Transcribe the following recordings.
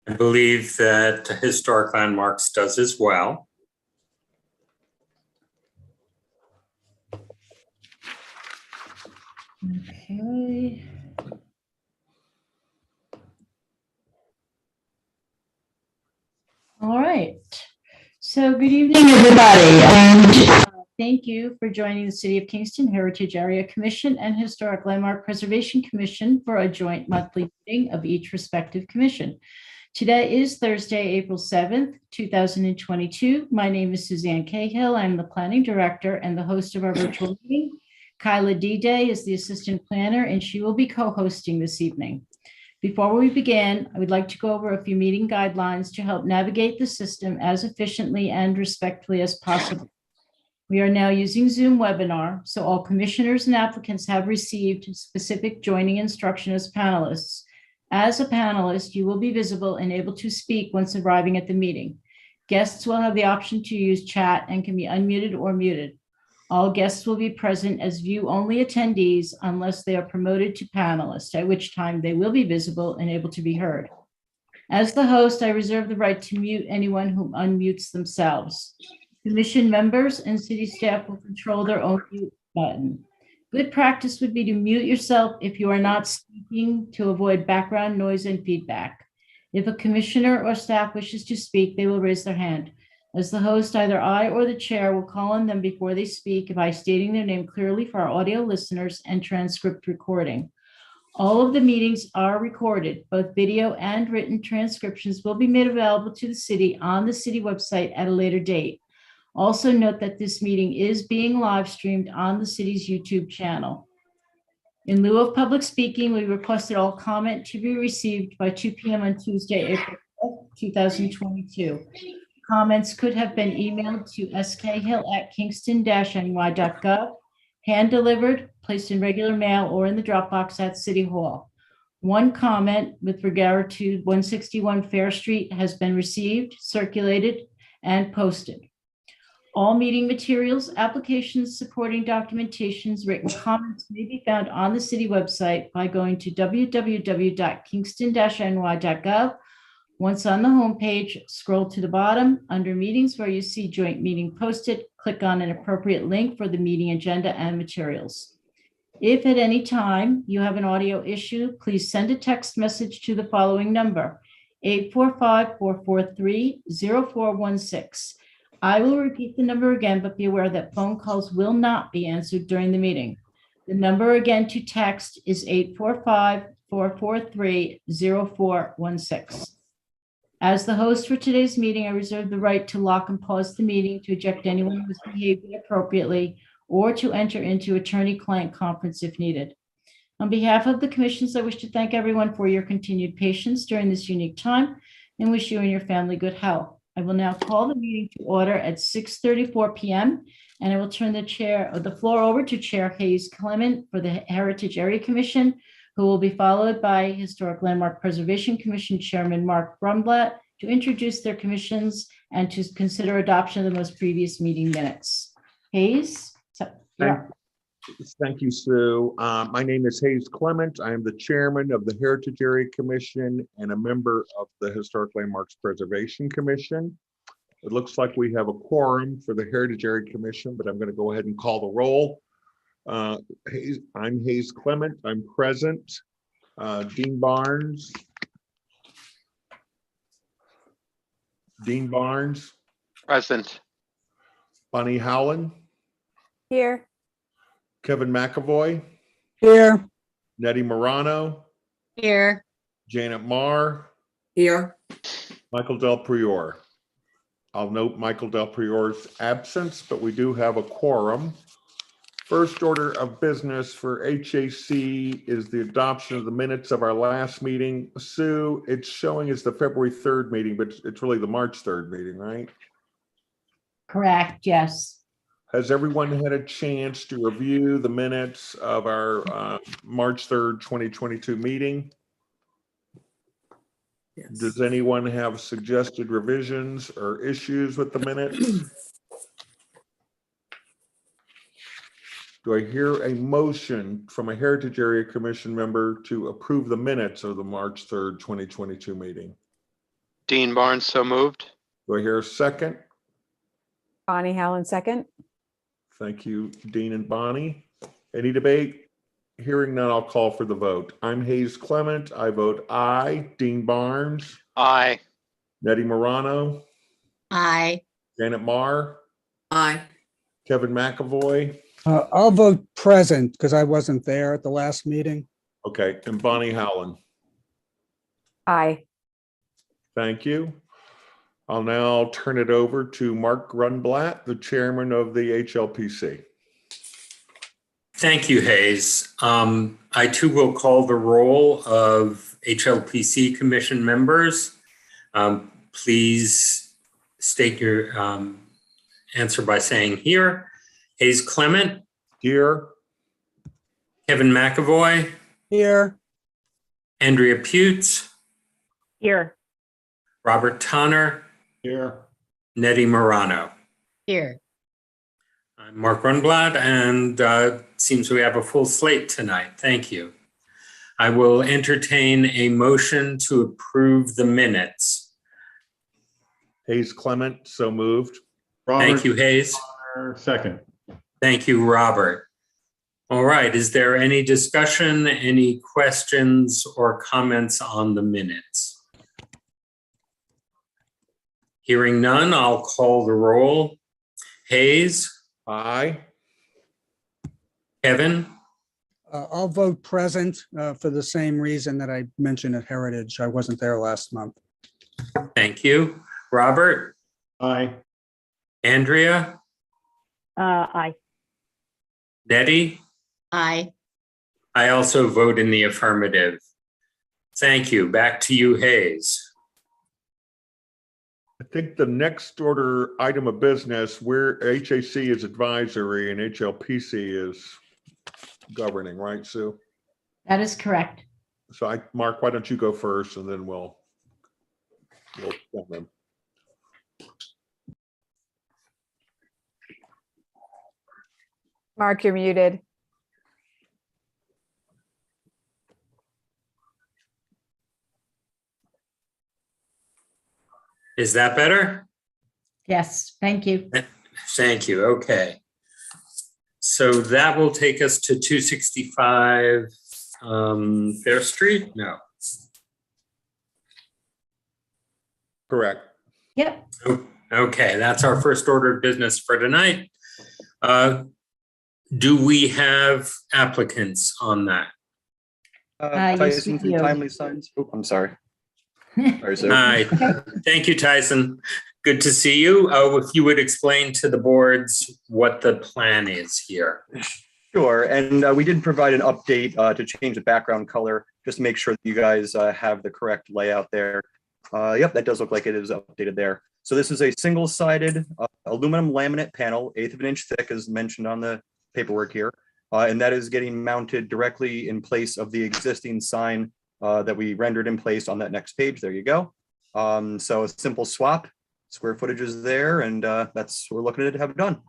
I believe that Historic Landmarks does as well. Okay. All right. So good evening, everybody. And thank you for joining the City of Kingston Heritage Area Commission and Historic Landmark Preservation Commission for a joint monthly meeting of each respective commission. Today is Thursday, April 7th, 2022. My name is Suzanne Cahill. I'm the planning director and the host of our virtual meeting. Kyla D-Day is the assistant planner, and she will be co-hosting this evening. Before we begin, I would like to go over a few meeting guidelines to help navigate the system as efficiently and respectfully as possible. We are now using Zoom webinar, so all commissioners and applicants have received specific joining instruction as panelists. As a panelist, you will be visible and able to speak once arriving at the meeting. Guests will have the option to use chat and can be unmuted or muted. All guests will be present as view-only attendees unless they are promoted to panelists, at which time they will be visible and able to be heard. As the host, I reserve the right to mute anyone who unmutes themselves. Commission members and city staff will control their own mute button. Good practice would be to mute yourself if you are not speaking to avoid background noise and feedback. If a commissioner or staff wishes to speak, they will raise their hand. As the host, either I or the chair will call on them before they speak by stating their name clearly for our audio listeners and transcript recording. All of the meetings are recorded. Both video and written transcriptions will be made available to the city on the city website at a later date. Also note that this meeting is being live streamed on the city's YouTube channel. In lieu of public speaking, we requested all comment to be received by 2 p.m. on Tuesday, April 5th, 2022. Comments could have been emailed to skhill@kingston-ny.gov, hand-delivered, placed in regular mail, or in the Dropbox at City Hall. One comment with regard to 161 Fair Street has been received, circulated, and posted. All meeting materials, applications, supporting documentations, written comments may be found on the city website by going to www.kingston-ny.gov. Once on the homepage, scroll to the bottom under meetings where you see joint meeting posted, click on an appropriate link for the meeting agenda and materials. If at any time you have an audio issue, please send a text message to the following number, 845-443-0416. I will repeat the number again, but be aware that phone calls will not be answered during the meeting. The number again to text is 845-443-0416. As the host for today's meeting, I reserve the right to lock and pause the meeting, to eject anyone who has behaved inappropriately, or to enter into attorney-client conference if needed. On behalf of the commissions, I wish to thank everyone for your continued patience during this unique time and wish you and your family good health. I will now call the meeting to order at 6:34 p.m. and I will turn the floor over to Chair Hayes Clement for the Heritage Area Commission, who will be followed by Historic Landmark Preservation Commission Chairman Mark Brumblatt to introduce their commissions and to consider adoption of the most previous meeting minutes. Hayes? Thank you, Sue. My name is Hayes Clement. I am the chairman of the Heritage Area Commission and a member of the Historic Landmarks Preservation Commission. It looks like we have a quorum for the Heritage Area Commission, but I'm going to go ahead and call the roll. I'm Hayes Clement. I'm present. Dean Barnes. Dean Barnes. Present. Bonnie Howland. Here. Kevin McAvoy. Here. Nettie Morano. Here. Janet Marr. Here. Michael Del Priore. I'll note Michael Del Priore's absence, but we do have a quorum. First order of business for HAC is the adoption of the minutes of our last meeting. Sue, it's showing as the February 3rd meeting, but it's really the March 3rd meeting, right? Correct, yes. Has everyone had a chance to review the minutes of our March 3rd, 2022 meeting? Yes. Does anyone have suggested revisions or issues with the minutes? Do I hear a motion from a Heritage Area Commission member to approve the minutes of the March 3rd, 2022 meeting? Dean Barnes, so moved. Do I hear a second? Bonnie Howland, second. Thank you, Dean and Bonnie. Any debate? Hearing none, I'll call for the vote. I'm Hayes Clement. I vote aye. Dean Barnes, Aye. Nettie Morano, Aye. Janet Marr, Aye. Kevin McAvoy. I'll vote present because I wasn't there at the last meeting. Okay, and Bonnie Howland. Aye. Thank you. I'll now turn it over to Mark Grunblatt, the chairman of the HLPC. Thank you, Hayes. I too will call the roll of HLPC Commission members. Please state your answer by saying here. Hayes Clement, Here. Kevin McAvoy, Here, Andrea Putz, Here. Robert Tonner, Here. Nettie Morano. Here. I'm Mark Grunblatt, and seems we have a full slate tonight. Thank you. I will entertain a motion to approve the minutes. Hayes Clement, so moved. Thank you, Hayes. Second. Thank you, Robert. All right, is there any discussion, any questions or comments on the minutes? Hearing none, I'll call the roll. Hayes, Aye. Kevin, I'll vote present for the same reason that I mentioned at Heritage. I wasn't there last month. thank you. Robert, Aye. Andrea, Aye. Nettie, Aye. I also vote in the affirmative. Thank you. Back to you, Hayes. I think the next order item of business where HAC is advisory and HLPC is governing, right, Sue? That is correct. So Mark, why don't you go first and then we'll send them. Mark, you're muted. Is that better? Yes, thank you. Thank you. Okay. So that will take us to 265 Fair Street? No. Correct. Yep. Okay, that's our first order of business for tonight. Do we have applicants on that? Yes, Tyson we from do. Timely Signs. Oh, I'm sorry. Sorry, sir. Hi. Thank you, Tyson. Good to see you. If you would explain to the boards what the plan is here. Sure, and we did provide an update to change the background color, just to make sure that you guys have the correct layout there. Yep, that does look like it is updated there. So this is a single-sided aluminum laminate panel, 1/8 of an inch thick, as mentioned on the paperwork here. And that is getting mounted directly in place of the existing sign that we rendered in place on that next page. There you go. So a simple swap, square footage is there, and that's what we're looking to have done.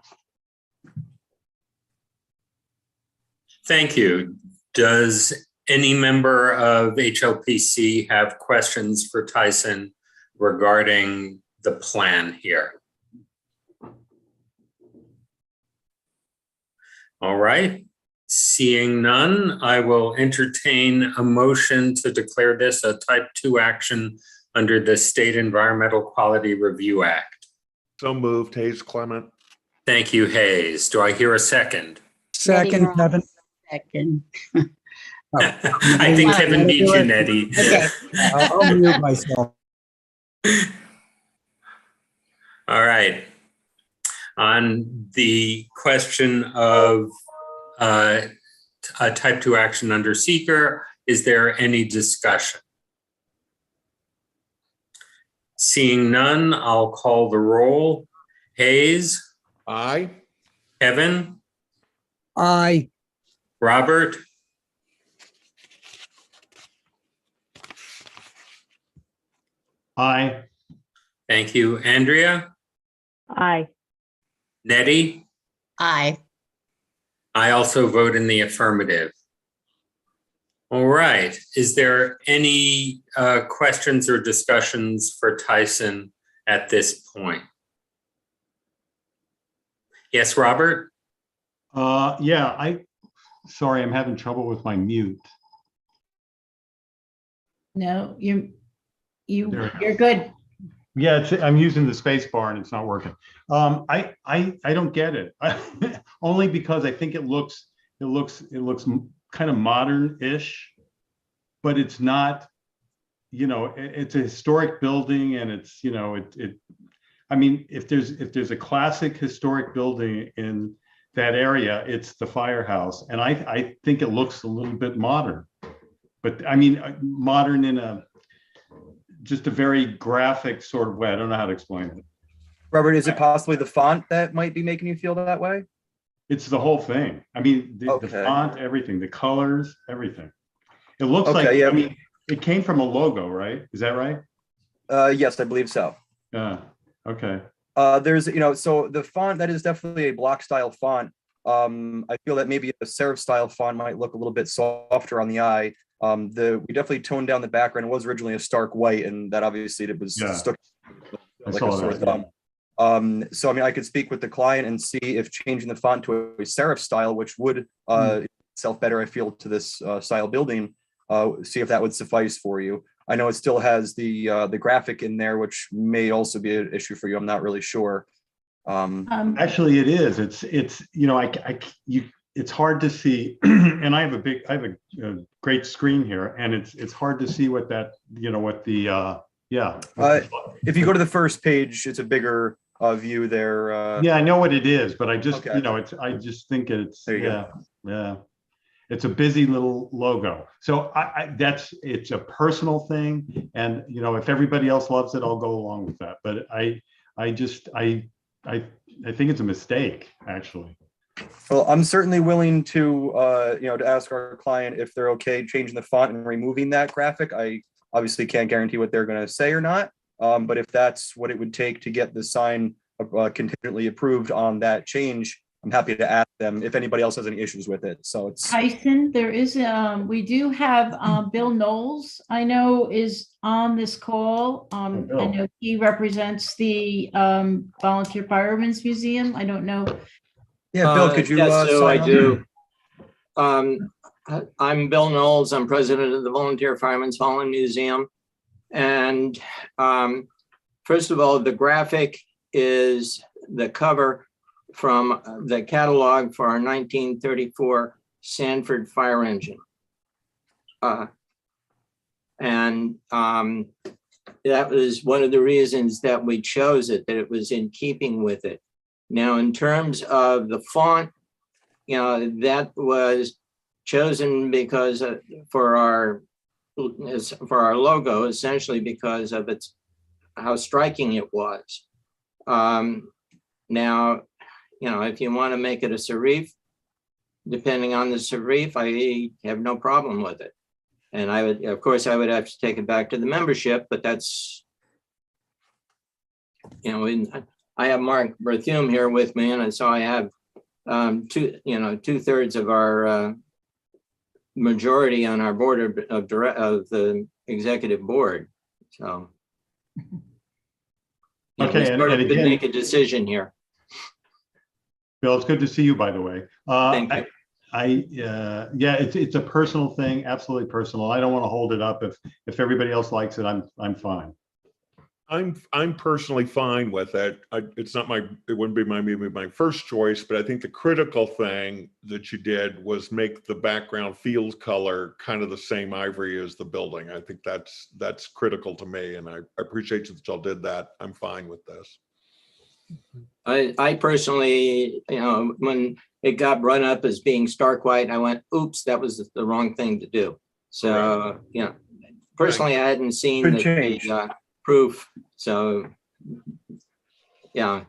Thank you. Does any member of HLPC have questions for Tyson regarding the plan here? All right. Seeing none, I will entertain a motion to declare this a type 2 action under the State Environmental Quality Review Act. So moved, Hayes Clement. Thank you, Hayes. Do I hear a second? Second, Kevin. Second. I think Kevin beat you, Nettie. Okay. I'll mute myself. All right. On the question of a type 2 action under seeker, is there any discussion? Seeing none, I'll call the roll. Hayes, Aye. Kevin, Aye. Robert, Aye. thank you. Andrea, Aye. Nettie, Aye. I also vote in the affirmative. All right. Is there any questions or discussions for Tyson at this point? Yes, Robert? Yeah, sorry, I'm having trouble with my mute. No, There we go. you're good. Yeah, I'm using the space bar and it's not working. I don't get it. Only because I think it looks kind of modern-ish, but it's not, it's a historic building and it's, I mean, if there's a classic historic building in that area, it's the firehouse. And I think it looks a little bit modern, but I mean, modern in just a very graphic sort of way. I don't know how to explain it. Robert, is it possibly the font that might be making you feel that way? It's the whole thing. I mean, the Okay. font, everything, the colors, everything. It looks Okay, like, yeah. I mean, it came from a logo, right? Is that right? Yes, I believe so. Yeah, okay. There's, so the font, that is definitely a block style font. I feel that maybe a serif style font might look a little bit softer on the eye. We definitely toned down the background. It was originally a stark white, and that obviously it was Yeah. stuck I like saw a sore that, thumb. So I mean, I could speak with the client and see if changing the font to a serif style, which would itself better, I feel, to this style building, see if that would suffice for you. I know it still has the graphic in there, which may also be an issue for you. I'm not really sure. Actually, it is. It's it's hard to see, and I have a great screen here, and it's hard to see what that If you go to the first page, it's a bigger view there. Yeah, I know what it is, but I just Okay. I just think it's There you go. yeah. It's a busy little logo. So it's a personal thing, and if everybody else loves it, I'll go along with that. But I think it's a mistake, actually. Well, I'm certainly willing to, to ask our client if they're okay changing the font and removing that graphic. I obviously can't guarantee what they're going to say or not. But if that's what it would take to get the sign contingently approved on that change, I'm happy to ask them if anybody else has any issues with it. So it's Tyson, there is, we do have Bill Knowles, I know, is on this call. I Bill. know he represents the Volunteer Firemen's Museum. I don't know. yeah. Bill, could you? Yes, so I sign do. I'm Bill Knowles. I'm president of the Volunteer Firemen's Hall and Museum. And first of all, the graphic is the cover from the catalog for our 1934 Sanford fire engine. And that was one of the reasons that we chose it, that it was in keeping with it. Now, in terms of the font, that was chosen because for our logo, essentially because of how striking it was. Now, if you want to make it a serif, depending on the serif, I have no problem with it. And I would, of course, I would have to take it back to the membership, but that's, I have Mark Berthume here with me, and so I have 2/3 of our majority on our board of the executive board. So, Okay, and we again, make a decision here. Bill, it's good to see you, by the way. Thank you. Yeah, it's a personal thing, absolutely personal. I don't want to hold it up. If everybody else likes it, I'm fine. I'm personally fine with it. It wouldn't be maybe my first choice, but I think the critical thing that you did was make the background field color kind of the same ivory as the building. I think that's critical to me, and I appreciate that y'all did that. I'm fine with this. I personally, when it got run up as being stark white, I went, oops, that was the wrong thing to do. So, personally, I hadn't seen Good the change. proof. So, yeah,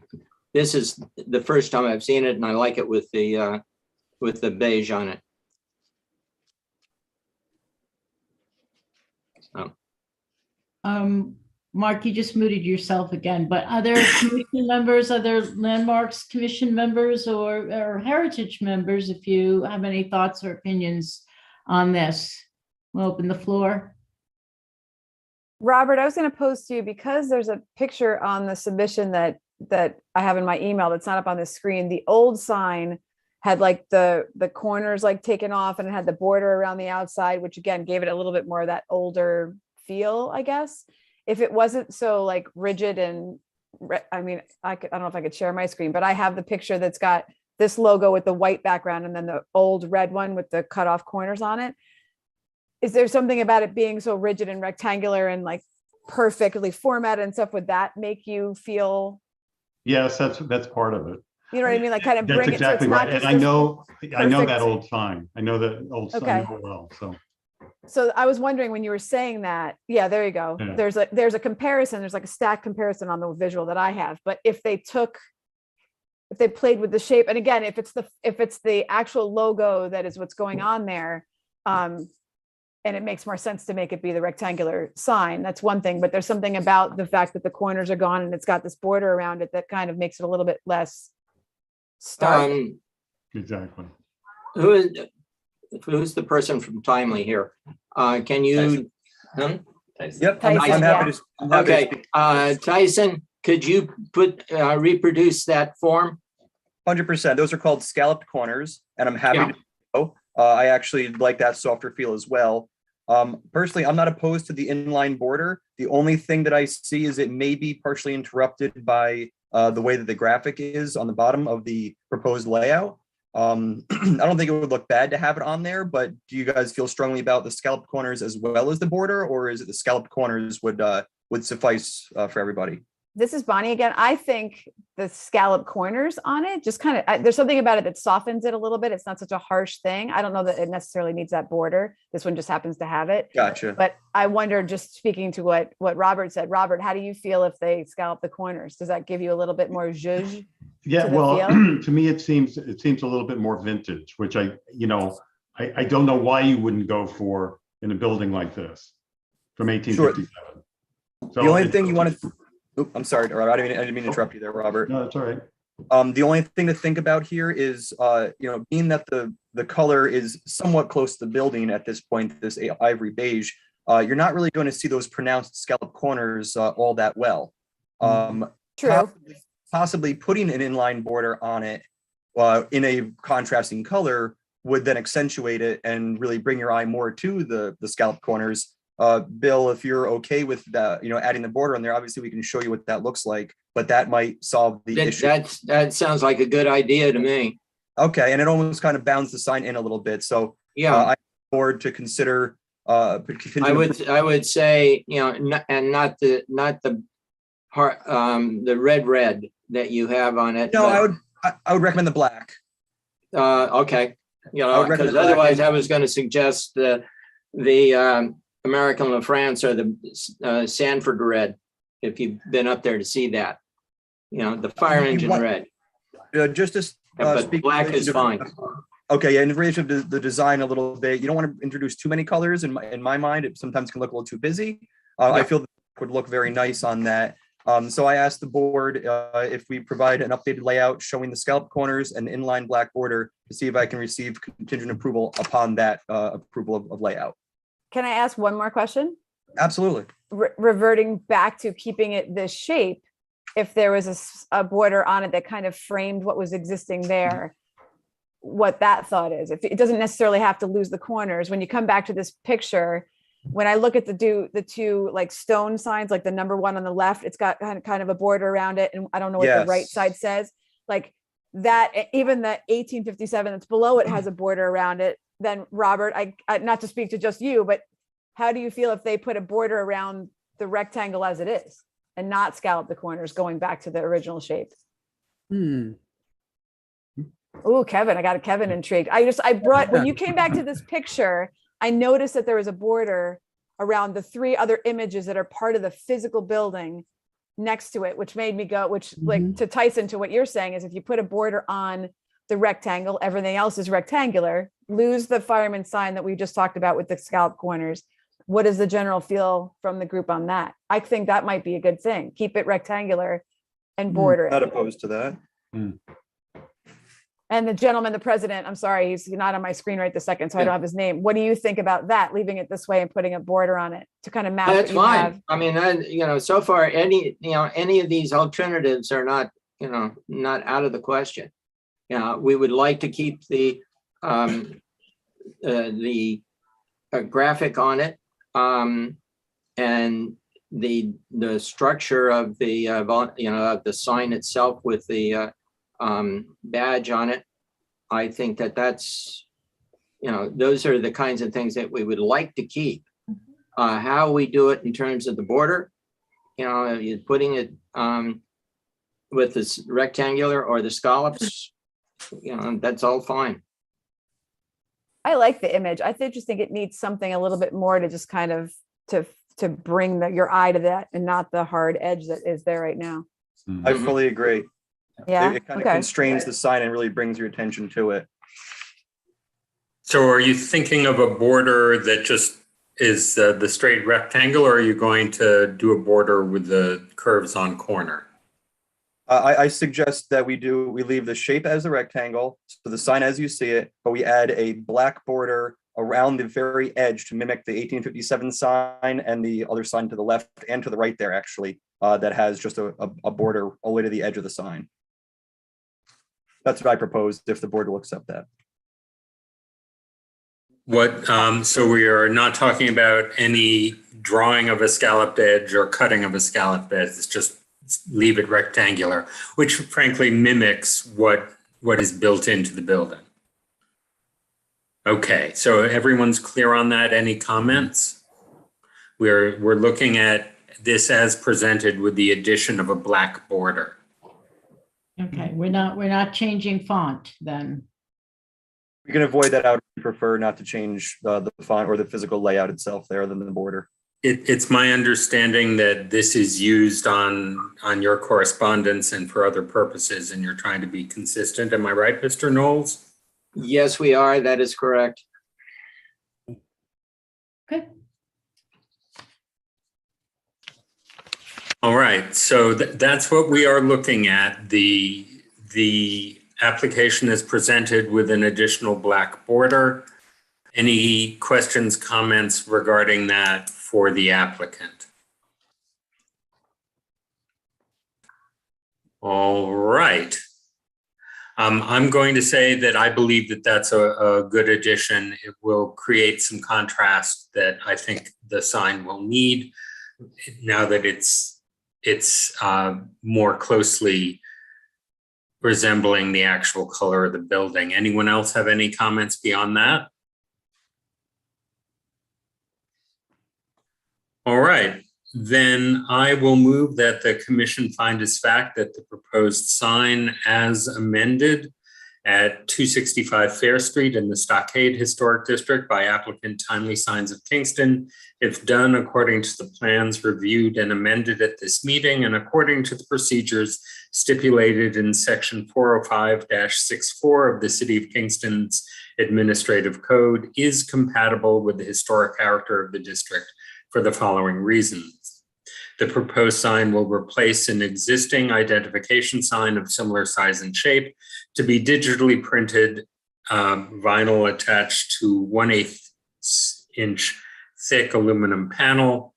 this is the first time I've seen it, and I like it with the beige on it. So. Mark, you just muted yourself again, but other commission members, other landmarks commission members or heritage members, if you have any thoughts or opinions on this. We'll open the floor. Robert, I was going to pose to you, because there's a picture on the submission that I have in my email that's not up on the screen. The old sign had like the corners like taken off, and it had the border around the outside, which again gave it a little bit more of that older feel, I guess. If it wasn't so like rigid and I mean, I don't know if I could share my screen, but I have the picture that's got this logo with the white background and then the old red one with the cut off corners on it. Is there something about it being so rigid and rectangular and like perfectly formatted and stuff? Would that make you feel? Yes, that's part of it. You know what I mean? Like kind of That's bring exactly it. So it's not right. And just I this know that perfect- old sign. I know that old sign Okay. well, so. So I was wondering when you were saying that, yeah, there you go. Yeah. There's a comparison, there's like a stack comparison on the visual that I have. But if they played with the shape, and again, if it's the actual logo that is what's going on there, and it makes more sense to make it be the rectangular sign, that's one thing. But there's something about the fact that the corners are gone and it's got this border around it that kind of makes it a little bit less stark. Exactly. Who's the person from Timely here? Can you? Yep, Tyson, I'm happy to. I'm happy to Okay, speak. Tyson, could you reproduce that form? 100%. Those are called scalloped corners, and I'm happy Yeah. to go. I actually like that softer feel as well. Personally, I'm not opposed to the inline border. The only thing that I see is it may be partially interrupted by the way that the graphic is on the bottom of the proposed layout. I don't think it would look bad to have it on there, but do you guys feel strongly about the scalloped corners as well as the border, or is it the scalloped corners would suffice for everybody? This is Bonnie again. I think the scallop corners on it just kind of, there's something about it that softens it a little bit. It's not such a harsh thing. I don't know that it necessarily needs that border. This one just happens to have it. Gotcha. But I wonder, just speaking to what Robert said, Robert, how do you feel if they scallop the corners? Does that give you a little bit more zhuzh? Yeah, to the well, feel? to me, it seems a little bit more vintage, which I don't know why you wouldn't go for in a building like this from 1857. So The only thing you want to, I'm sorry, Robert, I didn't mean to interrupt you there, Robert. No, that's all right. The only thing to think about here is, being that the color is somewhat close to the building at this point, this ivory beige, you're not really going to see those pronounced scallop corners all that well. True. Possibly putting an inline border on it in a contrasting color would then accentuate it and really bring your eye more to the scallop corners. Bill, if you're okay with that, adding the border in there, obviously we can show you what that looks like, but that might solve the issue. That sounds like a good idea to me. Okay, and it almost kind of bounds the sign in a little bit. So Yeah, I board to consider. I would say, not the part, the red that you have on it. No, I would recommend the black. Okay, I would recommend because black otherwise and- I was going to suggest the American LaFrance or the Sanford red, if you've been up there to see that. The fire engine What- red, Just to but speak black is fine. Okay, yeah, in relation to the design a little bit, you don't want to introduce too many colors. In my mind, it sometimes can look a little too busy. I feel that would look very nice on that. So I asked the board if we provide an updated layout showing the scallop corners and inline black border to see if I can receive contingent approval upon that approval of layout. Can I ask one more question? Absolutely. Reverting back to keeping it this shape, if there was a border on it that kind of framed what was existing there, what that thought is. If it doesn't necessarily have to lose the corners. When you come back to this picture, when I look at the two like stone signs, like the number one on the left, it's got kind of a border around it, and I don't know what the right Yes. side says. Like that, even the 1857 that's below it has a border around it. Then Robert, I not to speak to just you, but how do you feel if they put a border around the rectangle as it is and not scallop the corners, going back to the original shape? Oh, Kevin, I got Kevin intrigued. When you came back to this picture, I noticed that there was a border around the three other images that are part of the physical building next to it, which made me go, like to Tyson, to what you're saying is if you put a border on the rectangle, everything else is rectangular, lose the fireman sign that we just talked about with the scallop corners. What is the general feel from the group on that? I think that might be a good thing. Keep it rectangular and border it. Not opposed to that. And the gentleman, the president, I'm sorry, he's not on my screen right this second, so I don't have his name. What do you think about that, leaving it this way and putting a border on it to kind of match what That's you have? fine. I mean, so far, any of these alternatives are not, not out of the question. We would like to keep the graphic on it, and the structure of the of the sign itself with the badge on it. I think that's those are the kinds of things that we would like to keep. How we do it in terms of the border, you're putting it with this rectangular or the scallops, that's all fine. I like the image. Just think it needs something a little bit more to just kind of to bring your eye to that and not the hard edge that is there right now. I fully agree. Yeah. It kind of Okay. constrains the sign and really brings your attention to it. So are you thinking of a border that just is the straight rectangle, or are you going to do a border with the curves on corner? I suggest that we leave the shape as a rectangle, so the sign as you see it, but we add a black border around the very edge to mimic the 1857 sign and the other sign to the left and to the right there, actually, that has just a border all the way to the edge of the sign. That's what I proposed, if the board will accept that. So we are not talking about any drawing of a scalloped edge or cutting of a scalloped edge. It's just leave it rectangular, which frankly mimics what is built into the building. Okay, so everyone's clear on that. Any comments? We're looking at this as presented with the addition of a black border. Okay, we're not changing font then. We can avoid that out. We prefer not to change the font or the physical layout itself there than the border. It's my understanding that this is used on your correspondence and for other purposes, and you're trying to be consistent. Am I right, Mr. Knowles? Yes, we are. That is correct. Okay. All right, so that's what we are looking at. The application is presented with an additional black border. Any questions, comments regarding that for the applicant? All right. I'm going to say that I believe that that's a good addition. It will create some contrast that I think the sign will need now that it's more closely resembling the actual color of the building. Anyone else have any comments beyond that? All right, then I will move that the commission find as fact that the proposed sign as amended at 265 Fair Street in the Stockade Historic District by applicant Timely Signs of Kingston, if done according to the plans reviewed and amended at this meeting and according to the procedures stipulated in section 405-64 of the City of Kingston's Administrative Code, is compatible with the historic character of the district for the following reasons. The proposed sign will replace an existing identification sign of similar size and shape to be digitally printed vinyl attached to 1/8 inch thick aluminum panel.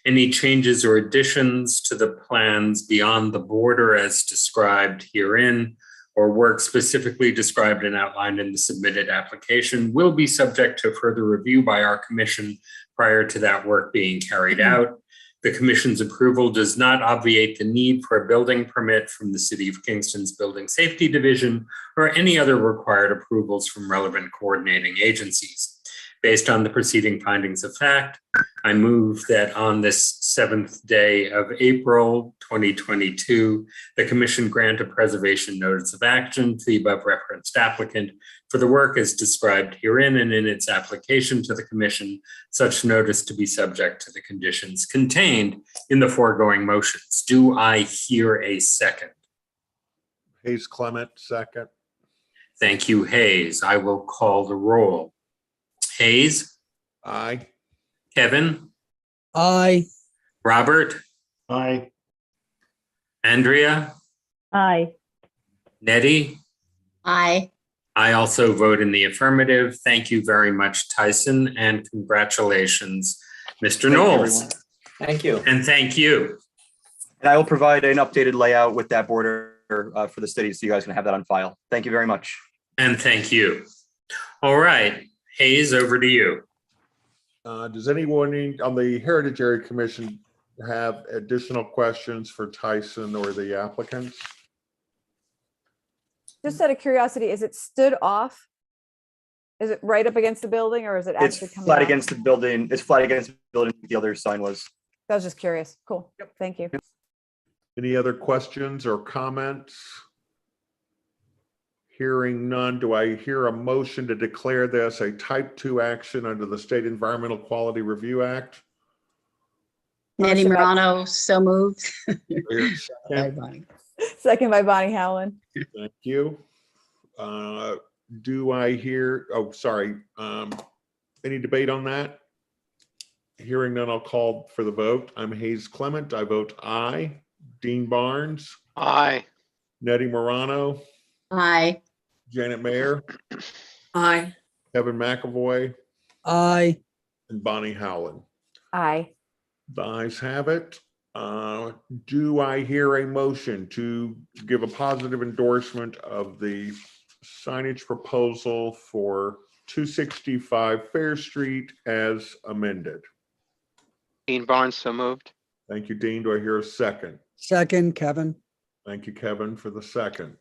Any changes or additions to the plans beyond the border as described herein or work specifically described and outlined in the submitted application will be subject to further review by our commission prior to that work being carried out. The commission's approval does not obviate the need for a building permit from the City of Kingston's Building Safety Division or any other required approvals from relevant coordinating agencies. Based on the preceding findings of fact, I move that on this 7th day of April 2022, the commission grant a preservation notice of action to the above referenced applicant for the work as described herein and in its application to the commission, such notice to be subject to the conditions contained in the foregoing motions. Do I hear a second? Hayes Clement, second. Thank you, Hayes. I will call the roll. Hayes, Aye. Kevin, Aye. Robert, Aye. Andrea, Aye. Nettie, Aye. I also vote in the affirmative. Thank you very much, Tyson, and congratulations, Mr. Thank you, Knowles. everyone. Thank you. And thank you. And I will provide an updated layout with that border for the city, so you guys can have that on file. Thank you very much. And thank you. All right, Hayes, over to you. Does anyone on the Heritage Area Commission have additional questions for Tyson or the applicants? Just out of curiosity, is it stood off? Is it right up against the building or is it It's actually coming flat down? against the building. It's flat against the building. The other sign was. I was just curious. Cool. Thank you. Any other questions or comments? Hearing none, do I hear a motion to declare this a type 2 action under the State Environmental Quality Review Act? Nettie Motion by- Morano, so moved. Here, Bye, second. Bonnie. Second by Bonnie Howland. Thank you. Do I hear, oh, sorry, any debate on that? Hearing none, I'll call for the vote. I'm Hayes Clement. I vote aye. Dean Barnes, Aye. Nettie Morano, Aye. Janet Mayer, Aye. Kevin McAvoy, Aye. and Bonnie Howland. Aye. The ayes have it. Do I hear a motion to give a positive endorsement of the signage proposal for 265 Fair Street as amended? Dean Barnes, so moved. Thank you, Dean. Do I hear a second? Second, Kevin. Thank you, Kevin, for the second.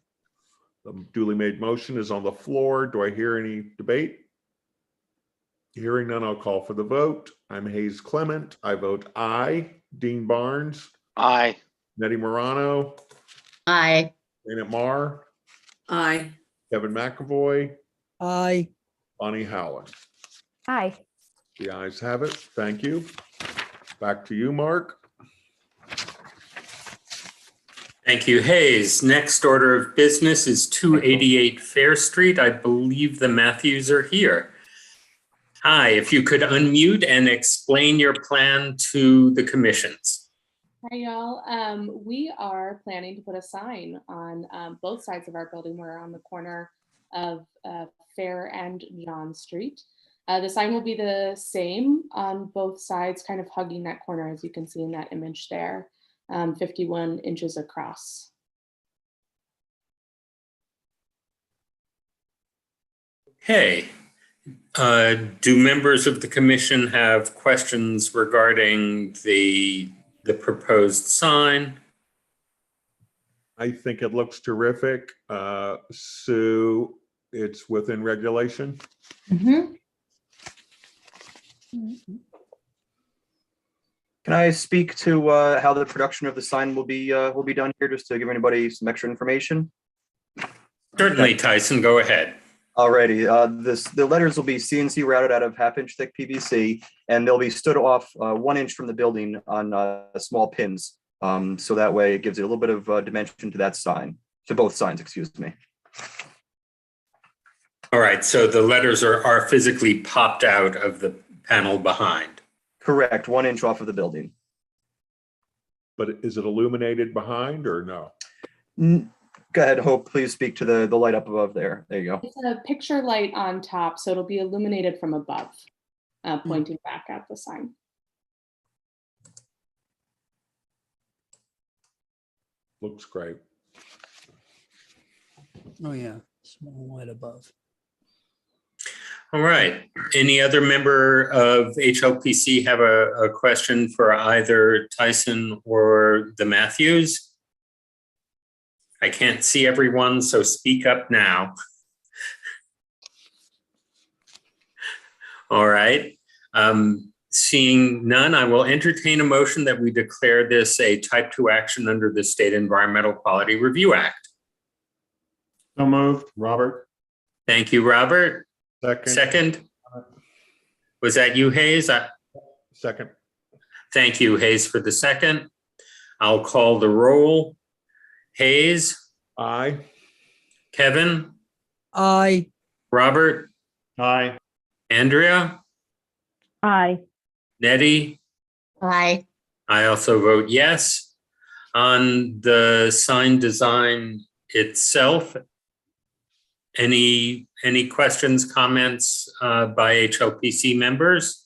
The duly made motion is on the floor. Do I hear any debate? Hearing none, I'll call for the vote. I'm Hayes Clement. I vote aye. Dean Barnes, Aye. Nettie Morano, Aye. Janet Marr, Aye. Kevin McAvoy, Aye. Bonnie Howland. Aye. The ayes have it. Thank you. Back to you, Mark. Thank you, Hayes. Next order of business is 288 Fair Street. I believe the Matthews are here. Hi, if you could unmute and explain your plan to the commissions. Hi, y'all. We are planning to put a sign on both sides of our building. We're on the corner of Fair and John Street. The sign will be the same on both sides, kind of hugging that corner, as you can see in that image there, 51 inches across. Hey, do members of the commission have questions regarding the proposed sign? I think it looks terrific. Sue, it's within regulation. Can I speak to how the production of the sign will be done here, just to give anybody some extra information? Certainly, Tyson, go ahead. Alrighty, the letters will be CNC routed out of 1/2 inch thick PVC, and they'll be stood off 1 inch from the building on small pins. So that way it gives it a little bit of dimension to that sign, to both signs, excuse me. All right, so the letters are physically popped out of the panel behind. Correct, 1 inch off of the building. But is it illuminated behind or no? Go ahead, Hope, please speak to the light up above there. There you go. It's a picture light on top, so it'll be illuminated from above, pointing back at the sign. Looks great. Oh, yeah. Small light above. All right. Any other member of HLPC have a question for either Tyson or the Matthews? I can't see everyone, so speak up now. All right. Seeing none, I will entertain a motion that we declare this a type 2 action under the State Environmental Quality Review Act. So moved, Robert. Thank you, Robert. Second. Was that you, Hayes? Second. Thank you, Hayes, for the second. I'll call the roll. Hayes, Aye. Kevin, Aye. Robert, Aye. Andrea, Aye. Nettie. Aye. I also vote yes. On the sign design itself, Any questions, comments by HLPC members?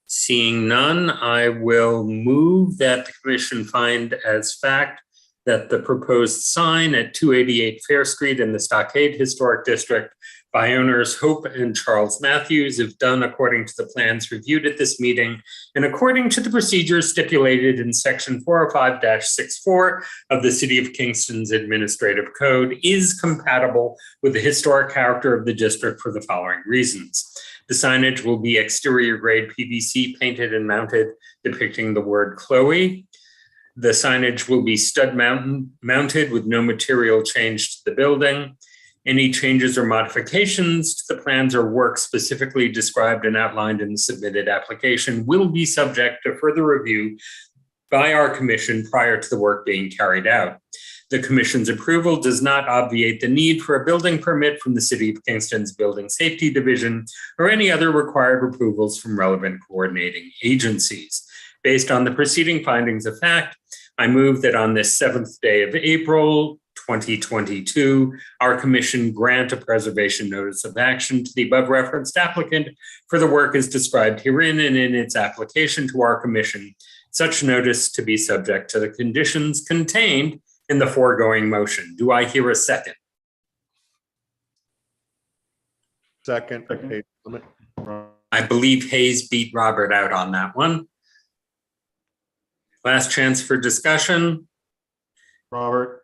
Seeing none, I will move that the commission find as fact that the proposed sign at 288 Fair Street in the Stockade Historic District by owners Hope and Charles Matthews, if done according to the plans reviewed at this meeting and according to the procedures stipulated in section 405-64 of the City of Kingston's Administrative Code, is compatible with the historic character of the district for the following reasons. The signage will be exterior grade PVC painted and mounted depicting the word Chloe. The signage will be stud mounted with no material change to the building. Any changes or modifications to the plans or work specifically described and outlined in the submitted application will be subject to further review by our commission prior to the work being carried out. The commission's approval does not obviate the need for a building permit from the City of Kingston's Building Safety Division or any other required approvals from relevant coordinating agencies. Based on the preceding findings of fact, I move that on this 7th day of April, 2022, our commission grant a preservation notice of action to the above referenced applicant for the work as described herein and in its application to our commission, such notice to be subject to the conditions contained in the foregoing motion. Do I hear a second? Second. I believe Hayes beat Robert out on that one. Last chance for discussion. Robert,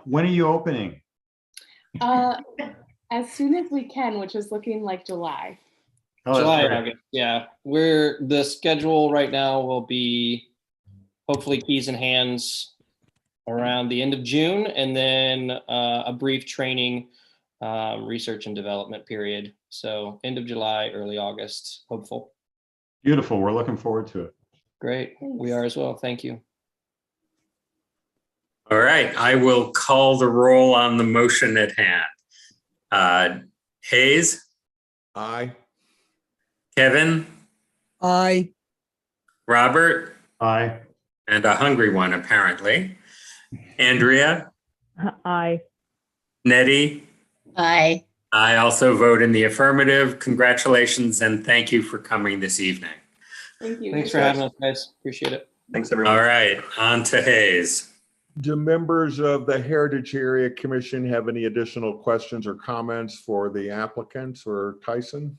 when are you opening? As soon as we can, which is looking like July. Oh, that's July, great. August. Yeah, the schedule right now will be hopefully keys in hands around the end of June, and then a brief training, research and development period. So end of July, early August, hopeful. Beautiful. We're looking forward to it. Great. We are as well. Thank you. All right, I will call the roll on the motion at hand. Hayes, Aye. Kevin, Aye. Robert, Aye. and a hungry one apparently. Andrea, Aye. Nettie, Aye. I also vote in the affirmative. Congratulations and thank you for coming this evening. Thank you. Thanks for having us, guys. Appreciate it. Thanks, everyone. All right, on to Hayes. Do members of the Heritage Area Commission have any additional questions or comments for the applicants or Tyson?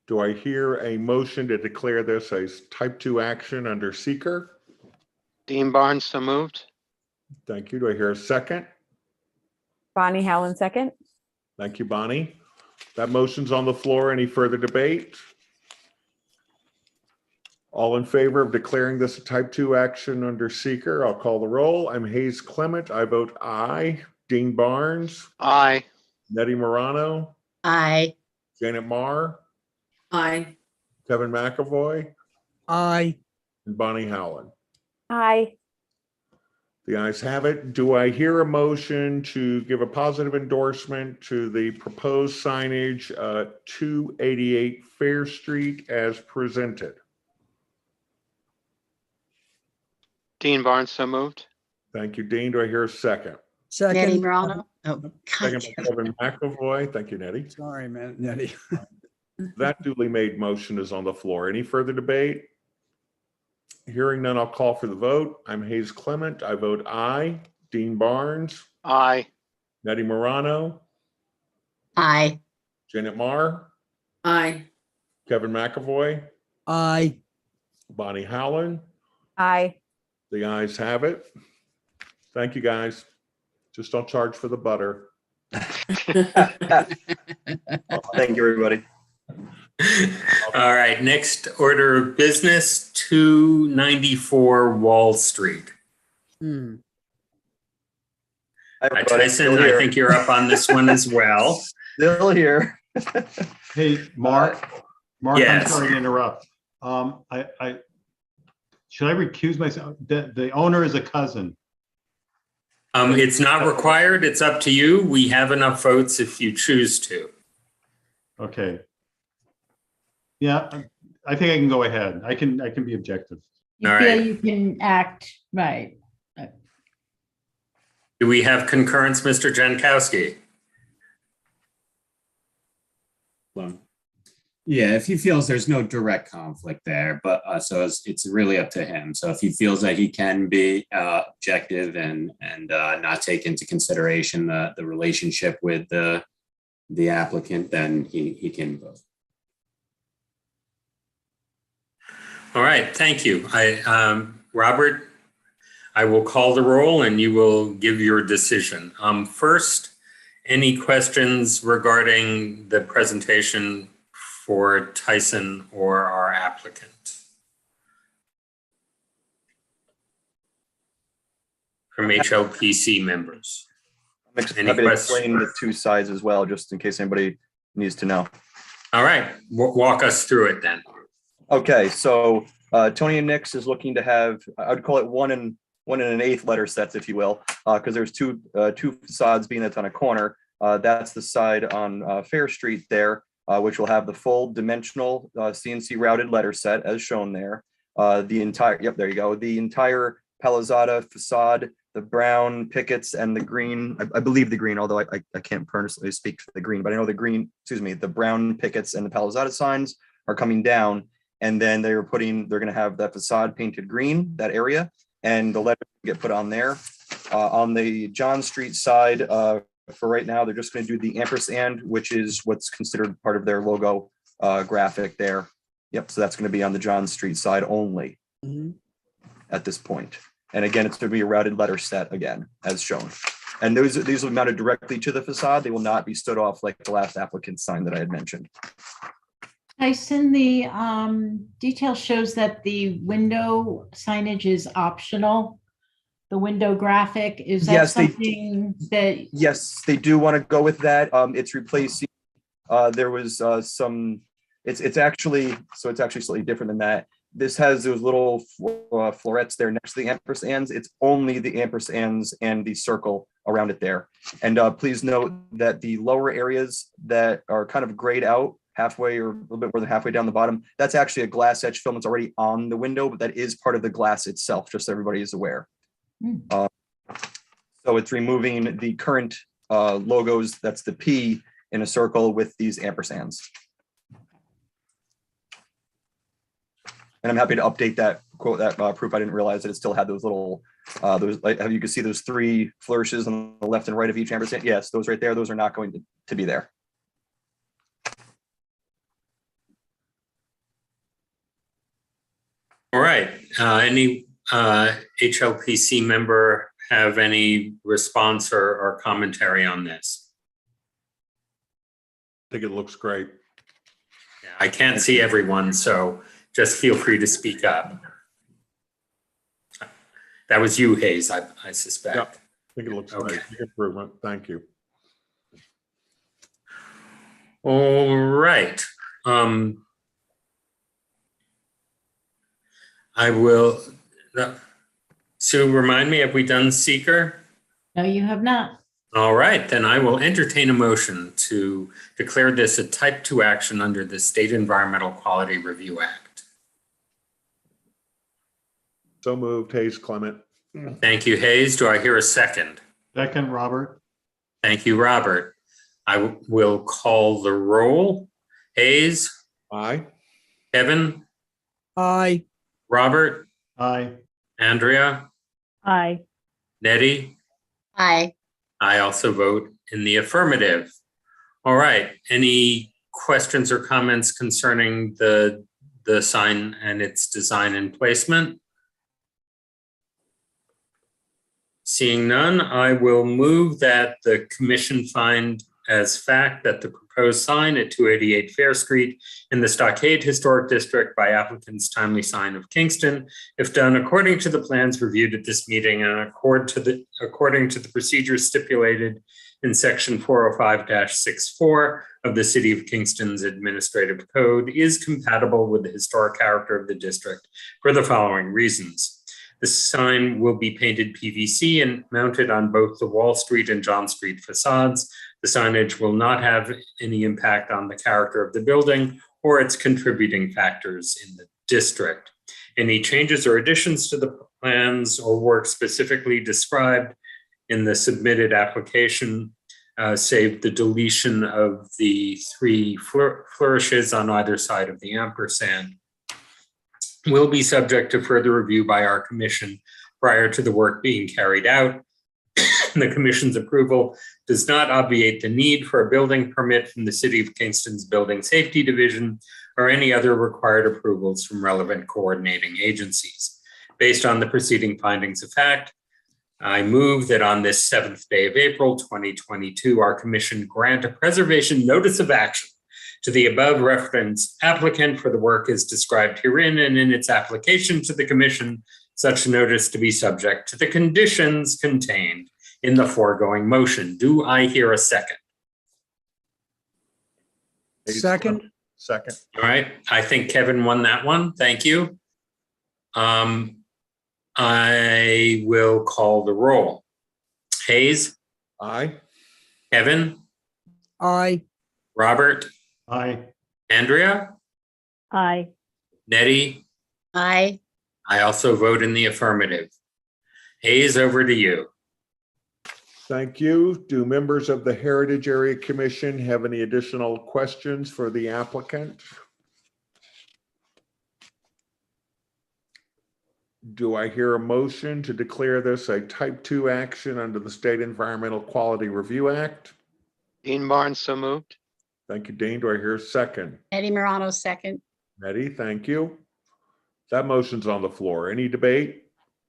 Do I hear a motion to declare this as type 2 action under seeker? Dean Barnes, so moved. Thank you. Do I hear a second? Bonnie Howland, second. Thank you, Bonnie. That motion's on the floor. Any further debate? All in favor of declaring this a type 2 action under seeker? I'll call the roll. I'm Hayes Clement. I vote aye. Dean Barnes, Aye. Nettie Morano, Aye. Janet Marr, Aye. Kevin McAvoy, Aye. and Bonnie Howland. Aye. The ayes have it. Do I hear a motion to give a positive endorsement to the proposed signage 288 Fair Street as presented? Dean Barnes, so moved. Thank you, Dean. Do I hear a second? Nettie Second. Morano. Oh, Second by Kevin McAvoy. Thank you, Nettie. Sorry, man, Nettie. That duly made motion is on the floor. Any further debate? Hearing none, I'll call for the vote. I'm Hayes Clement. I vote aye. Dean Barnes, Aye. Nettie Morano, Aye. Janet Marr, Aye. Kevin McAvoy, Aye. Bonnie Howland. Aye. The ayes have it. Thank you, guys. Just don't charge for the butter. Thank you, everybody. All right, next order of business, 294 Wall Street. Hmm. Hi, everybody. Tyson, Still I here. think you're up on this one as well. Still here. Hey, Mark, I'm Yes. sorry to interrupt. Should I recuse myself? The owner is a cousin. It's not required. It's up to you. We have enough votes if you choose to. Okay. Yeah, I think I can go ahead. I can be objective. You All feel right. you can act, right. Do we have concurrence, Mr. Jankowski? Well, yeah, if he feels there's no direct conflict there, but so it's really up to him. So if he feels that he can be objective and not take into consideration the relationship with the applicant, then he can vote. All right, thank you. Robert, I will call the roll and you will give your decision. First, any questions regarding the presentation for Tyson or our applicant? From HLPC members. I'm happy to explain the two sides as well, just in case anybody needs to know. All right, walk us through it then. Okay, so Tony and Nix is looking to have, I would call it 1 1/8 letter sets, if you will, because there's two facades being that's on a corner. That's the side on Fair Street there, which will have the full dimensional CNC routed letter set as shown there. The entire, yep, there you go. The entire palizzata facade, the brown pickets and the green, I believe the green, although I can't personally speak for the green, but I know the green, excuse me, the brown pickets and the palizzata signs are coming down. And then they're going to have that facade painted green, that area, and the letter get put on there. On the John Street side, for right now, they're just going to do the ampersand, which is what's considered part of their logo graphic there. Yep, so that's going to be on the John Street side only at this point. And again, it's going to be a routed letter set again, as shown. And these will be mounted directly to the facade. They will not be stood off like the last applicant sign that I had mentioned. Tyson, the detail shows that the window signage is optional. The window graphic, is that Yes, something that? Yes, they do want to go with that. It's replacing, there was some, it's actually slightly different than that. This has those little florets there next to the ampersands. It's only the ampersands and the circle around it there. And please note that the lower areas that are kind of grayed out halfway or a little bit more than halfway down the bottom, that's actually a glass etch film that's already on the window, but that is part of the glass itself, just so everybody is aware. So it's removing the current logos, that's the P in a circle with these ampersands. And I'm happy to update that quote, that proof. I didn't realize that it still had those little, you can see those 3 flourishes on the left and right of each ampersand. Yes, those right there, those are not going to be there. All right, any HLPC member have any response or commentary on this? I think it looks great. Yeah, I can't see everyone, so just feel free to speak up. That was you, Hayes, I suspect. Yeah, I think it looks Okay. great. Big improvement. Thank you. All right. I will, Sue, remind me, have we done seeker? No, you have not. All right, then I will entertain a motion to declare this a type 2 action under the State Environmental Quality Review Act. So moved, Hayes Clement. Thank you, Hayes. Do I hear a second? Second, Robert. Thank you, Robert. I will call the roll. Hayes, Aye. Kevin, Aye. Robert, Aye. Andrea, Aye. Nettie. Aye. I also vote in the affirmative. All right, any questions or comments concerning the sign and its design and placement? Seeing none, I will move that the commission find as fact that the proposed sign at 288 Fair Street in the Stockade Historic District by applicant's timely sign of Kingston, if done according to the plans reviewed at this meeting and according to the procedures stipulated in section 405-64 of the City of Kingston's Administrative Code, is compatible with the historic character of the district for the following reasons. The sign will be painted PVC and mounted on both the Wall Street and John Street facades. The signage will not have any impact on the character of the building or its contributing factors in the district. any changes or additions to the plans or work specifically described in the submitted application, save the deletion of the 3 flourishes on either side of the ampersand, will be subject to further review by our commission prior to the work being carried out. The commission's approval does not obviate the need for a building permit from the City of Kingston's Building Safety Division or any other required approvals from relevant coordinating agencies. Based on the preceding findings of fact, I move that on this 7th day of April, 2022, our commission grant a preservation notice of action to the above referenced applicant for the work as described herein and in its application to the commission, such notice to be subject to the conditions contained in the foregoing motion. Do I hear a second? Second. Second. All right, I think Kevin won that one. Thank you. I will call the roll. Hayes, Aye. Kevin, Aye. Robert, Aye. Andrea, Aye. Nettie. Aye. I also vote in the affirmative. Hayes, over to you. Thank you. Do members of the Heritage Area Commission have any additional questions for the applicant? Do I hear a motion to declare this a type 2 action under the State Environmental Quality Review Act? Dean Barnes, so moved. Thank you, Dean. Do I hear a second? Eddie Morano, second. Nettie, thank you. That motion's on the floor. Any debate?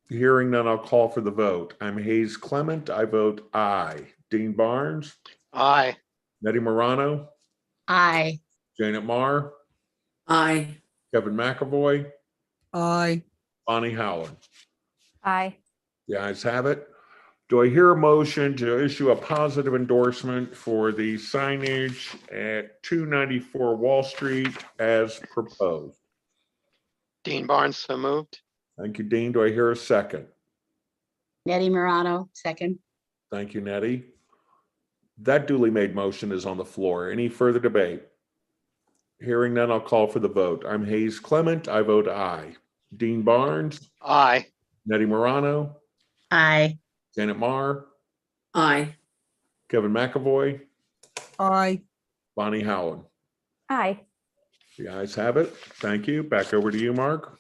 Hearing none, I'll call for the vote. I'm Hayes Clement. I vote aye. Dean Barnes, Aye. Nettie Morano, Aye. Janet Marr, Aye. Kevin McAvoy, Aye. Bonnie Howland. Aye. The ayes have it. Do I hear a motion to issue a positive endorsement for the signage at 294 Wall Street as proposed? Dean Barnes, so moved. Thank you, Dean. Do I hear a second? Eddie Morano, second. Thank you, Nettie. That duly made motion is on the floor. Any further debate? Hearing none, I'll call for the vote. I'm Hayes Clement. I vote aye. Dean Barnes, Aye. Nettie Morano, Aye. Janet Marr, Aye. Kevin McAvoy, Aye. Bonnie Howland. Aye. The ayes have it. Thank you. Back over to you, Mark.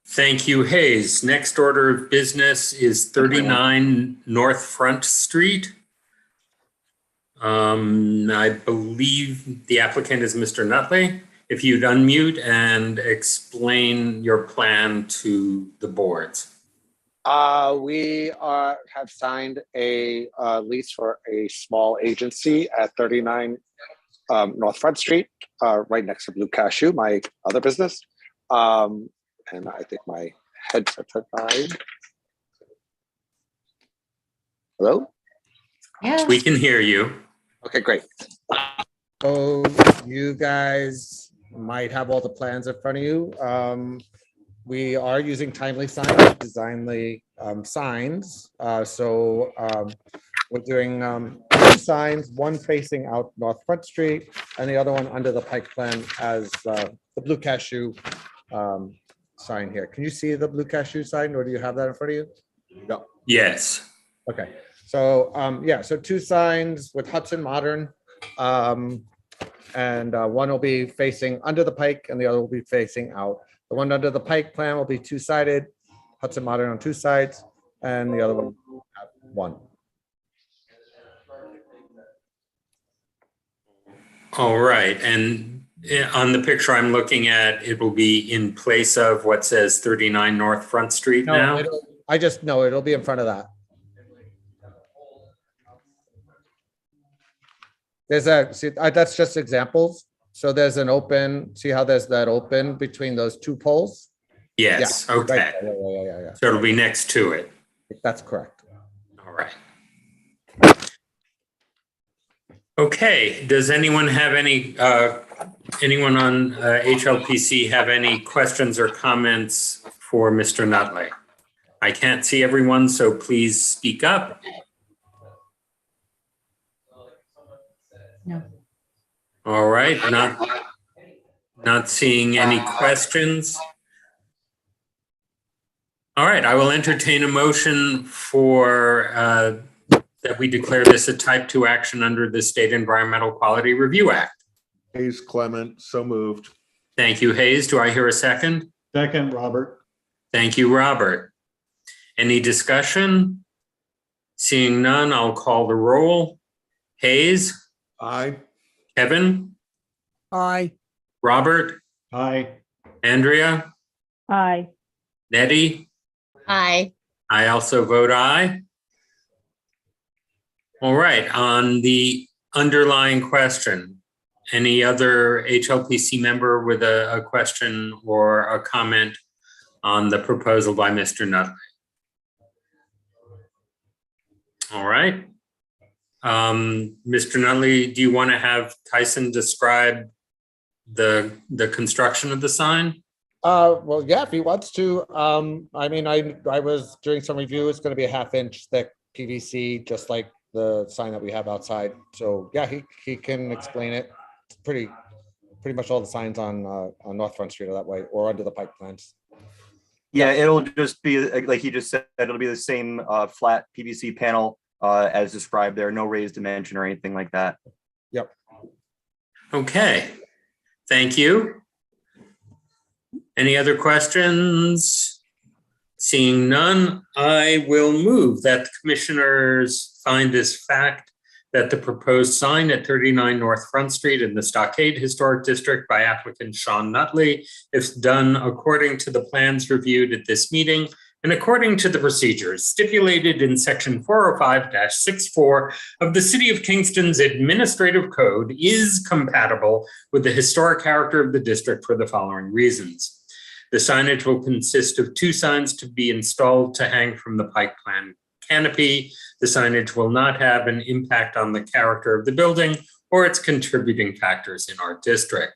Thank you, Hayes. Next order of business is 39 North Front Street. I believe the applicant is Mr. Nutley. If you'd unmute and explain your plan to the boards. We have signed a lease for a small agency at 39 North Front Street, right next to Blue Cashew, my other business. And I think my headsets are died. Hello? Yeah. We can hear you. Okay, great. So you guys might have all the plans in front of you. We are using Timely Signs to design the signs. We're doing 2 signs, one facing out North Front Street and the other one under the Pike plan as the Blue Cashew sign here. Can you see the Blue Cashew sign, or do you have that in front of you? No. Yes. Okay, so so 2 signs with Hudson Modern, and one will be facing under the Pike and the other will be facing out. The one under the Pike plan will be 2-sided, Hudson Modern on 2 sides, and the other one will have 1. All right. And on the picture I'm looking at, it will be in place of what says 39 North Front Street now? It'll be in front of that. That's just examples. So there's an open, see how there's that open between those 2 poles? Yes, Yeah, okay. right there, yeah. So it'll be next to it. That's correct. All right. Okay, does anyone have anyone on HLPC have any questions or comments for Mr. Nutley? I can't see everyone, so please speak up. No. All right, Not seeing any questions. All right, I will entertain a motion for that we declare this a type 2 action under the State Environmental Quality Review Act. Hayes Clement, so moved. Thank you, Hayes. Do I hear a second? Second, Robert. Thank you, Robert. Any discussion? Seeing none, I'll call the roll. Hayes, Aye. Kevin, Aye. Robert, Aye. Andrea, Aye. Nettie. Aye. I also vote aye. All right, on the underlying question, any other HLPC member with a question or a comment on the proposal by Mr. Nutley? All right. Mr. Nutley, do you want to have Tyson describe the construction of the sign? Well, yeah, if he wants to. I mean, I was doing some review. It's going to be a 1/2-inch thick PVC, just like the sign that we have outside. So yeah, he can explain it. It's pretty much all the signs on North Front Street are that way, or under the Pike plans. Yeah, it'll just be, like he just said, it'll be the same flat PVC panel as described there, no raised dimension or anything like that. Yep. Okay, thank you. Any other questions? Seeing none, I will move that the commissioners find as fact that the proposed sign at 39 North Front Street in the Stockade Historic District by applicant Sean Nutley, if done according to the plans reviewed at this meeting and according to the procedures stipulated in section 405-64 of the City of Kingston's Administrative Code, is compatible with the historic character of the district for the following reasons. The signage will consist of 2 signs to be installed to hang from the Pike Plan canopy. The signage will not have an impact on the character of the building or its contributing factors in our district.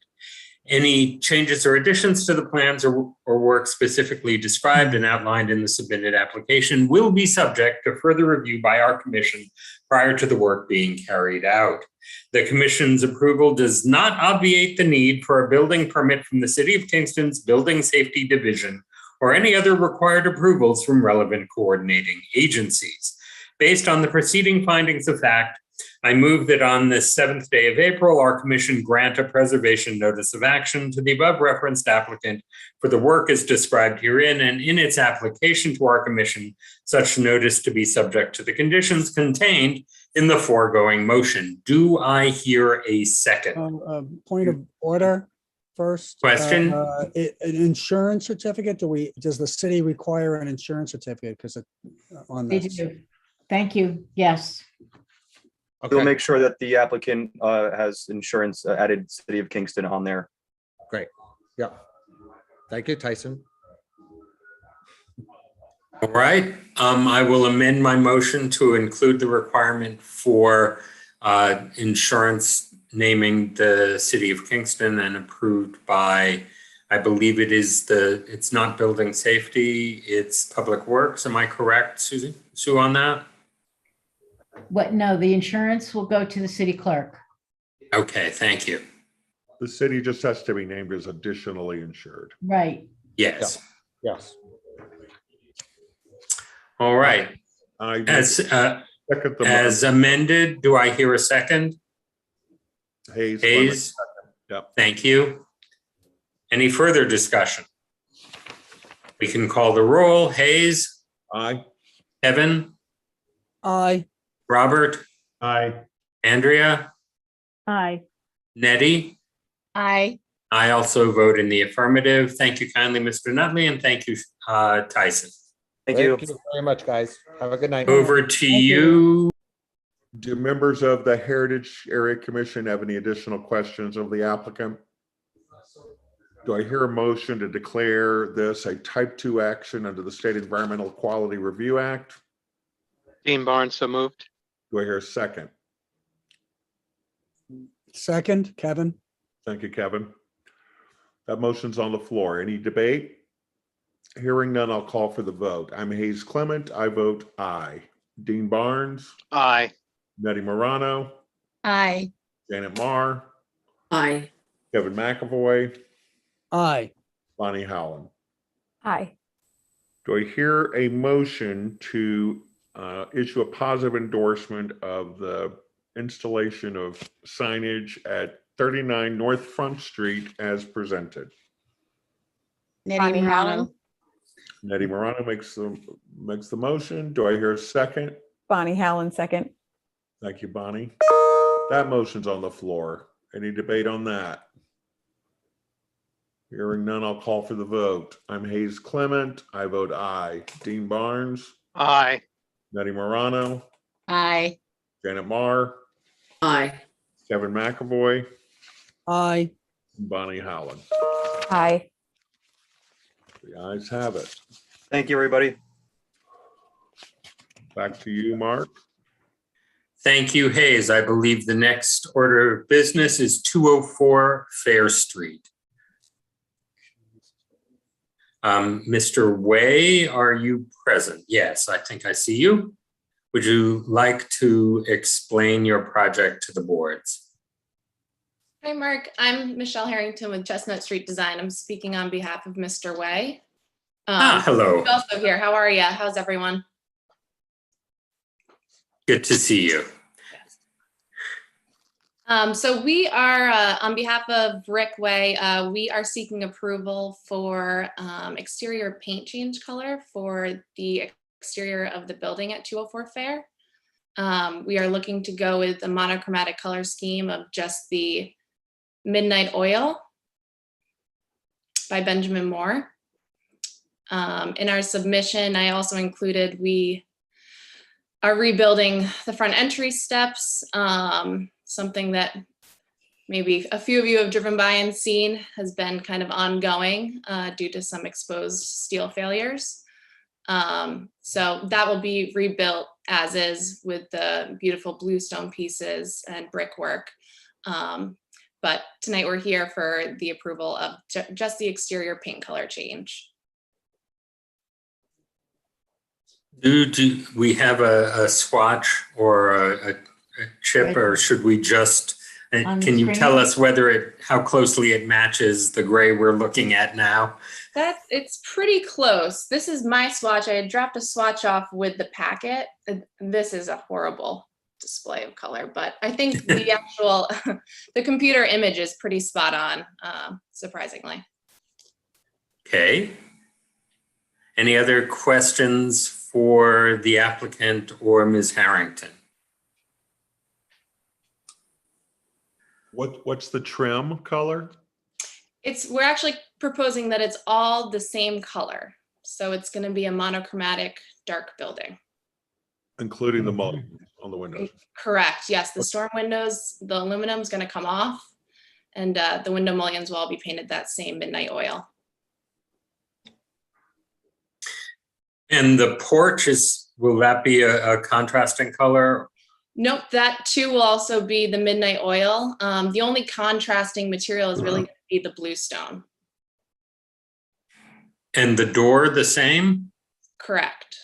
Any changes or additions to the plans or work specifically described and outlined in the submitted application will be subject to further review by our commission prior to the work being carried out. The commission's approval does not obviate the need for a building permit from the City of Kingston's Building Safety Division or any other required approvals from relevant coordinating agencies. Based on the preceding findings of fact, I move that on the 7th day of April, our commission grant a preservation notice of action to the above referenced applicant for the work as described herein and in its application to our commission, such notice to be subject to the conditions contained in the foregoing motion. Do I hear a second? Point of order first. Question? An insurance certificate, does the city require an insurance certificate? Because on They this. do. Thank you. Yes. We'll make sure that the applicant has insurance added City of Kingston on there. Great. Yeah. Thank you, Tyson. All right, I will amend my motion to include the requirement for insurance naming the City of Kingston and approved by, I believe it's not building safety, it's public works. Am I correct, Sue, on that? What? No, the insurance will go to the city clerk. Okay, thank you. The city just has to be named as additionally insured. Right. Yes. Yes. All right. As amended, do I hear a second? Hayes. Hayes. Yep. Thank you. Any further discussion? We can call the roll. Hayes. Aye. Kevin. Aye. Robert. Aye. Andrea. Aye. Nettie. Aye. I also vote in the affirmative. Thank you kindly, Mr. Nutley, and thank you, Tyson. Thank you. Thank you very much, guys. Have a good night. Over to you. Do members of the Heritage Area Commission have any additional questions of the applicant? Do I hear a motion to declare this a type 2 action under the State Environmental Quality Review Act? Dean Barnes, so moved. Do I hear a second? Second, Kevin. Thank you, Kevin. That motion's on the floor. Any debate? Hearing none, I'll call for the vote. I'm Hayes Clement. I vote aye. Dean Barnes, Aye. Nettie Morano, Aye. Janet Marr, Aye. Kevin McAvoy, Aye. Bonnie Howland. Aye. Do I hear a motion to issue a positive endorsement of the installation of signage at 39 North Front Street as presented? Nettie Bonnie Morano. Howland. Nettie Morano makes the motion. Do I hear a second? Bonnie Howland, second. Thank you, Bonnie. That motion's on the floor. Any debate on that? Hearing none, I'll call for the vote. I'm Hayes Clement. I vote aye. Dean Barnes, Aye. Nettie Morano, Aye. Janet Marr, Aye. Kevin McAvoy, Aye. and Bonnie Howland. Aye. The ayes have it. Thank you, everybody. Back to you, Mark. Thank you, Hayes. I believe the next order of business is 204 Fair Street. Mr. Way, are you present? Yes, I think I see you. Would you like to explain your project to the boards? Hi, Mark. I'm Michelle Harrington with Chestnut Street Design. I'm speaking on behalf of Mr. Way. Hello. He's also here. How are you? How's everyone? Good to see you. So we are, on behalf of Brickway, we are seeking approval for exterior paint change color for the exterior of the building at 204 Fair. We are looking to go with a monochromatic color scheme of just the Midnight Oil by Benjamin Moore. In our submission, I also included, we are rebuilding the front entry steps. Something that maybe a few of you have driven by and seen has been kind of ongoing due to some exposed steel failures. So that will be rebuilt as is with the beautiful bluestone pieces and brickwork. But tonight we're here for the approval of just the exterior paint color change. Do we have a swatch or a chip, or should we just, can you tell us whether how closely it matches the gray we're looking at now? It's pretty close. This is my swatch. I had dropped a swatch off with the packet. This is a horrible display of color, but I think the actual, the computer image is pretty spot on, surprisingly. Okay. Any other questions for the applicant or Ms. Harrington? What's the trim color? We're actually proposing that it's all the same color. So it's going to be a monochromatic dark building. Including the mullions on the windows. Correct. Yes, the storm windows, the aluminum is going to come off, and the window mullions will all be painted that same Midnight Oil. And the porch will that be a contrasting color? Nope, that too will also be the Midnight Oil. The only contrasting material is really going to be the bluestone. And the door the same? Correct.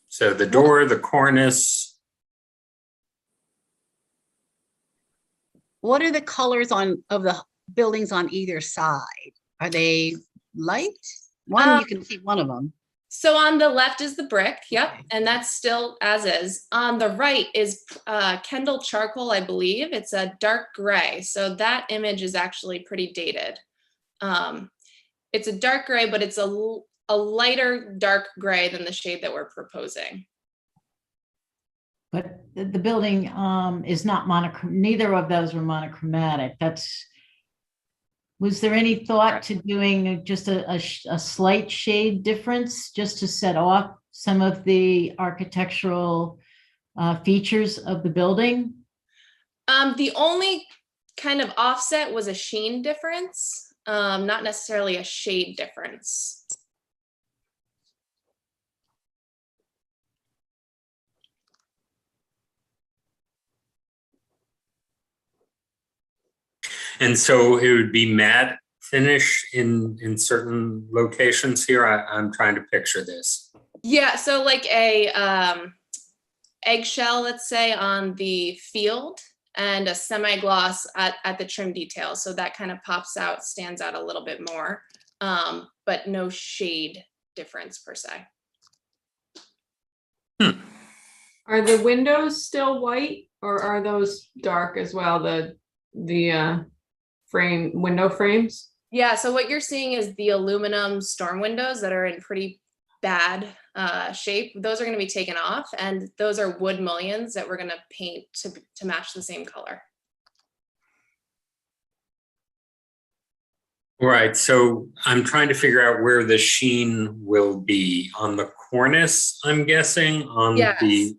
So the door, the cornice. What are the colors of the buildings on either side? Are they light? You can see one of them. So on the left is the brick, yep, and that's still as is. On the right is Kendall charcoal, I believe. It's a dark gray, so that image is actually pretty dated. It's a dark gray, but it's a lighter dark gray than the shade that we're proposing. But the building is not monochromatic. Neither of those were monochromatic. Was there any thought to doing just a slight shade difference just to set off some of the architectural features of the building? The only kind of offset was a sheen difference, not necessarily a shade difference. And so it would be matte finish in certain locations here. I'm trying to picture this. Yeah, so like a eggshell, let's say, on the field, and a semi-gloss at the trim detail. So that kind of pops out, stands out a little bit more, but no shade difference per se. Are the windows still white or are those dark as well? The window frames? Yeah, so what you're seeing is the aluminum storm windows that are in pretty bad shape. Those are going to be taken off, and those are wood mullions that we're going to paint to match the same color. Right, so I'm trying to figure out where the sheen will be on the cornice, I'm guessing, on Yes.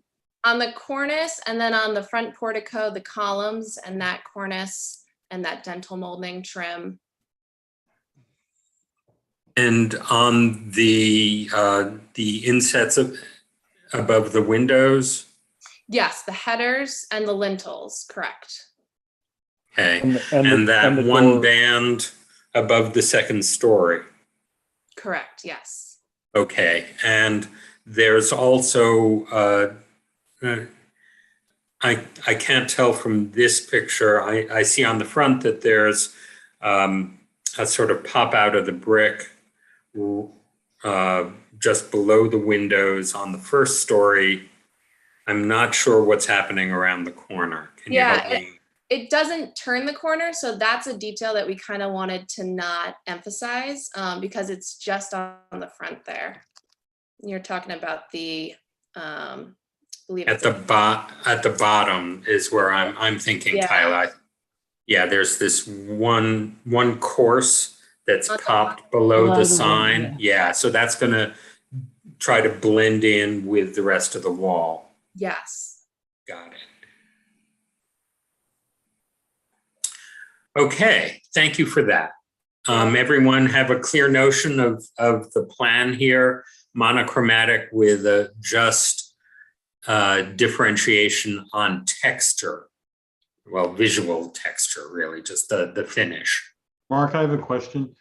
On the cornice, and then on the front portico, the columns and that cornice and that dental molding trim. And on the insets above the windows. Yes, the headers and the lintels, correct. Okay, and that the one door. band above the second story. Correct, yes. Okay, and there's also, I can't tell from this picture, I see on the front that there's a sort of pop out of the brick just below the windows on the first story. I'm not sure what's happening around the corner. Can you help me? It doesn't turn the corner, so that's a detail that we kind of wanted to not emphasize because it's just on the front there. You're talking about the, believe At the bottom is where I'm thinking, Yeah. Kyla. Yeah, there's this one course that's popped below the sign. Yeah, so that's gonna try to blend in with the rest of the wall. Yes. Got it. Okay, thank you for that. Everyone have a clear notion of the plan here, monochromatic with a just differentiation on texture. Well, visual texture, really, just the finish. Mark, I have a question.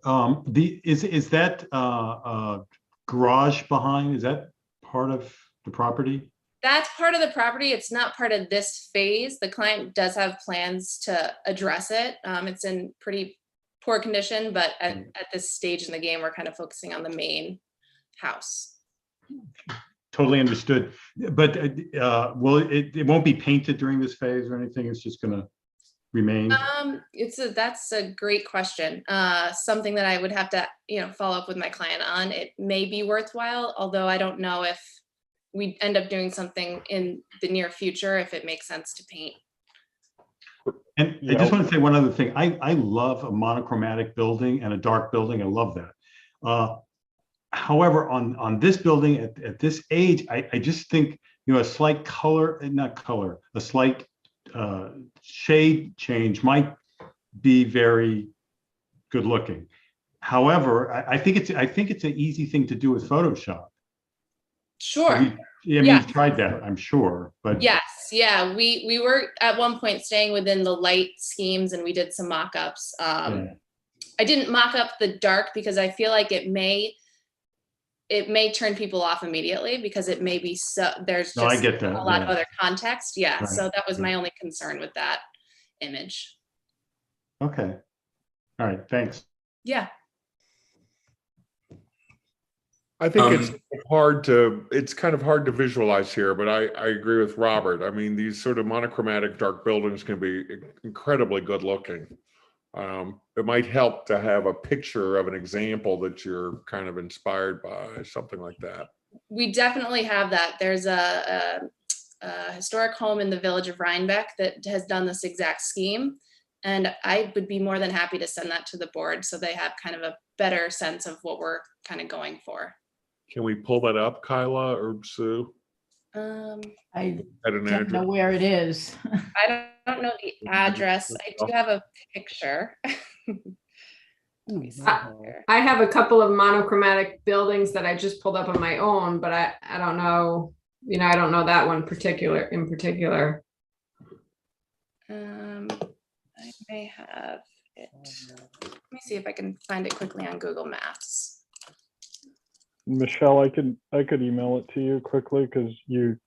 Is that garage behind, is that part of the property? That's part of the property. It's not part of this phase. The client does have plans to address it. It's in pretty poor condition, but at this stage in the game, we're kind of focusing on the main house. Totally understood. But it won't be painted during this phase or anything? It's just gonna remain? That's a great question. Something that I would have to, follow up with my client on. It may be worthwhile, although I don't know if we end up doing something in the near future, if it makes sense to paint. And I just want to say one other thing. I love a monochromatic building and a dark building. I love that. However, on this building at this age, I just think, a slight a slight shade change might be very good looking. However, I think it's an easy thing to do with Photoshop. Sure. You've tried that, I'm sure, but. Yes, yeah, we were at one point staying within the light schemes and we did some mock-ups. I didn't mock up the dark because I feel like it may turn people off immediately because it may be there's just I get that, a lot of other context. Yeah, Right. so that was my only concern with that image. Okay. All right, thanks. Yeah. I think it's kind of hard to visualize here, but I agree with Robert. I mean, these sort of monochromatic dark buildings can be incredibly good looking. It might help to have a picture of an example that you're kind of inspired by, something like that. We definitely have that. There's a historic home in the village of Rhinebeck that has done this exact scheme. And I would be more than happy to send that to the board so they have kind of a better sense of what we're kind of going for. Can we pull that up, Kyla or Sue? I At an don't know address? where it is. I don't know the address. I do have a picture. I have a couple of monochromatic buildings that I just pulled up on my own, but I don't know, I don't know that one in particular. I may have it. Let me see if I can find it quickly on Google Maps. Michelle, I could email it to you quickly because you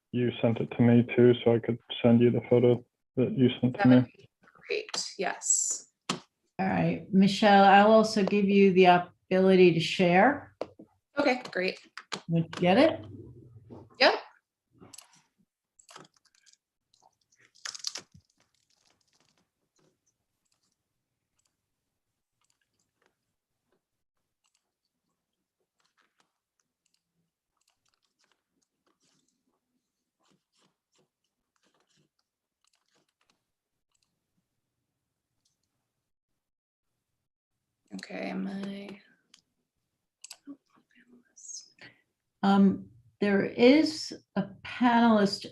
sent it to me too, so I could send you the photo. that you sent to me. Great, yes. All right, Michelle, I'll also give you the ability to share. Okay, great. Would you get it? Yep. Okay, am I? There is a panelist,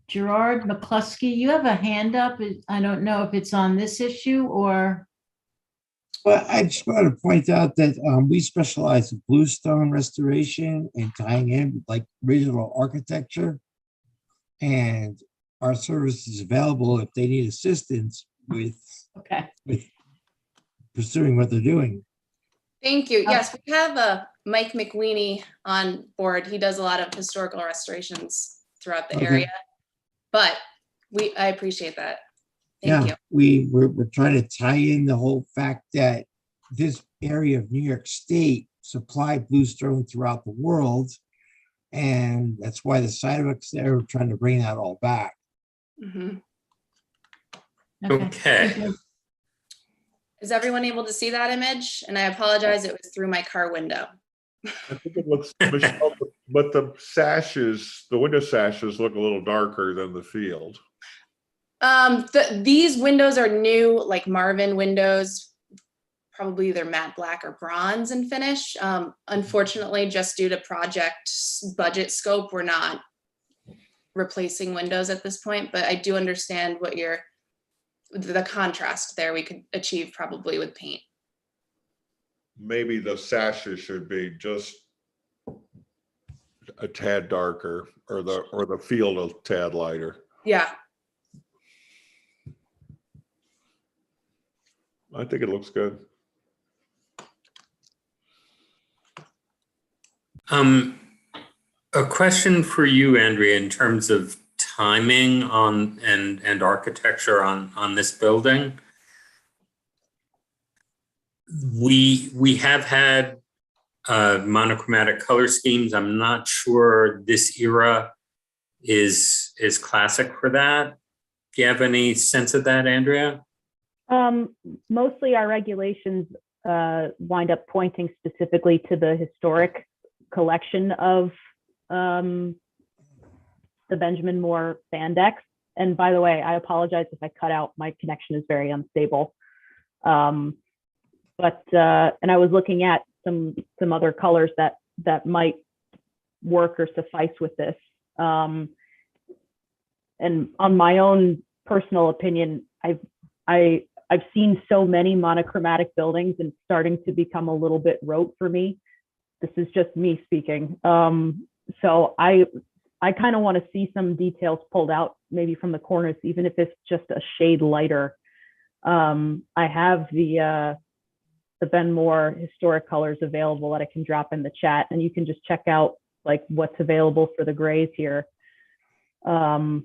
Gerard McCluskey. You have a hand up. I don't know if it's on this issue or. Well, I just want to point out that we specialize in bluestone restoration and tying in with like regional architecture. And our service is available if they need assistance with pursuing what they're doing. Thank you. Yes, we have Mike McWeeny on board. He does a lot of historical restorations throughout the area, but I appreciate that. Thank you. We're trying to tie in the whole fact that this area of New York State supplied bluestone throughout the world. And that's why the sidewalks there, we're trying to bring that all back. Mm-hmm. Okay. Is everyone able to see that image? And I apologize, it was through my car window. I think it looks, Michelle, but the sashes, the window sashes look a little darker than the field. These windows are new, like Marvin windows, probably either matte black or bronze in finish. Unfortunately, just due to project budget scope, we're not replacing windows at this point, but I do understand what the contrast there we could achieve probably with paint. Maybe the sashes should be just a tad darker, or the field a tad lighter. Yeah. I think it looks good. A question for you, Andrea, in terms of timing on and architecture on this building. We have had monochromatic color schemes. I'm not sure this era is classic for that. Do you have any sense of that, Andrea? Mostly our regulations wind up pointing specifically to the historic collection of the Benjamin Moore spandex. And by the way, I apologize if I cut out. My connection is very unstable. And I was looking at some other colors that might work or suffice with this. And on my own personal opinion, I've seen so many monochromatic buildings and starting to become a little bit rote for me. This is just me speaking. So I kind of want to see some details pulled out, maybe from the corners, even if it's just a shade lighter. I have the Ben Moore historic colors available that I can drop in the chat, and you can just check out like what's available for the grays here. 1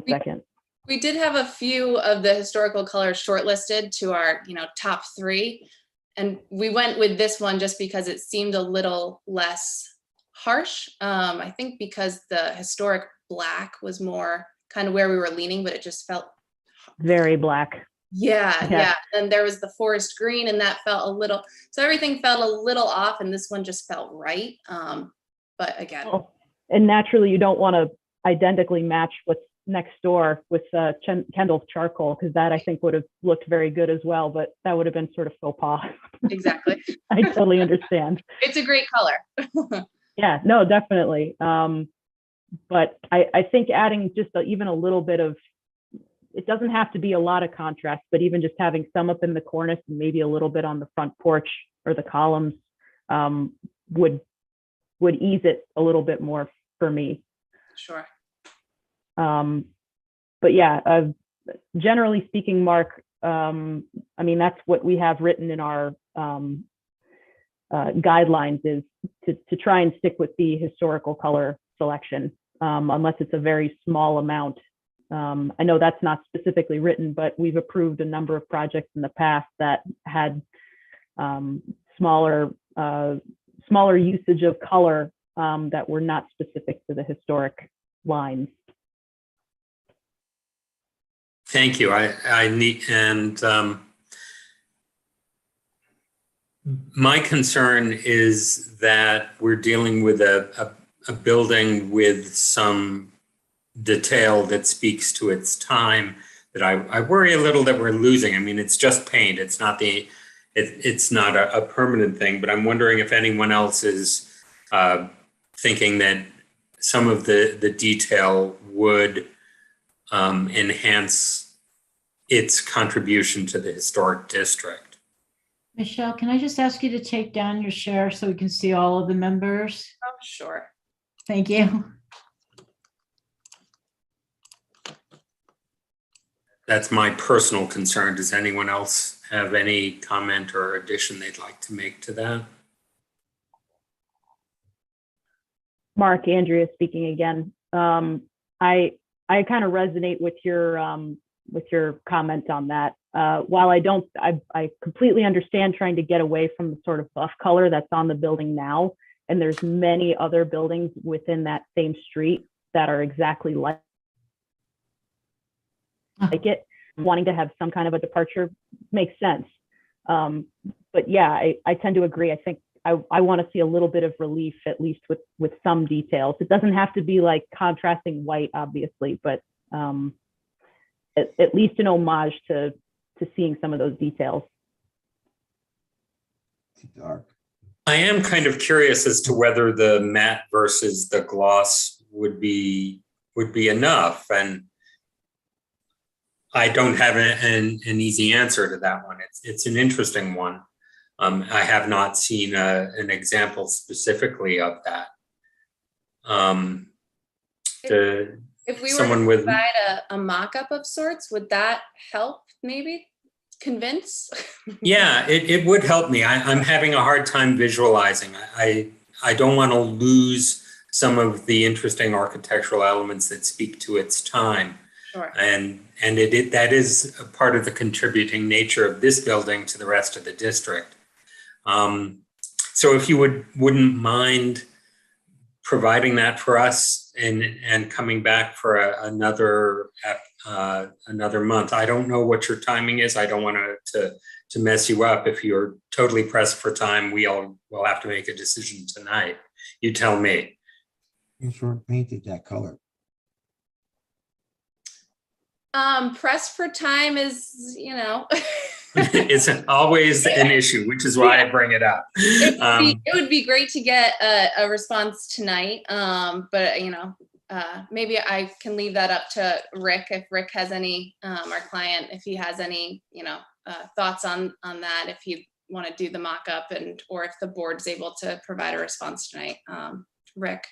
second. We did have a few of the historical colors shortlisted to our, top 3. And we went with this one just because it seemed a little less harsh. I think because the historic black was more kind of where we were leaning, but it just felt very black. Yeah. And there was the forest green, and that felt a little, so everything felt a little off, and this one just felt right. But again. Oh, and naturally you don't want to identically match what's next door with Kendall's charcoal, because that I think would have looked very good as well, but that would have been sort of faux pas. Exactly. I totally understand. It's a great color. Yeah, no, definitely. But I think adding just even a little bit of, it doesn't have to be a lot of contrast, but even just having some up in the cornice and maybe a little bit on the front porch or the columns would ease it a little bit more for me. Sure. But yeah, generally speaking, Mark, I mean, that's what we have written in our guidelines, is to try and stick with the historical color selection, unless it's a very small amount I know that's not specifically written, but we've approved a number of projects in the past that had smaller usage of color that were not specific to the historic lines. Thank you. I need, and my concern is that we're dealing with a building with some detail that speaks to its time that I worry a little that we're losing. I mean, it's just paint. It's not it's not a permanent thing, but I'm wondering if anyone else is thinking that some of the detail would enhance its contribution to the historic district. Michelle, can I just ask you to take down your share so we can see all of the members? Oh, sure. Thank you. That's my personal concern. Does anyone else have any comment or addition they'd like to make to that? Mark, Andrea speaking again. I kind of resonate with your comment on that. While I completely understand trying to get away from the sort of buff color that's on the building now, and there's many other buildings within that same street that are exactly like it. Wanting to have some kind of a departure makes sense. But yeah, I tend to agree. I think I want to see a little bit of relief, at least with some details. It doesn't have to be like contrasting white, obviously, but at least an homage to seeing some of those details. Dark. I am kind of curious as to whether the matte versus the gloss would be enough, and I don't have an easy answer to that one. It's an interesting one. I have not seen an example specifically of that. If we were to provide a mock-up of sorts, would that help maybe convince? Yeah, it would help me. I'm having a hard time visualizing. I don't want to lose some of the interesting architectural elements that speak to its time. Sure. And that is a part of the contributing nature of this building to the rest of the district. So if you wouldn't mind providing that for us and coming back for another month. I don't know what your timing is. I don't want to mess you up. If you're totally pressed for time, we'll have to make a decision tonight. You tell me. You sure painted that color. Press for time is, It's always an issue, which is why I bring it up. It would be great to get a response tonight, but maybe I can leave that up to Rick if Rick has any, our client, if he has any, thoughts on that. If you want to do the mock-up or if the board's able to provide a response tonight. Rick,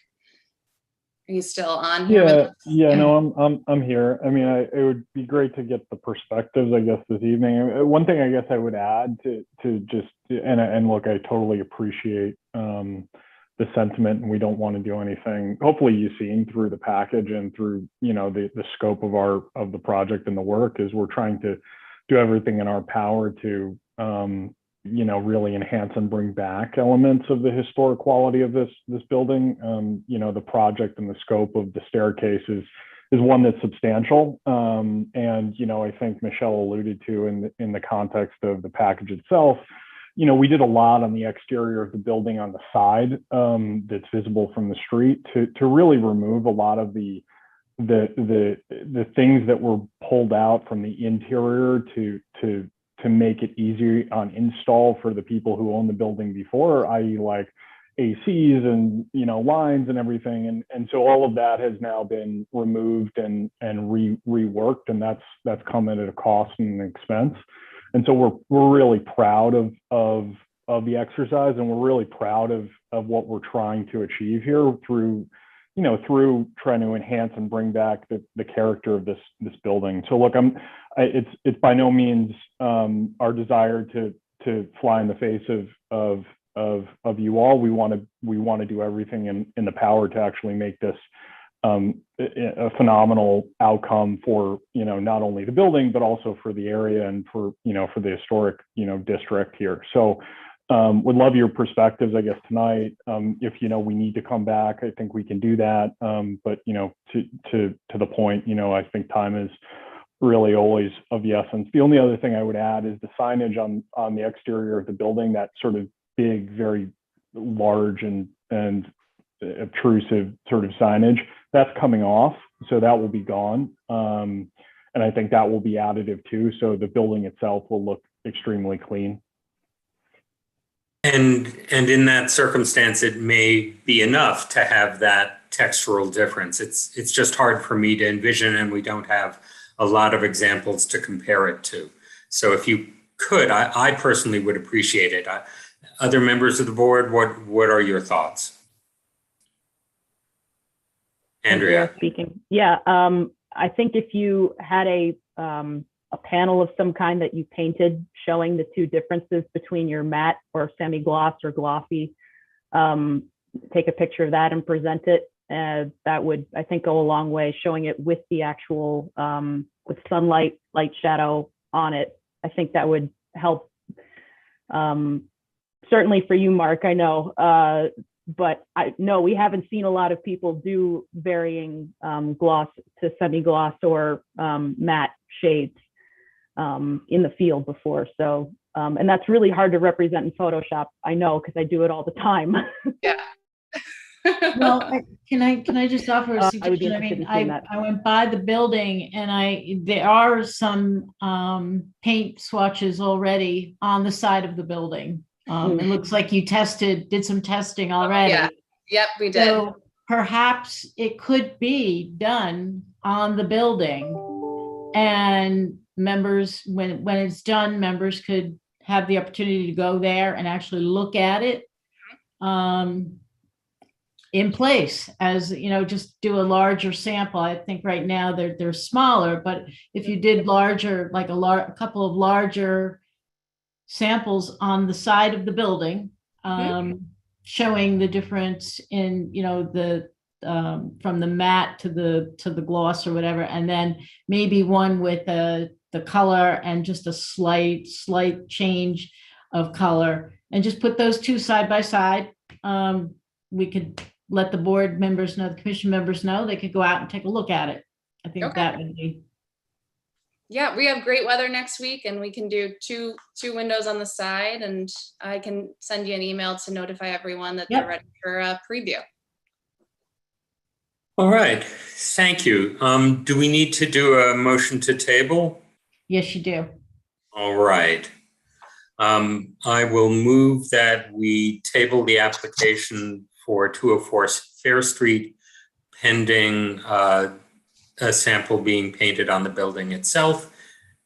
are you still on here? Yeah, no, I'm here. I mean, it would be great to get the perspectives, I guess, this evening. One thing I guess I would add to just, and look, I totally appreciate the sentiment, and we don't want to do anything. Hopefully you've seen through the package and through, the scope of the project and the work is we're trying to do everything in our power to, really enhance and bring back elements of the historic quality of this building. The project and the scope of the staircase is one that's substantial. And, I think Michelle alluded to in the context of the package itself, we did a lot on the exterior of the building on the side that's visible from the street to really remove a lot of the things that were pulled out from the interior to make it easier on install for the people who own the building before, i.e. like ACs and, lines and everything. And so all of that has now been removed and reworked, and that's come at a cost and an expense. And so we're really proud of the exercise, and we're really proud of what we're trying to achieve here through trying to enhance and bring back the character of this building. So look, it's by no means our desire to fly in the face of you all. We want to do everything in the power to actually make this a phenomenal outcome for, not only the building, but also for the area and for the historic, district here. So would love your perspectives, I guess, tonight. If, we need to come back, I think we can do that. But, to the point, I think time is really always of the essence. The only other thing I would add is the signage on the exterior of the building, that sort of big, very large and obtrusive sort of signage, that's coming off. So that will be gone. And I think that will be additive too. So the building itself will look extremely clean. And in that circumstance, it may be enough to have that textural difference. It's just hard for me to envision, and we don't have a lot of examples to compare it to. So if you could, I personally would appreciate it. Other members of the board, what are your thoughts? Andrea speaking. Yeah, I think if you had a panel of some kind that you painted showing the two differences between your matte or semi-gloss or glossy, take a picture of that and present it. That would, I think, go a long way, showing it with the actual, with sunlight, light, shadow on it. I think that would help. Certainly for you, Mark, I know, but I know we haven't seen a lot of people do varying gloss to semi-gloss or matte shades in the field before. So, and that's really hard to represent in Photoshop. I know, because I do it all the time. Yeah. Well, can I just offer a I would be suggestion? interested in seeing that. I went by the building and there are some paint swatches already on the side of the building. It looks like you did some testing already. Yeah. Yep, we did. So perhaps it could be done on the building, and members, when it's done, members could have the opportunity to go there and actually look at it in place, as just do a larger sample. I think right now they're smaller, but if you did larger, like a couple of larger samples on the side of the building, showing the difference in the from the matte to the gloss or whatever, and then maybe one with the color and just a slight change of color, and just put those two side by side. We could let the board members know, the commission members know, they could go out and take a look at it. I think that would be. Yeah, we have great weather next week, and we can do two windows on the side, and I can send you an email to notify everyone that they're ready for a preview. All right, thank you. Do we need to do a motion to table? Yes, you do. All right. I will move that we table the application for 204 Fair Street pending a sample being painted on the building itself,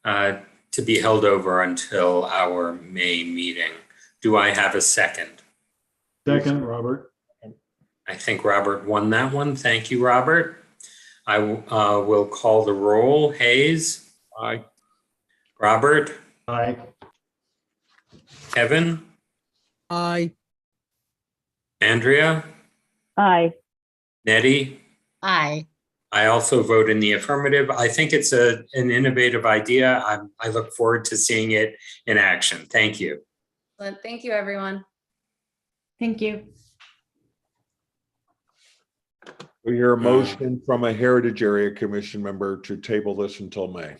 to be held over until our May meeting. Do I have a second? Second, Robert. I think Robert won that one. Thank you, Robert. I will call the roll. Hayes? Aye. Robert? Aye. Kevin? Aye. Andrea? Aye. Nettie? Aye. I also vote in the affirmative. I think it's an innovative idea. I look forward to seeing it in action. Thank you. Thank you, everyone. Thank you. We hear a motion from a Heritage Area Commission member to table this until May.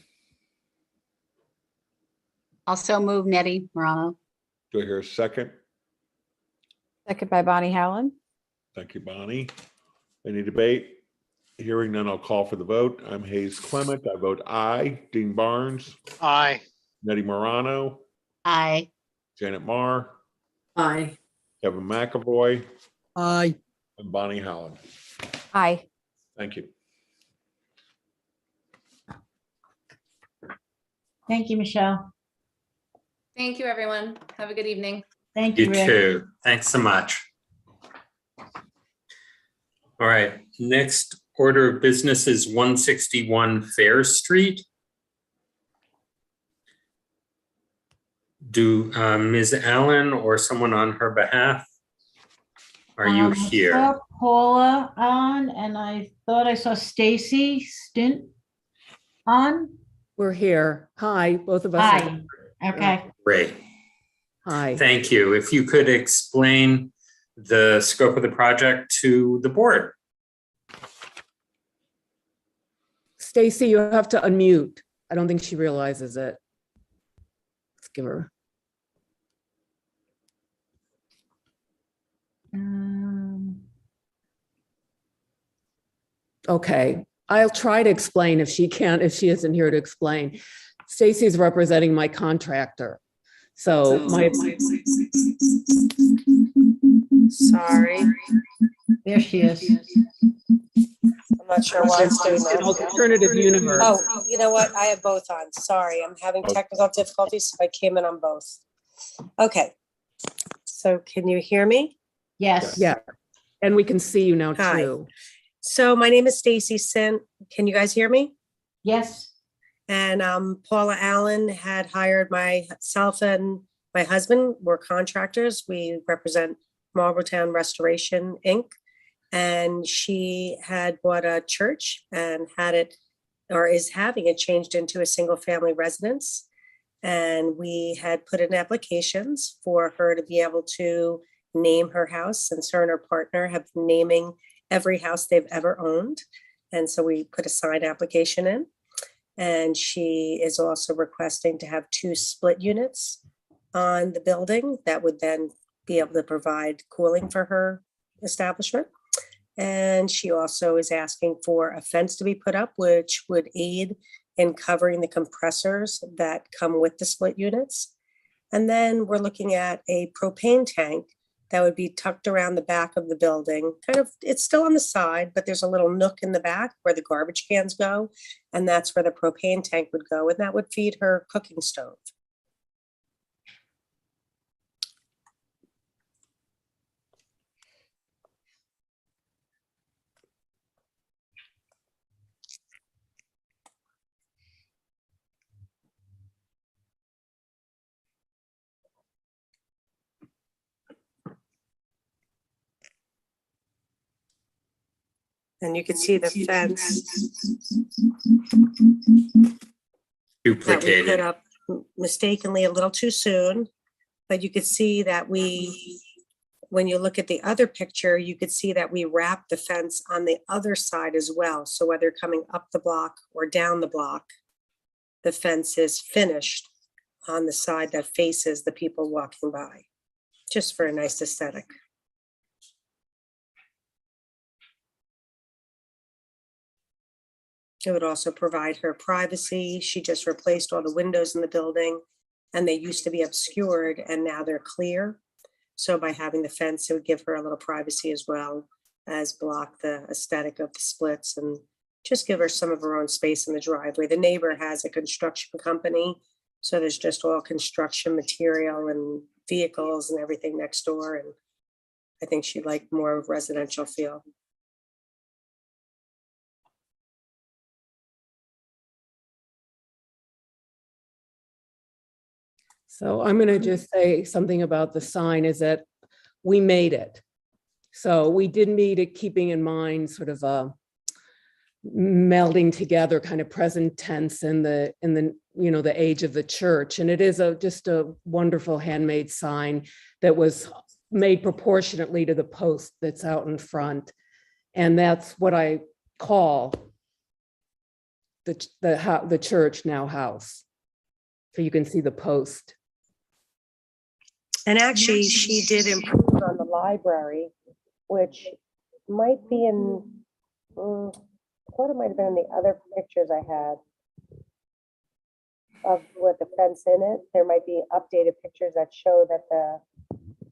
Also move Nettie Morano. Do I hear a second? Second by Bonnie Howland. Thank you, Bonnie. Any debate? Hearing none, I'll call for the vote. I'm Hayes Clement. I vote aye. Dean Barnes? Aye. Nettie Morano? Aye. Janet Marr? Aye. Kevin McAvoy? Aye. And Bonnie Howland. Aye. Thank you. Thank you, Michelle. Thank you, everyone. Have a good evening. Thank you, You Rick. too. Thanks so much. All right, next order of business is 161 Fair Street. Do Ms. Allen or someone on her behalf Are you I here? saw Paula on, and I thought I saw Stacy Stint on. We're here. Hi, both of us. are Hi. here. Okay. Great. Hi. Thank you. If you could explain the scope of the project to the board. Stacy, you have to unmute. I don't think she realizes it. Let's give her. Okay, I'll try to explain if she can't, if she isn't here to explain. Stacy is representing my contractor. So my. Sorry. There she is. I'm not sure why it's doing that. Alternative universe. Oh, you know what? I have both on. Sorry, I'm having technical difficulties. So I came in on both. Okay. So can you hear me? Yes. Yeah. And we can see you now Hi. too. So my name is Stacy Sin. Can you guys hear me? Yes. And Paula Allen had hired myself and my husband. We're contractors. We represent Marlborough Restoration, Inc. And she had bought a church and had it, or is having it changed into a single family residence. And we had put in applications for her to be able to name her house, since her and her partner have been naming every house they've ever owned. And so we put a signed application in. And she is also requesting to have 2 split units on the building that would then be able to provide cooling for her establishment. And she also is asking for a fence to be put up, which would aid in covering the compressors that come with the split units. And then we're looking at a propane tank that would be tucked around the back of the building. Kind of, it's still on the side, but there's a little nook in the back where the garbage cans go. And that's where the propane tank would go. And that would feed her cooking stove. And you can see the fence that we put Duplicated. up mistakenly a little too soon. But you could see that when you look at the other picture, you could see that we wrapped the fence on the other side as well. So whether coming up the block or down the block, the fence is finished on the side that faces the people walking by, just for a nice aesthetic. It would also provide her privacy. She just replaced all the windows in the building, and they used to be obscured and now they're clear. So by having the fence, it would give her a little privacy as well as block the aesthetic of the splits and just give her some of her own space in the driveway. The neighbor has a construction company, so there's just all construction material and vehicles and everything next door. And I think she'd like more residential feel. So I'm going to just say something about the sign is that we made it. So we did meet it keeping in mind sort of a melding together kind of present tense in the you know, the age of the church. And it is just a wonderful handmade sign that was made proportionately to the post that's out in front. And that's what I call the church now house. So you can see the post. And actually, she did improve on the library, which might be in, I thought it might have been in the other pictures I had of with the fence in it. There might be updated pictures that show that the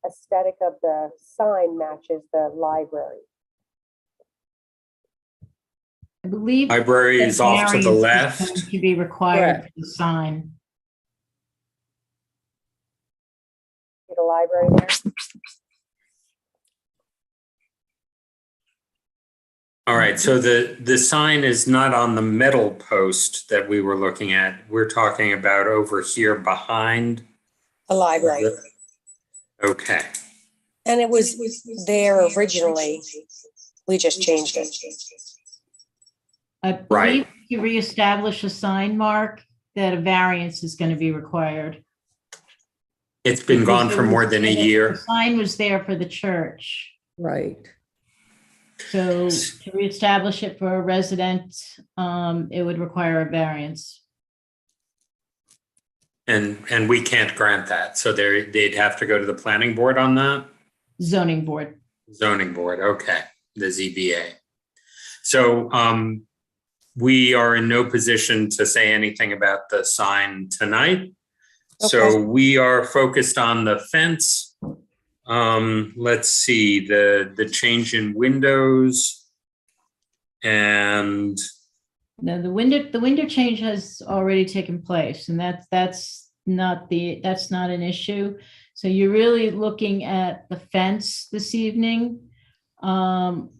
aesthetic of the sign matches the library. I believe. Library is off to the left. Going to be required for the sign. The library there. All right, so the sign is not on the metal post that we were looking at. We're talking about over here behind The library. Okay. And it was there originally. We just changed it. I believe if you reestablish a sign, Mark, that a variance is going to be required. It's been gone for more than a The year. sign was there for the church. Right. So to reestablish it for a resident, it would require a variance. And we can't grant that. So they'd have to go to the planning board on that? Zoning board. Zoning board, okay, the ZBA. So we are in no position to say anything about the sign tonight. So we are focused on the fence. Let's see, the change in windows and No, the window change has already taken place, and that's not an issue. So you're really looking at the fence this evening, and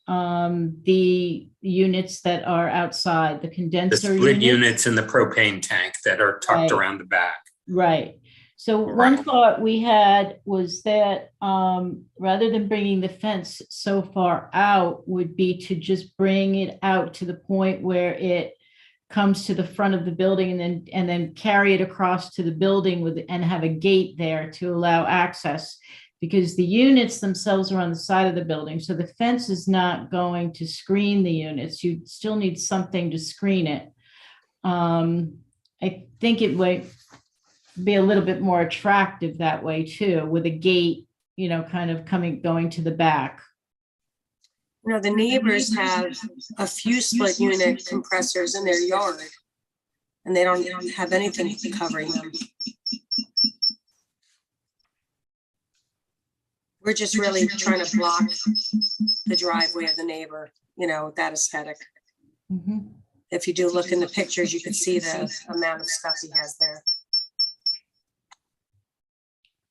the units that are outside, the the condenser split units in the propane tank that are tucked Right. around the back. Right. So one thought we had was that rather than bringing the fence so far out would be to just bring it out to the point where it comes to the front of the building and then carry it across to the building and have a gate there to allow access, because the units themselves are on the side of the building. So the fence is not going to screen the units. You still need something to screen it. I think it would be a little bit more attractive that way too, with a gate, kind of going to the back. The neighbors have a few split unit compressors in their yard, and they don't have anything covering them. We're just really trying to block the driveway of the neighbor, that aesthetic. Mhm. If you do look in the pictures, you can see the amount of stuff he has there.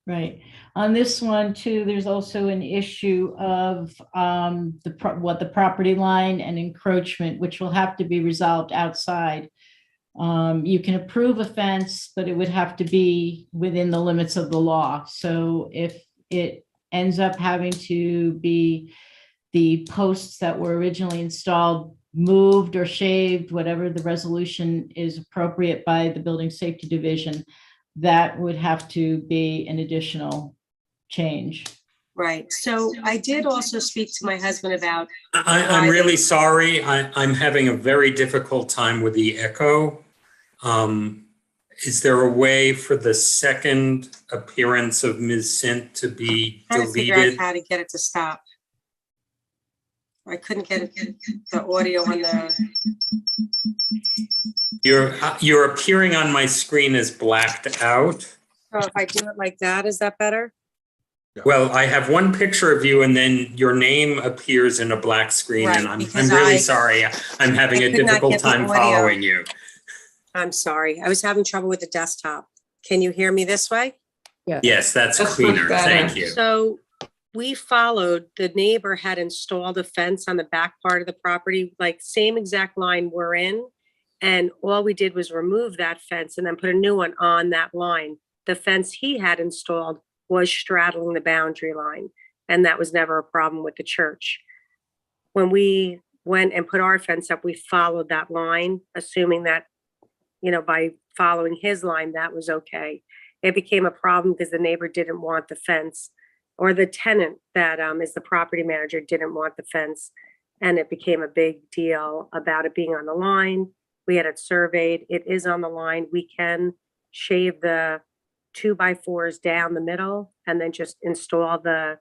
Right. On this one too, there's also an issue of the property line and encroachment, which will have to be resolved outside. You can approve a fence, but it would have to be within the limits of the law. So if it ends up having to be the posts that were originally installed moved or shaved, whatever the resolution is appropriate by the Building Safety Division, that would have to be an additional change. Right. So I did also speak to my husband about. I'm really sorry. I'm having a very difficult time with the echo. Is there a way for the second appearance of Ms. Sint to be Trying to figure out deleted? how to get it to stop. I couldn't get the audio on the. You're appearing on my screen as blacked out. So if I do it like that, is that better? Well, I have one picture of you and then your name appears in a black screen, and Right, I'm because really sorry. I'm having a could not difficult get the time audio. following you. I'm sorry. I was having trouble with the desktop. Can you hear me this way? Yes, that's cleaner. Thank you. So we followed, the neighbor had installed a fence on the back part of the property, like same exact line we're in. And all we did was remove that fence and then put a new one on that line. The fence he had installed was straddling the boundary line, and that was never a problem with the church. When we went and put our fence up, we followed that line, assuming that, by following his line, that was okay. It became a problem because the neighbor didn't want the fence, or the tenant that is the property manager didn't want the fence. And it became a big deal about it being on the line. We had it surveyed. It is on the line. We can shave the 2x4s down the middle and then just install the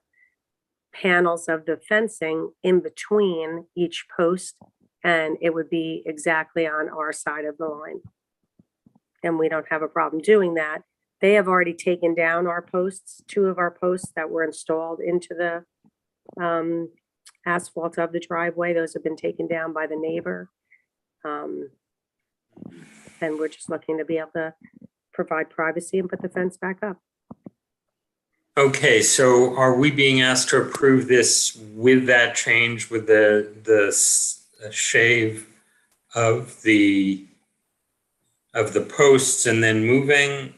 panels of the fencing in between each post. And it would be exactly on our side of the line. And we don't have a problem doing that. They have already taken down our posts, 2 of our posts that were installed into the asphalt of the driveway. Those have been taken down by the neighbor. And we're just looking to be able to provide privacy and put the fence back up. Okay, so are we being asked to approve this with that change, with the shave of the posts and then moving?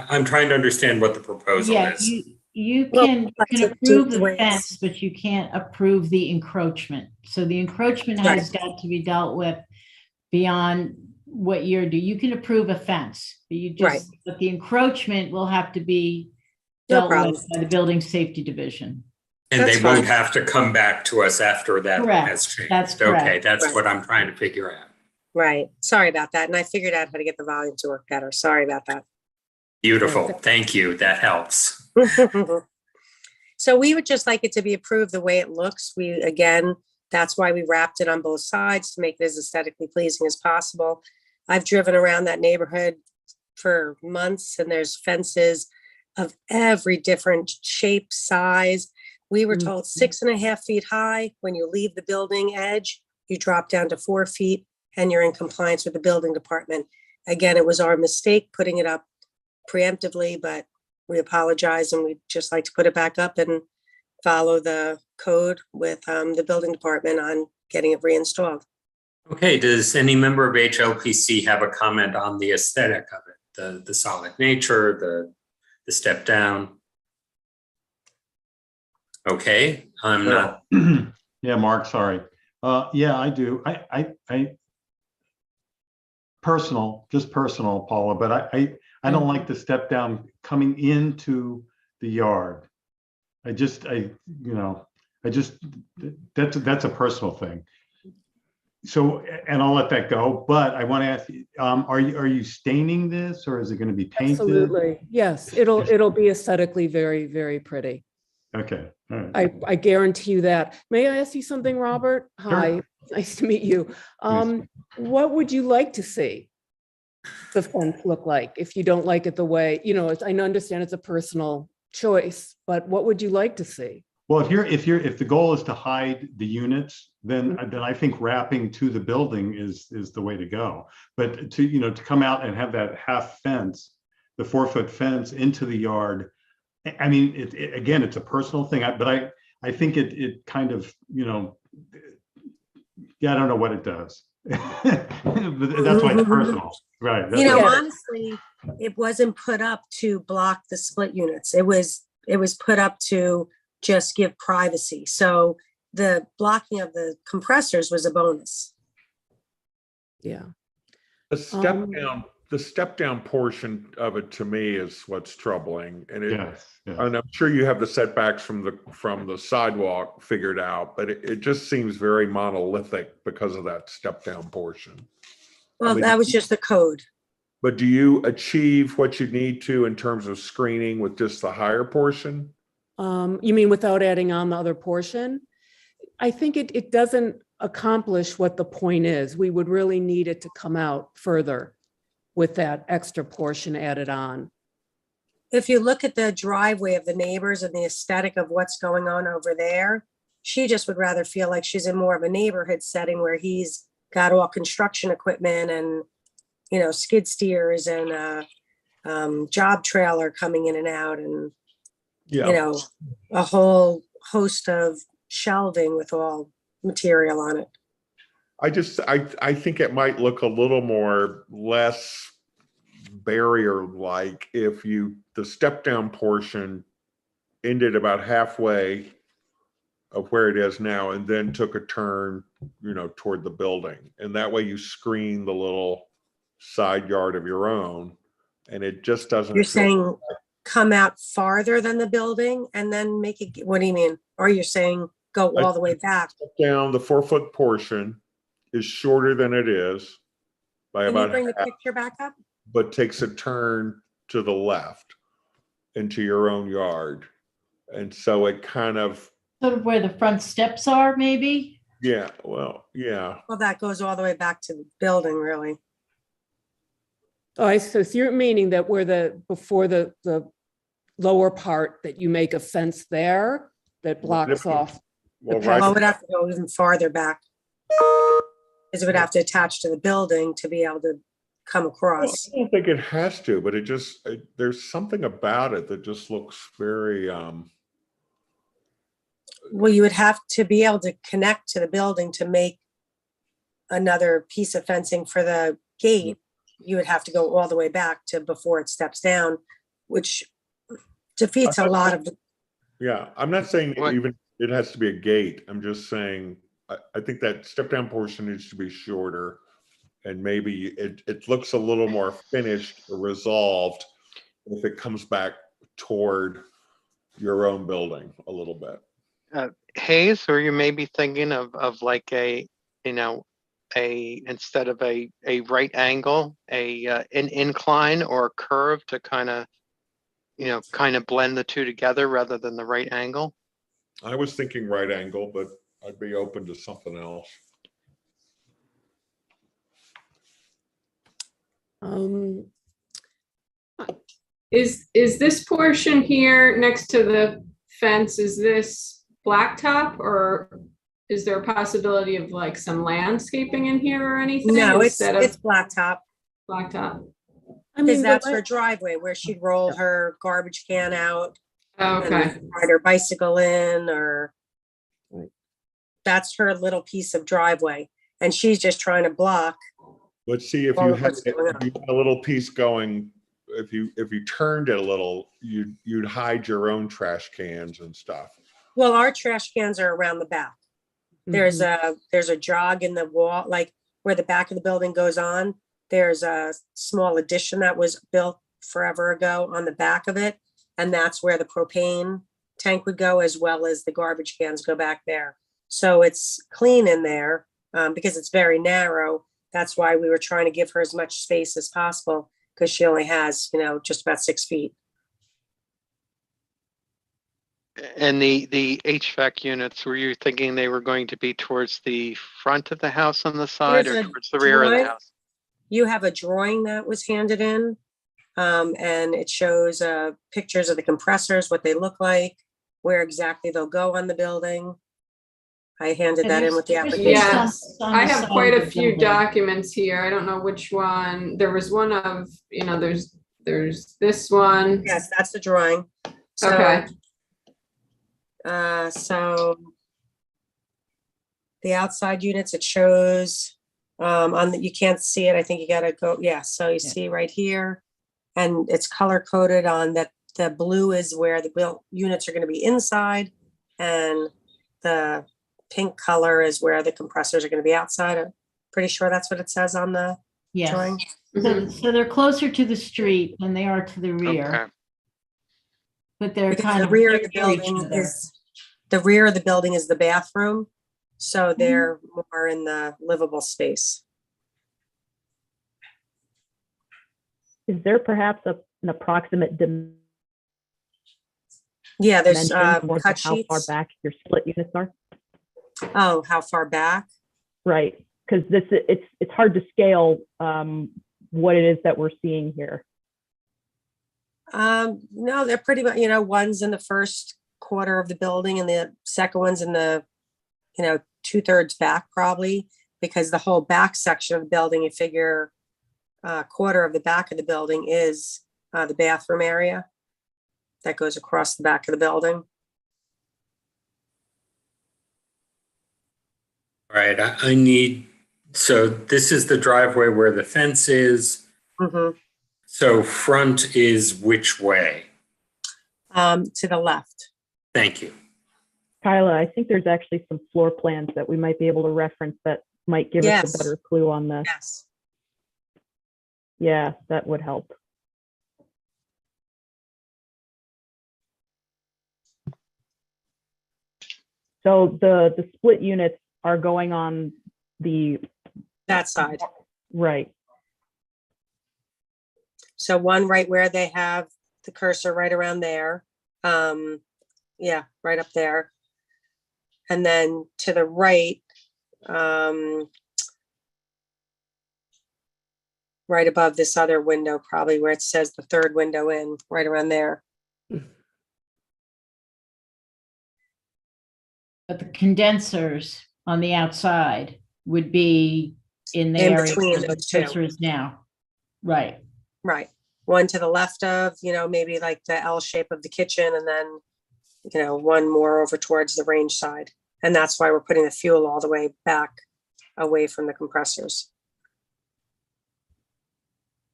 I'm trying to understand what the proposal Yeah, is. You Well, can to do approve the the way it's- fence, but you can't approve the encroachment. So the encroachment has got to be dealt with beyond what you're doing. You can approve a fence, but but the encroachment will have to be No dealt problem. with by the Building Safety Division. And That's they won't fine. have to come back to us after that Correct. has changed. That's Okay, correct. that's Right. what I'm trying to figure out. Right. Sorry about that. And I figured out how to get the volume to work better. Sorry about that. Beautiful. Thank you. That helps. So we would just like it to be approved the way it looks. Again, that's why we wrapped it on both sides to make it as aesthetically pleasing as possible. I've driven around that neighborhood for months and there's fences of every different shape, size. We were told 6.5 feet high. When you leave the building edge, you drop down to 4 feet and you're in compliance with the building department. Again, it was our mistake putting it up preemptively, but we apologize and we'd just like to put it back up and follow the code with the building department on getting it reinstalled. Okay, does any member of HLPC have a comment on the aesthetic of it? The solid nature, the step down? Okay, I'm not. Yeah, Mark, sorry. Yeah, I do. I just personal, Paula, but I don't like the step down coming into the yard. That's a personal thing. So, and I'll let that go, but I want to ask you, are you staining this or is it going to be painted? Absolutely. Yes, it'll be aesthetically very, very pretty. Okay. All right. I guarantee you that. May I ask you something, Robert? Hi, nice to meet you. What would you like to see the fence look like if you don't like it the way, I understand it's a personal choice, but what would you like to see? Well, if the goal is to hide the units, then I think wrapping to the building is the way to go. But to come out and have that half fence, the 4-foot fence into the yard, I mean, again, it's a personal thing, but I think it kind of, I don't know what it does. But that's why it's personal, right? Honestly, it wasn't put up to block the split units. It was put up to just give privacy. So the blocking of the compressors was a bonus. Yeah. The step down portion of it to me is what's troubling. And and I'm sure you have the setbacks from the sidewalk figured out, but it just seems very monolithic because of that step down portion. Well, that was just the code. But do you achieve what you need to in terms of screening with just the higher portion? You mean without adding on the other portion? I think it doesn't accomplish what the point is. We would really need it to come out further with that extra portion added on. If you look at the driveway of the neighbors and the aesthetic of what's going on over there, she just would rather feel like she's in more of a neighborhood setting where he's got all construction equipment and, skid steers and job trailer coming in and out and, a whole host of shelving with all material on it. I think it might look a little less barrier-like if the step down portion ended about halfway of where it is now and then took a turn, toward the building. And that way you screen the little side yard of your own and it just doesn't. You're saying come out farther than the building and then make it, what do you mean? Or you're saying go all the way back? Down the 4-foot portion is shorter than it is by Can you about bring the half, picture back up? but takes a turn to the left into your own yard. And so it kind of. Sort of where the front steps are, maybe? Yeah, well, yeah. Well, that goes all the way back to the building, really. Oh, so you're meaning that before the lower part that you make a fence there that blocks off. Well, it would have to go even farther back. Because it would have to attach to the building to be able to come across. I don't think it has to, but there's something about it that just looks very. Well, you would have to be able to connect to the building to make another piece of fencing for the gate. You would have to go all the way back to before it steps down, which defeats a lot of Yeah, I'm not saying What- even it has to be a gate. I'm just saying, I think that step down portion needs to be shorter. And maybe it looks a little more finished or resolved if it comes back toward your own building a little bit. Hayes, or you may be thinking of like a, instead of a right angle, an incline or a curve to kind of blend the two together rather than the right angle. I was thinking right angle, but I'd be open to something else. Is this portion here next to the fence, is this blacktop, or is there a possibility of like some landscaping in here or anything? No, it's instead of blacktop. Blacktop. Because that's her driveway where she'd roll her garbage can out. Oh, okay. And ride her bicycle in, or that's her little piece of driveway. And she's just trying to block. Let's see if you had a little piece going, if you turned it a little, you'd hide your own trash cans and stuff. Well, our trash cans are around the back. There's a jog in the wall, like where the back of the building goes on. There's a small addition that was built forever ago on the back of it. And that's where the propane tank would go, as well as the garbage cans go back there. So it's clean in there because it's very narrow. That's why we were trying to give her as much space as possible, because she only has, just about 6 feet. And the HVAC units, were you thinking they were going to be towards the front of the house on the side There's or a towards the rear of the drawing. house? You have a drawing that was handed in, and it shows pictures of the compressors, what they look like, where exactly they'll go on the building. I handed that in with the application. Yes, On I the have side quite of a the few building. documents here. I don't know which one. There was one of, there's this one. Yes, that's the drawing. So, Okay. So the outside units, it shows you can't see it. I think you gotta go, yeah. So you see right here, and it's color coded on that. The blue is where the units are gonna be inside, and the pink color is where the compressors are gonna be outside. I'm pretty sure that's what it says on the Yes. drawing. So they're closer to the street than they are to the rear. Okay. But they're Because kind the of rear of the near each building other. the rear of the building is the bathroom. So they're more in the livable space. Is there perhaps an approximate Yeah, there's dimension for cut how far sheets. back your split units are? Oh, how far back? Right, because it's hard to scale what it is that we're seeing here. No, they're pretty much, one's in the first quarter of the building and the second one's in the, 2/3 back probably, because the whole back section of the building, you figure a quarter of the back of the building is the bathroom area that goes across the back of the building. All right, so this is the driveway where the fence is. Mhm. So front is which way? To the left. Thank you. Kyla, I think there's actually some floor plans that we might be able to reference that might give us Yes. a better clue on this. Yes. Yeah, that would help. So the split units are going on that side. Right. So one right where they have the cursor right around there. Yeah, right up there. And then to the right, right above this other window, probably where it says the third window in, right around there. But the condensers on the outside would be in the In area between where the those two. cursor is now. Right. Right. One to the left of, maybe like the L shape of the kitchen, and then, one more over towards the range side. And that's why we're putting the fuel all the way back away from the compressors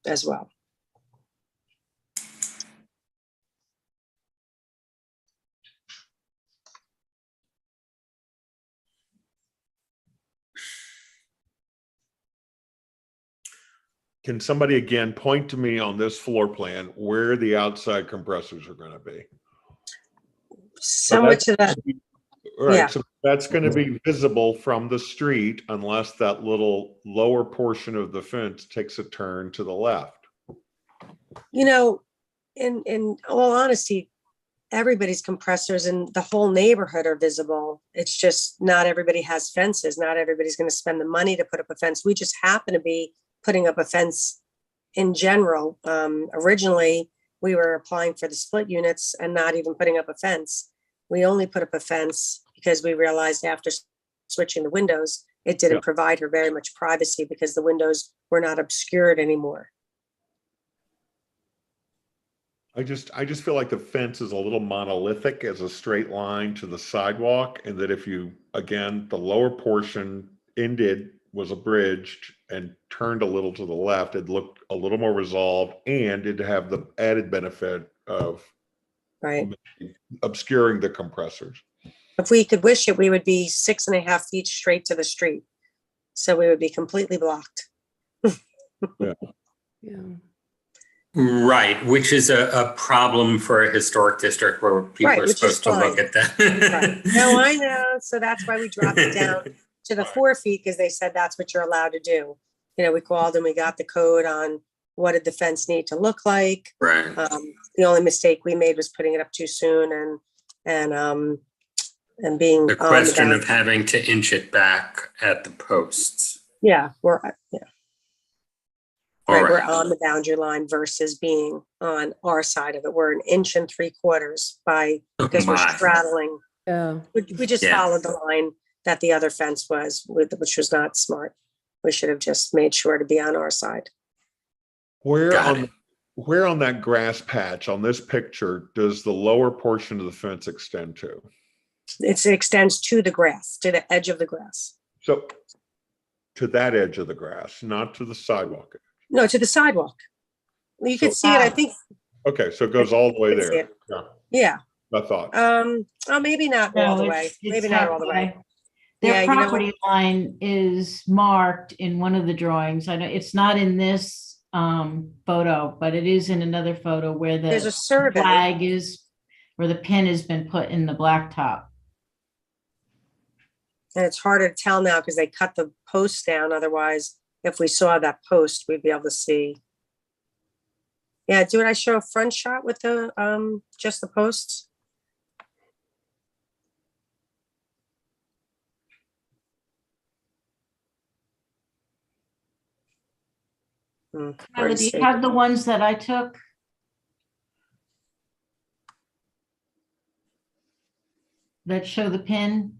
as well. Can somebody again point to me on this floor plan where the outside compressors are going to be? Somewhat to that. All right, Yeah. so that's going to be visible from the street unless that little lower portion of the fence takes a turn to the left. You know, in all honesty, everybody's compressors in the whole neighborhood are visible. It's just not everybody has fences. Not everybody's going to spend the money to put up a fence. We just happen to be putting up a fence in general. Originally, we were applying for the split units and not even putting up a fence. We only put up a fence because we realized after switching the windows, it didn't provide her very much privacy because the windows were not obscured anymore. I just feel like the fence is a little monolithic as a straight line to the sidewalk, and that if you, again, the lower portion was abridged and turned a little to the left, it looked a little more resolved, and it'd have the added benefit of obscuring the compressors. If we could wish it, we would be 6.5 feet straight to the street. So we would be completely blocked. Right, which is a problem for a historic district where people are supposed to look at that. Right. No, I know. So that's why we dropped it down to the 4 feet, because they said that's what you're allowed to do. You know, we called and we got the code on what did the fence need to look like. Right. The only mistake we made was putting it up too soon and being The question of having to inch it back at the posts. Yeah, we're All we're right. on the boundary line versus being on our side of it. We're 1 3/4 because we're my. straddling. Yeah. We just Yeah. followed the line that the other fence was, which was not smart. We should have just made sure to be on our side. Where on that grass patch on this picture does the lower portion of the fence extend to? It extends to the grass, to the edge of the grass. So to that edge of the grass, not to the sidewalk. No, to the sidewalk. You could see it, I think. Okay, so it goes all the way You can see there. it. Yeah. I thought. Oh, maybe not all the way. Maybe not all the way. Their Yeah, you know what? property line is marked in one of the drawings. I know it's not in this photo, but it is in another photo where There's the a survey. flag is, where the pin has been put in the blacktop. And it's harder to tell now because they cut the posts down. Otherwise, if we saw that post, we'd be able to see. Yeah, did I show a front shot with the just the posts? Tyler, do you have the ones that I took? That show the pin?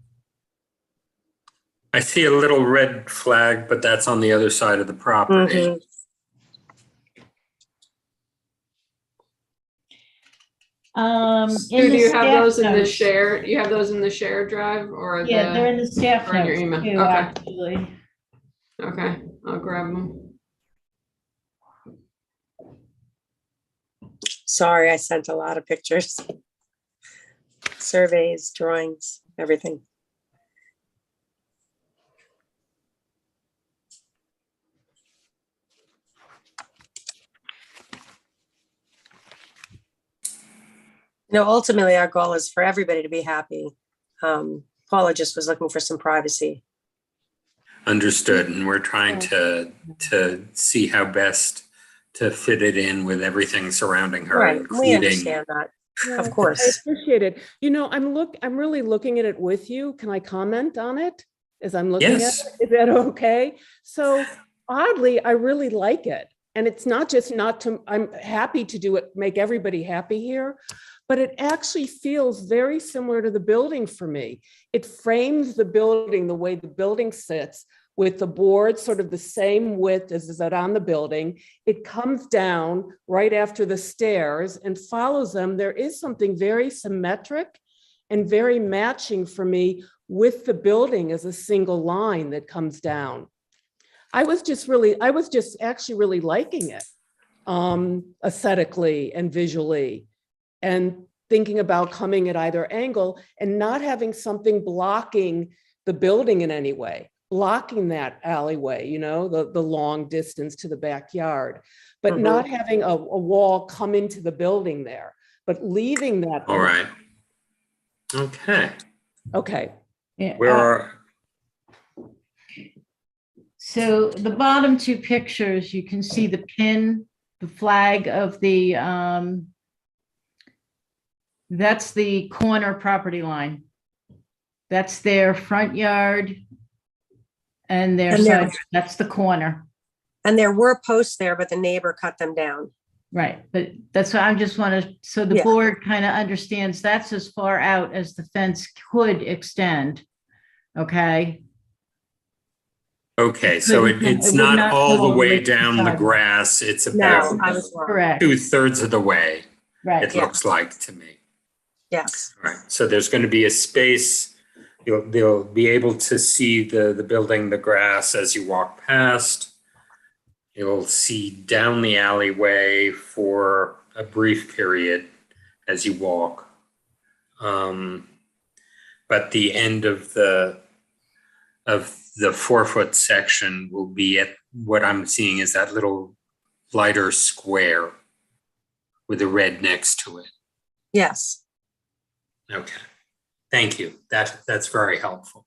I see a little red flag, but that's on the other side of the property. Do you have those in the share? You have those in the share drive or Yeah, they're in the staff or in your notes email? too, Okay. actually. Okay, I'll grab them. Sorry, I sent a lot of pictures. Surveys, drawings, everything. You know, ultimately, our goal is for everybody to be happy. Paula just was looking for some privacy. Understood, and we're trying to see how best to fit it in with everything surrounding her, Right, we including. understand that, of I course. appreciate it. You know, I'm really looking at it with you. Can I comment on it as I'm looking Yes. at it? Is that okay? So oddly, I really like it. And it's not just I'm happy to do it, make everybody happy here, but it actually feels very similar to the building for me. It frames the building the way the building sits, with the board sort of the same width as is on the building. It comes down right after the stairs and follows them. There is something very symmetric and very matching for me with the building as a single line that comes down. I was just actually really liking it aesthetically and visually, and thinking about coming at either angle and not having something blocking the building in any way. blocking that alleyway, the long distance to the backyard, but not having a wall come into the building there, but leaving that. All right. Okay. Okay. Yeah, Where are, so the bottom two pictures, you can see the pin, the flag of the, that's the corner property line. That's their front yard and their And side, their- yard. That's the corner. And there were posts there, but the neighbor cut them down. Right, but that's why I just want to, so the Yeah. board kind of understands that's as far out as the fence could extend. Okay, okay, so It it's would not not all go the way with the down the sidewalk. grass. It's No, about I was wrong. correct, 2/3 of the way, right. it Yeah. looks like to me. Yes. All right, so there's going to be a space. They'll be able to see the building, the grass as you walk past. You'll see down the alleyway for a brief period as you walk. But the end of the 4-foot section will be at what I'm seeing is that little lighter square with a red next to it. Yes. Okay, thank you. That's very helpful.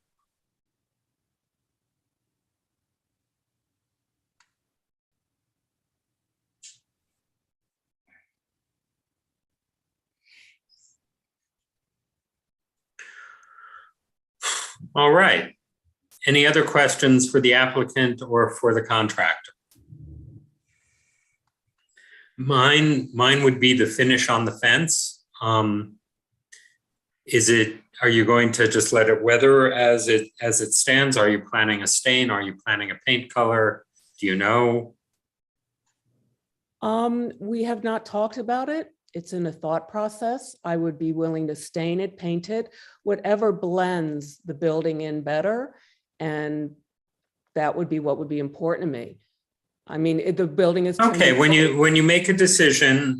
All right. Any other questions for the applicant or for the contractor? Mine would be the finish on the fence. Are you going to just let it weather as it stands? Are you planning a stain? Are you planning a paint color? Do you know? We have not talked about it. It's in a thought process. I would be willing to stain it, paint it, whatever blends the building in better. And that would be what would be important to me. I mean, the building is. Okay, when you make a decision,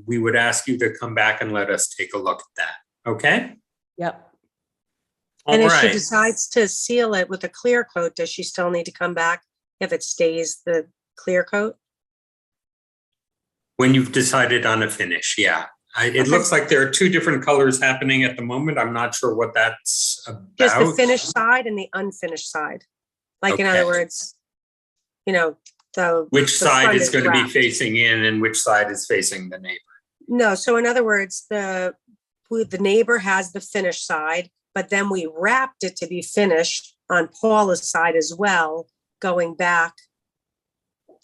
we would ask you to come back and let us take a look at that. Okay? Yep. And All if she right. decides to seal it with a clear coat, does she still need to come back if it stays the clear coat? When you've decided on a finish, yeah. It looks like there are two different colors happening at the moment. I'm not sure what that's about. Just the finished side and the unfinished side. Like in Okay. other words, Which the side front is going to be wrapped. facing in and which side is facing the neighbor? No, so in other words, the neighbor has the finished side, but then we wrapped it to be finished on Paula's side as well, going back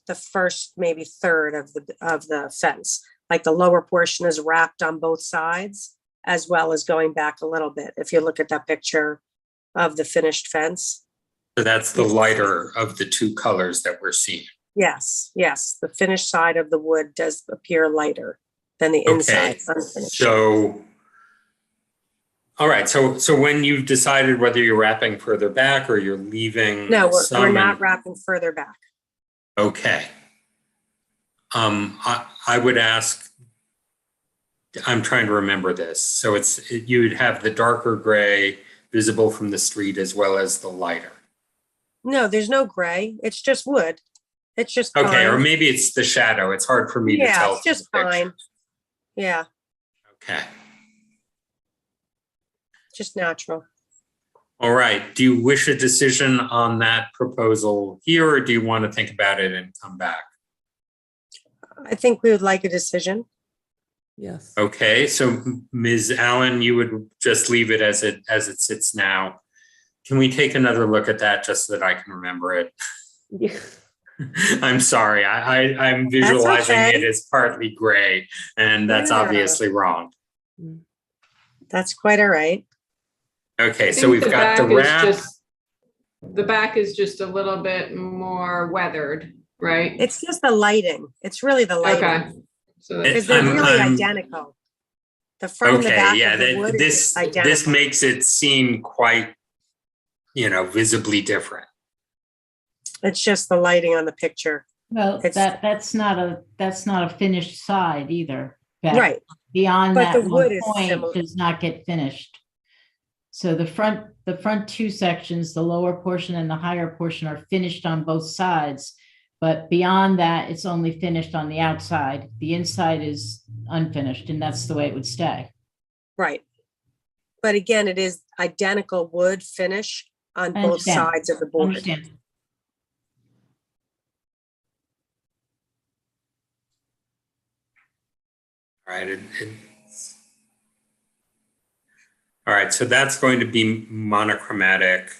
the first maybe third of the fence. Like the lower portion is wrapped on both sides, as well as going back a little bit. If you look at that picture of the finished fence. So that's the lighter of the two colors that we're seeing. Yes, the finished side of the wood does appear lighter than the inside. Unfinished. So, all right. So when you've decided whether you're wrapping further back or you're leaving. No, we're some not in- wrapping further back. Okay. I would ask, I'm trying to remember this. So you'd have the darker gray visible from the street as well as the lighter. No, there's no gray. It's just wood. It's just Okay, or pine. maybe it's the shadow. It's hard for me to Yeah, tell. it's just from the picture. pine. Yeah, Okay. just natural. All right. Do you wish a decision on that proposal here, or do you want to think about it and come back? I think we would like a decision. Yes. Okay, so Ms. Allen, you would just leave it as it sits now. Can we take another look at that just so that I can remember it? Yeah. I'm sorry, I'm visualizing okay. it as partly gray, and that's Yeah. obviously wrong. That's quite all right. Okay, I so think we've the got the back is wrap. just- The back is just a little bit more weathered, right? It's just the lighting. It's really the lighting. Okay. So Because they're I'm- really I'm- identical. The front and the Okay, back yeah, of the wood this is identical. makes it seem quite, visibly different. It's just the lighting on the picture. Well, It's- that's not a finished side either. That Right. Beyond But that the one wood is point similar. does not get finished. So the front two sections, the lower portion and the higher portion, are finished on both sides. But beyond that, it's only finished on the outside. The inside is unfinished, and that's the way it would stay. Right. But again, it is identical wood finish on I both understand. sides of the board. Understand. All right. All right, so that's going to be monochromatic.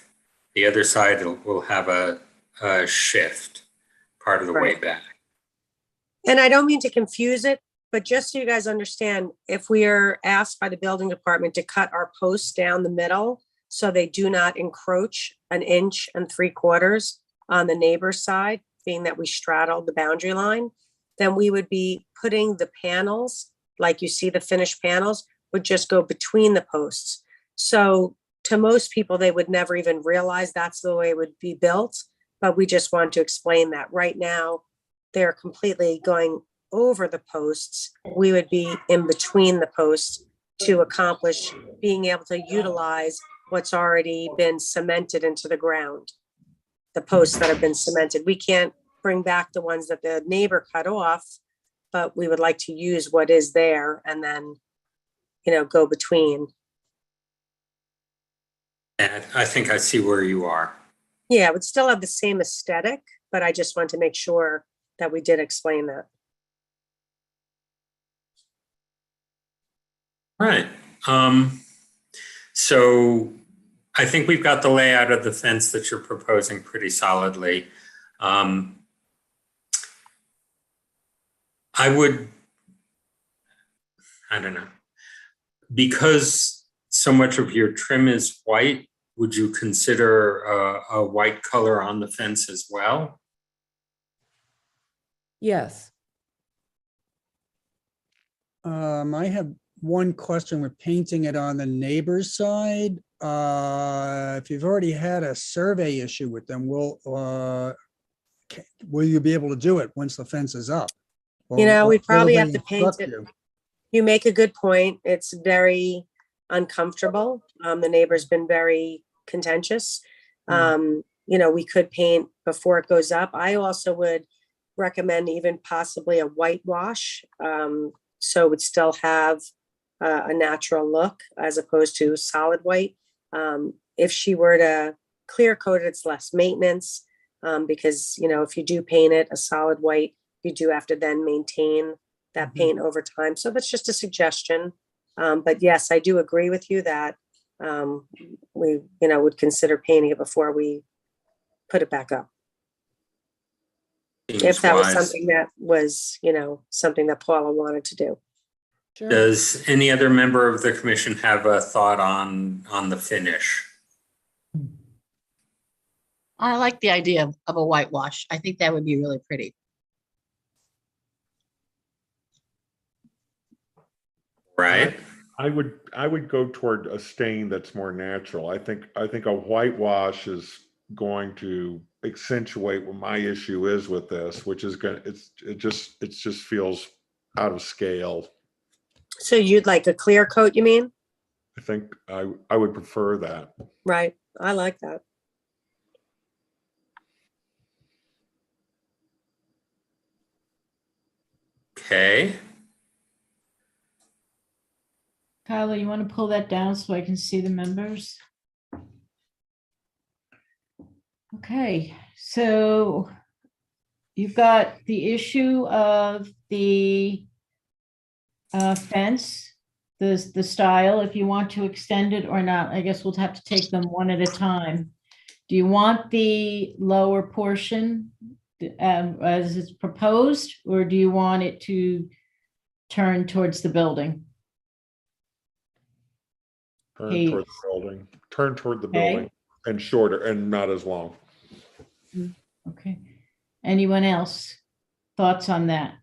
The other side will have a shift part of the way Right. back. And I don't mean to confuse it, but just so you guys understand, if we are asked by the building department to cut our posts down the middle so they do not encroach 1 3/4 on the neighbor's side, being that we straddle the boundary line, then we would be putting the panels, like you see the finished panels, would just go between the posts. So to most people, they would never even realize that's the way it would be built. But we just want to explain that right now, they're completely going over the posts. We would be in between the posts to accomplish being able to utilize what's already been cemented into the ground. The posts that have been cemented. We can't bring back the ones that the neighbor cut off, but we would like to use what is there and then, go between. And I think I see where you are. Yeah, it would still have the same aesthetic, but I just want to make sure that we did explain that. All right. So I think we've got the layout of the fence that you're proposing pretty solidly. I don't know. Because so much of your trim is white, would you consider a white color on the fence as well? Yes. I have one question with painting it on the neighbor's side. If you've already had a survey issue with them, will you be able to do it once the fence is up? Or We probably will have they to paint instruct it. you? You make a good point. It's very uncomfortable. The neighbor's been very contentious. We could paint before it goes up. I also would recommend even possibly a whitewash. So it would still have a natural look as opposed to solid white. If she were to clear coat it, it's less maintenance because, if you do paint it a solid white, you do have to then maintain that paint over time. So that's just a suggestion. But yes, I do agree with you that we, would consider painting it before we put it back up. If that was something that was, something that Paula wanted to do. Sure. Does any other member of the commission have a thought on the finish? I like the idea of a whitewash. I think that would be really pretty. Right. I would go toward a stain that's more natural. I think a whitewash is going to accentuate what my issue is with this, which is it just feels out of scale. So you'd like a clear coat, you mean? I think I would prefer that. Right. I like that. Okay. Kyla, you want to pull that down so I can see the members? Okay, so you've got the issue of the fence, the style, if you want to extend it or not. I guess we'll have to take them one at a time. Do you want the lower portion as it's proposed, or do you want it to turn towards the building? Turn toward the building. Turn toward the building and shorter and not as long. Okay. Anyone else? Thoughts on that?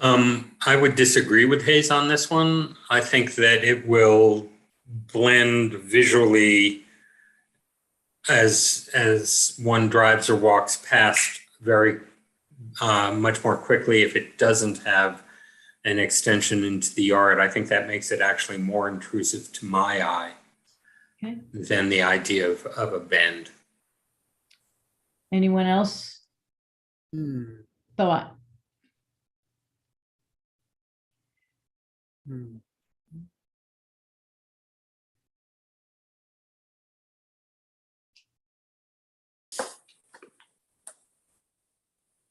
I would disagree with Hayes on this one. I think that it will blend visually as one drives or walks past very much more quickly if it doesn't have an extension into the yard. I think that makes it actually more intrusive to my eye Okay. than the idea of a bend. Anyone else? Thought?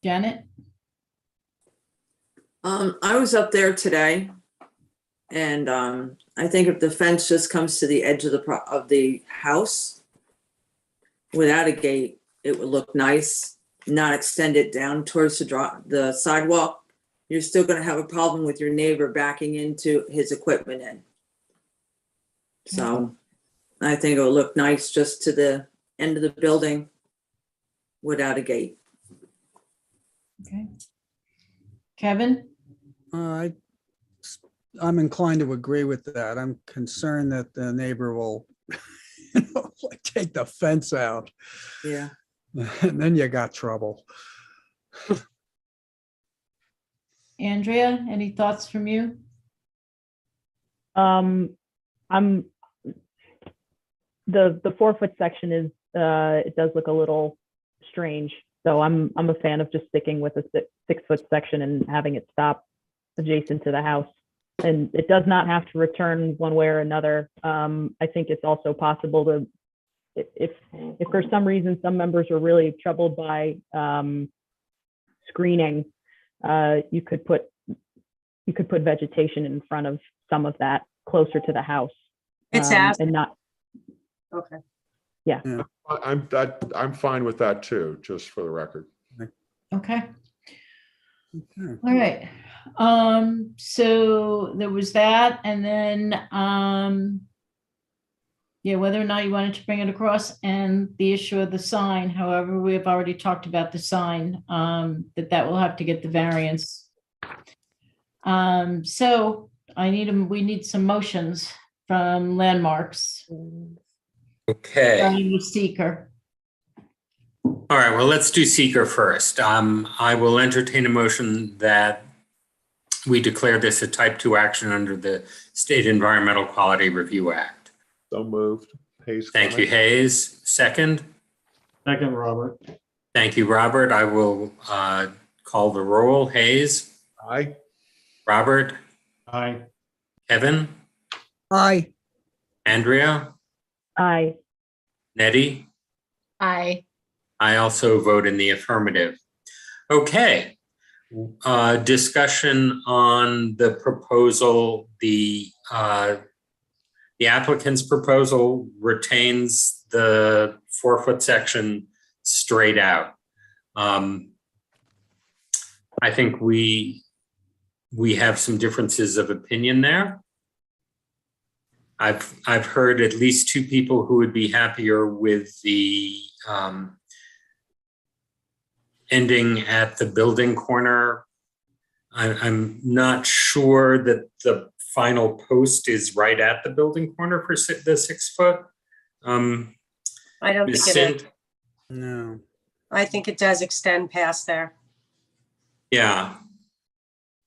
Janet? I was up there today, and I think if the fence just comes to the edge of the house without a gate, it would look nice. Not extend it down towards the sidewalk. You're still going to have a problem with your neighbor backing into his equipment in. So I think it will look nice just to the end of the building without a gate. Okay. Kevin? I'm inclined to agree with that. I'm concerned that the neighbor will like take the fence out. Yeah. And then you got trouble. Andrea, any thoughts from you? I'm the 4-foot section is it does look a little strange. So I'm a fan of just sticking with a 6-foot section and having it stop adjacent to the house. And it does not have to return one way or another. I think it's also possible to, if for some reason some members are really troubled by screening, you could put vegetation in front of some of that closer to the house. It's and not. Okay. Yeah. I'm fine with that too, just for the record. Okay. All right. So there was that, and then yeah, whether or not you wanted to bring it across, and the issue of the sign. However, we have already talked about the sign, that will have to get the variance. So we need some motions from Landmarks. Okay. With seeker. All right, well, let's do seeker first. I will entertain a motion that we declare this a type 2 action under the State Environmental Quality Review Act. So moved. Hayes. Thank you, Hayes. Second? Second, Robert. Thank you, Robert. I will call the roll. Hayes? Aye. Robert? Aye. Kevin? Aye. Andrea? Aye. Nettie? Aye. I also vote in the affirmative. Okay. Discussion on the proposal. The applicant's proposal retains the 4-foot section straight out. I think we have some differences of opinion there. I've heard at least 2 people who would be happier with the ending at the building corner. I'm not sure that the final post is right at the building corner for the 6 foot. I don't Ms. think it is. Sint? No. I think it does extend past there. Yeah.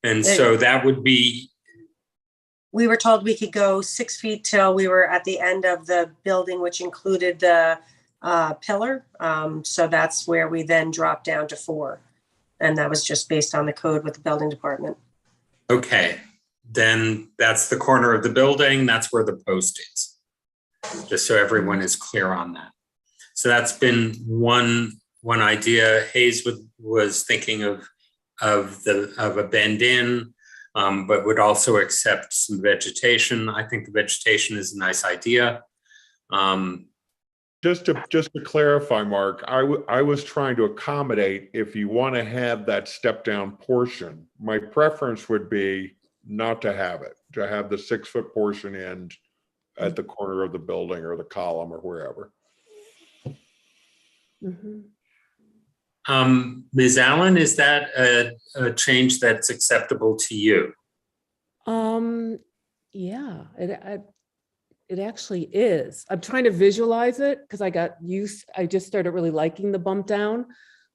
And so that would be, We were told we could go 6 feet till we were at the end of the building, which included the pillar. So that's where we then dropped down to 4. And that was just based on the code with the building department. okay. Then that's the corner of the building. That's where the post is. Just so everyone is clear on that. So that's been one idea. Hayes was thinking of a bend in, but would also accept some vegetation. I think the vegetation is a nice idea. Just to clarify, Mark, I was trying to accommodate if you want to have that step down portion. My preference would be not to have it, to have the 6-foot portion end at the corner of the building or the column or wherever. Ms. Allen, is that a change that's acceptable to you? Yeah, it actually is. I'm trying to visualize it because I just started really liking the bump down.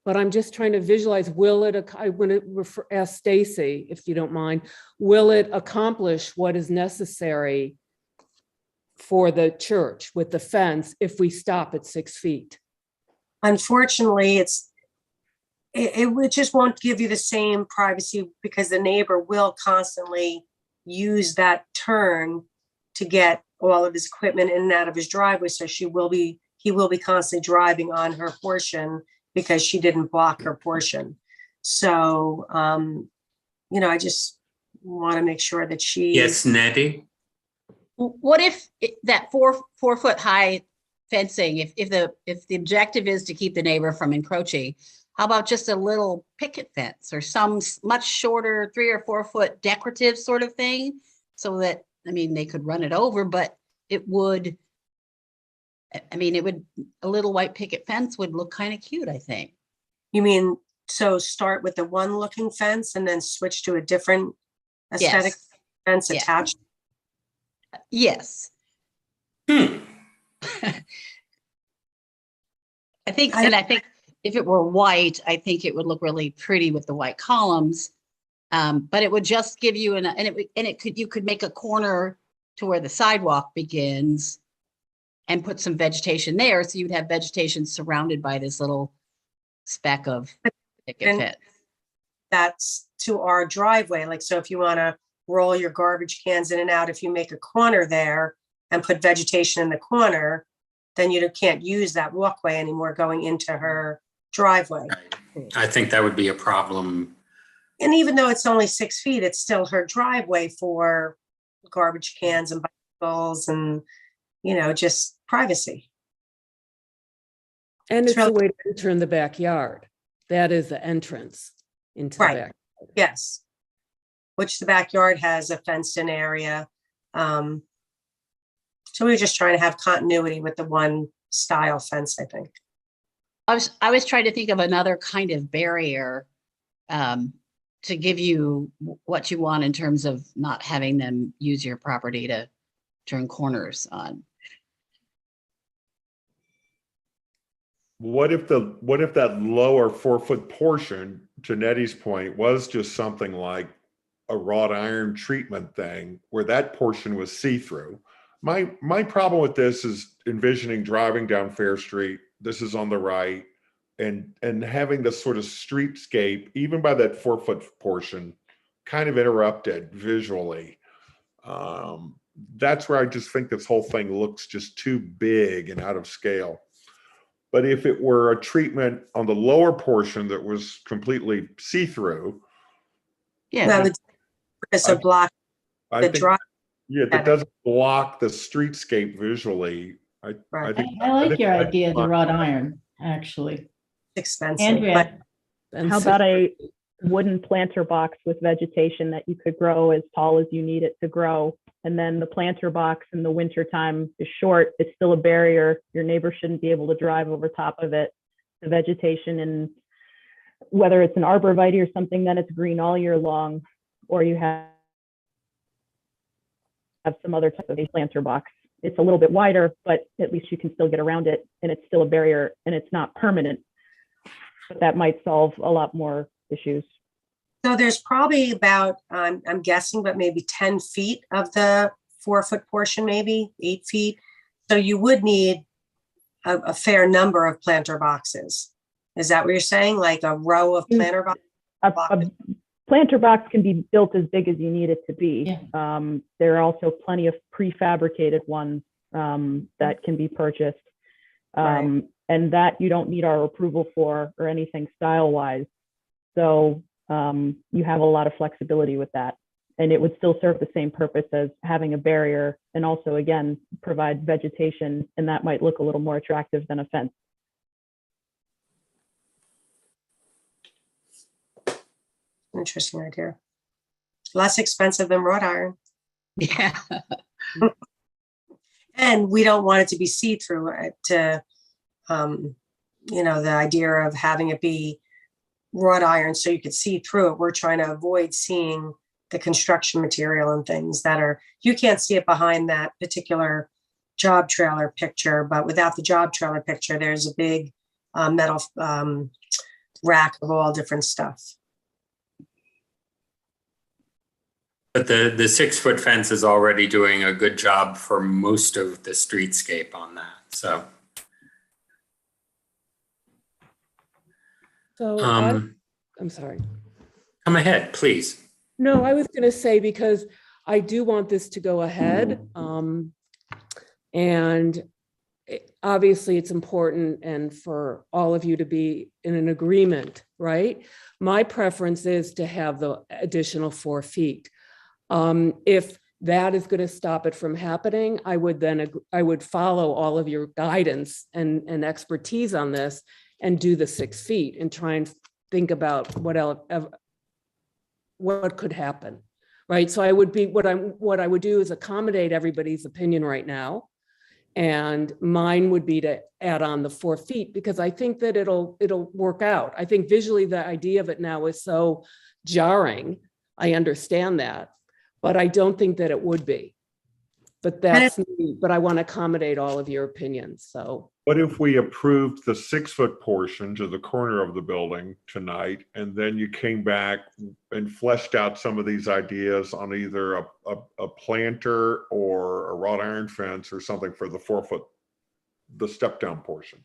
but I'm just trying to visualize, will it, I want to ask Stacy, if you don't mind, will it accomplish what is necessary for the church with the fence if we stop at 6 feet? Unfortunately, it just won't give you the same privacy because the neighbor will constantly use that turn to get all of his equipment in and out of his driveway. So he will be constantly driving on her portion because she didn't block her portion. So, I just want to make sure that she. Yes, Nettie? What if that 4 foot high fencing, if the objective is to keep the neighbor from encroaching, how about just a little picket fence or some much shorter 3 or 4 foot decorative sort of thing? So that, they could run it over, but a little white picket fence would look kind of cute, I think. You mean, so start with the one looking fence and then switch to a different aesthetic fence attached? Yes. I think if it were white, I think it would look really pretty with the white columns. But it would just give you you could make a corner to where the sidewalk begins and put some vegetation there. So you'd have vegetation surrounded by this little speck of picket fence. That's to our driveway. Like, so if you want to roll your garbage cans in and out, if you make a corner there and put vegetation in the corner, then you can't use that walkway anymore going into her driveway. I think that would be a problem. And even though it's only 6 feet, it's still her driveway for garbage cans and bicycles and, just privacy. And it's a way to enter in the backyard. That is the entrance into the back. Yes. Which the backyard has a fenced in area. So we were just trying to have continuity with the one style fence, I think. I was trying to think of another kind of barrier to give you what you want in terms of not having them use your property to turn corners on. What if that lower 4 foot portion, to Nettie's point, was just something like a wrought iron treatment thing where that portion was see-through? My problem with this is envisioning driving down Fair Street. This is on the right, and having this sort of streetscape, even by that 4 foot portion, kind of interrupted visually. That's where I just think this whole thing looks just too big and out of scale. But if it were a treatment on the lower portion that was completely see-through. Yeah. It's a block. That doesn't block the streetscape visually. I like your idea of the wrought iron, actually. Expensive. Andrea. How about a wooden planter box with vegetation that you could grow as tall as you need it to grow? And then the planter box in the wintertime is short. It's still a barrier. Your neighbor shouldn't be able to drive over top of it. The vegetation, and whether it's an arborvitae or something, then it's green all year long, or you have some other type of a planter box. It's a little bit wider, but at least you can still get around it, and it's still a barrier, and it's not permanent. But that might solve a lot more issues. So there's probably about, I'm guessing, but maybe 10 feet of the 4 foot portion, maybe 8 feet. So you would need a fair number of planter boxes. Is that what you're saying? Like a row of planter boxes? A planter box can be built as big as you need it to be. Yeah. There are also plenty of prefabricated ones that can be purchased. Right. And that you don't need our approval for or anything style-wise. So you have a lot of flexibility with that. And it would still serve the same purpose as having a barrier, and also, again, provide vegetation, and that might look a little more attractive than a fence. Interesting idea. Less expensive than wrought iron. Yeah. And we don't want it to be see-through the idea of having it be wrought iron so you could see through it. We're trying to avoid seeing the construction material and things that are, you can't see it behind that particular job trailer picture, but without the job trailer picture, there's a big metal rack of all different stuff. But the 6-foot fence is already doing a good job for most of the streetscape on that, so. So I'm sorry. Come ahead, please. No, I was going to say, because I do want this to go ahead. And obviously it's important and for all of you to be in an agreement, right? My preference is to have the additional 4 feet. If that is going to stop it from happening, I would follow all of your guidance and expertise on this and do the 6 feet and try and think about what could happen, right? So what I would do is accommodate everybody's opinion right now. And mine would be to add on the 4 feet, because I think that it'll work out. I think visually the idea of it now is so jarring. I understand that, but I don't think that it would be. But that's me, but I want to accommodate all of your opinions, so. What if we approved the 6-foot portion to the corner of the building tonight, and then you came back and fleshed out some of these ideas on either a planter or a wrought iron fence or something for the 4-foot, the step down portion?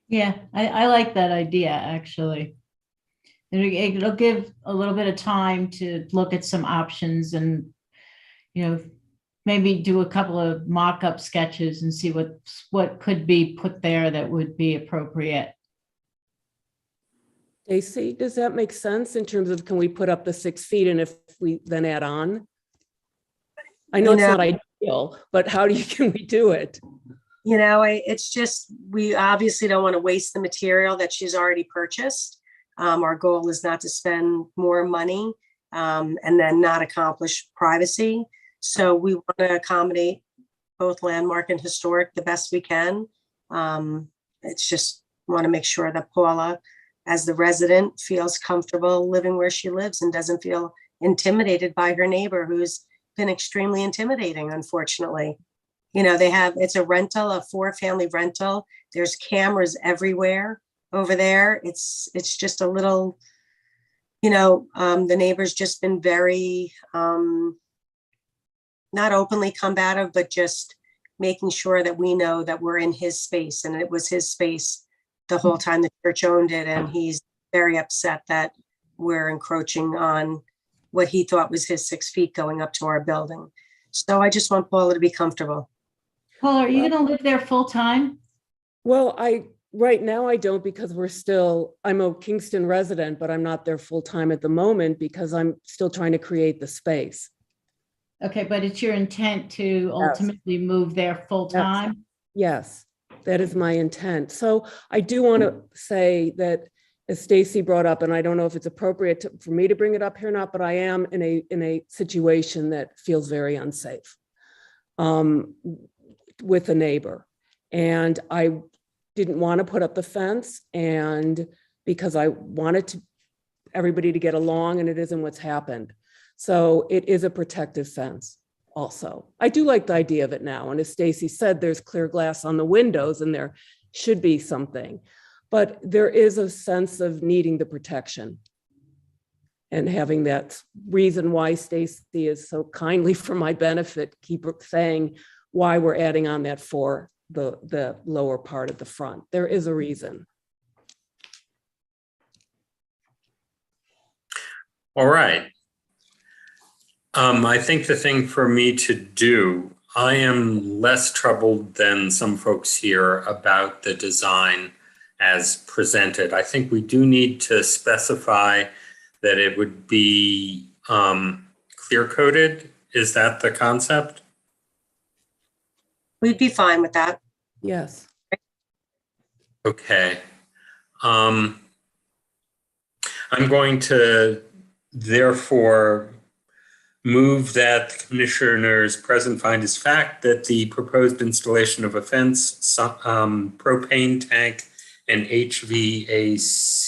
Yeah, I like that idea, actually. It'll give a little bit of time to look at some options and, maybe do a couple of mock-up sketches and see what could be put there that would be appropriate. Stacy, does that make sense in terms of, can we put up the 6 feet and if we then add on? I know it's not ideal, but can we do it? It's just, we obviously don't want to waste the material that she's already purchased. Our goal is not to spend more money and then not accomplish privacy. So we want to accommodate both landmark and historic the best we can. It's just want to make sure that Paula, as the resident, feels comfortable living where she lives and doesn't feel intimidated by her neighbor, who's been extremely intimidating, unfortunately. It's a rental, a 4-family rental. There's cameras everywhere over there. It's just a little, the neighbor's just been very, not openly combative, but just making sure that we know that we're in his space, and it was his space the whole time the church owned it. And he's very upset that we're encroaching on what he thought was his 6 feet going up to our building. So I just want Paula to be comfortable. Paula, are you going to live there full time? Well, right now I don't, because I'm a Kingston resident, but I'm not there full time at the moment because I'm still trying to create the space. Okay, but it's your intent to ultimately move there full time? Yes, that is my intent. So I do want to say that, as Stacy brought up, and I don't know if it's appropriate for me to bring it up here or not, but I am in a situation that feels very unsafe with a neighbor. And I didn't want to put up the fence, and because I wanted everybody to get along, and it isn't what's happened. So it is a protective fence also. I do like the idea of it now. And as Stacy said, there's clear glass on the windows and there should be something, but there is a sense of needing the protection and having that reason why Stacy is so kindly, for my benefit, keep saying why we're adding on that for the lower part of the front. There is a reason. All right. I think the thing for me to do, I am less troubled than some folks here about the design as presented. I think we do need to specify that it would be clear coded. Is that the concept? We'd be fine with that. Yes. Okay. I'm going to therefore move that the commissioners present find as fact that the proposed installation of a fence, propane tank, and HVAC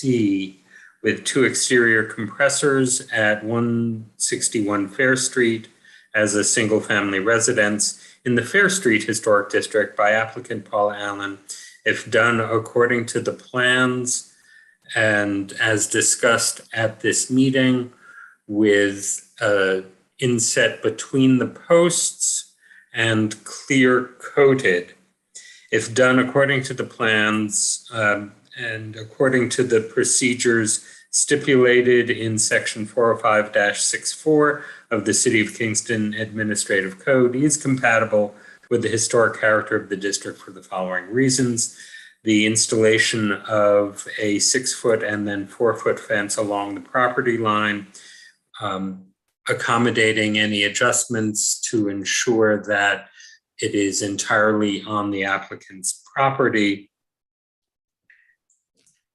with 2 exterior compressors at 161 Fair Street as a single-family residence in the Fair Street Historic District by applicant Paula Allen, if done according to the plans and as discussed at this meeting, with inset between the posts and clear coated. If done according to the plans and according to the procedures stipulated in section 405-64 of the City of Kingston Administrative Code, is compatible with the historic character of the district for the following reasons. The installation of a 6-foot and then 4-foot fence along the property line, accommodating any adjustments to ensure that it is entirely on the applicant's property.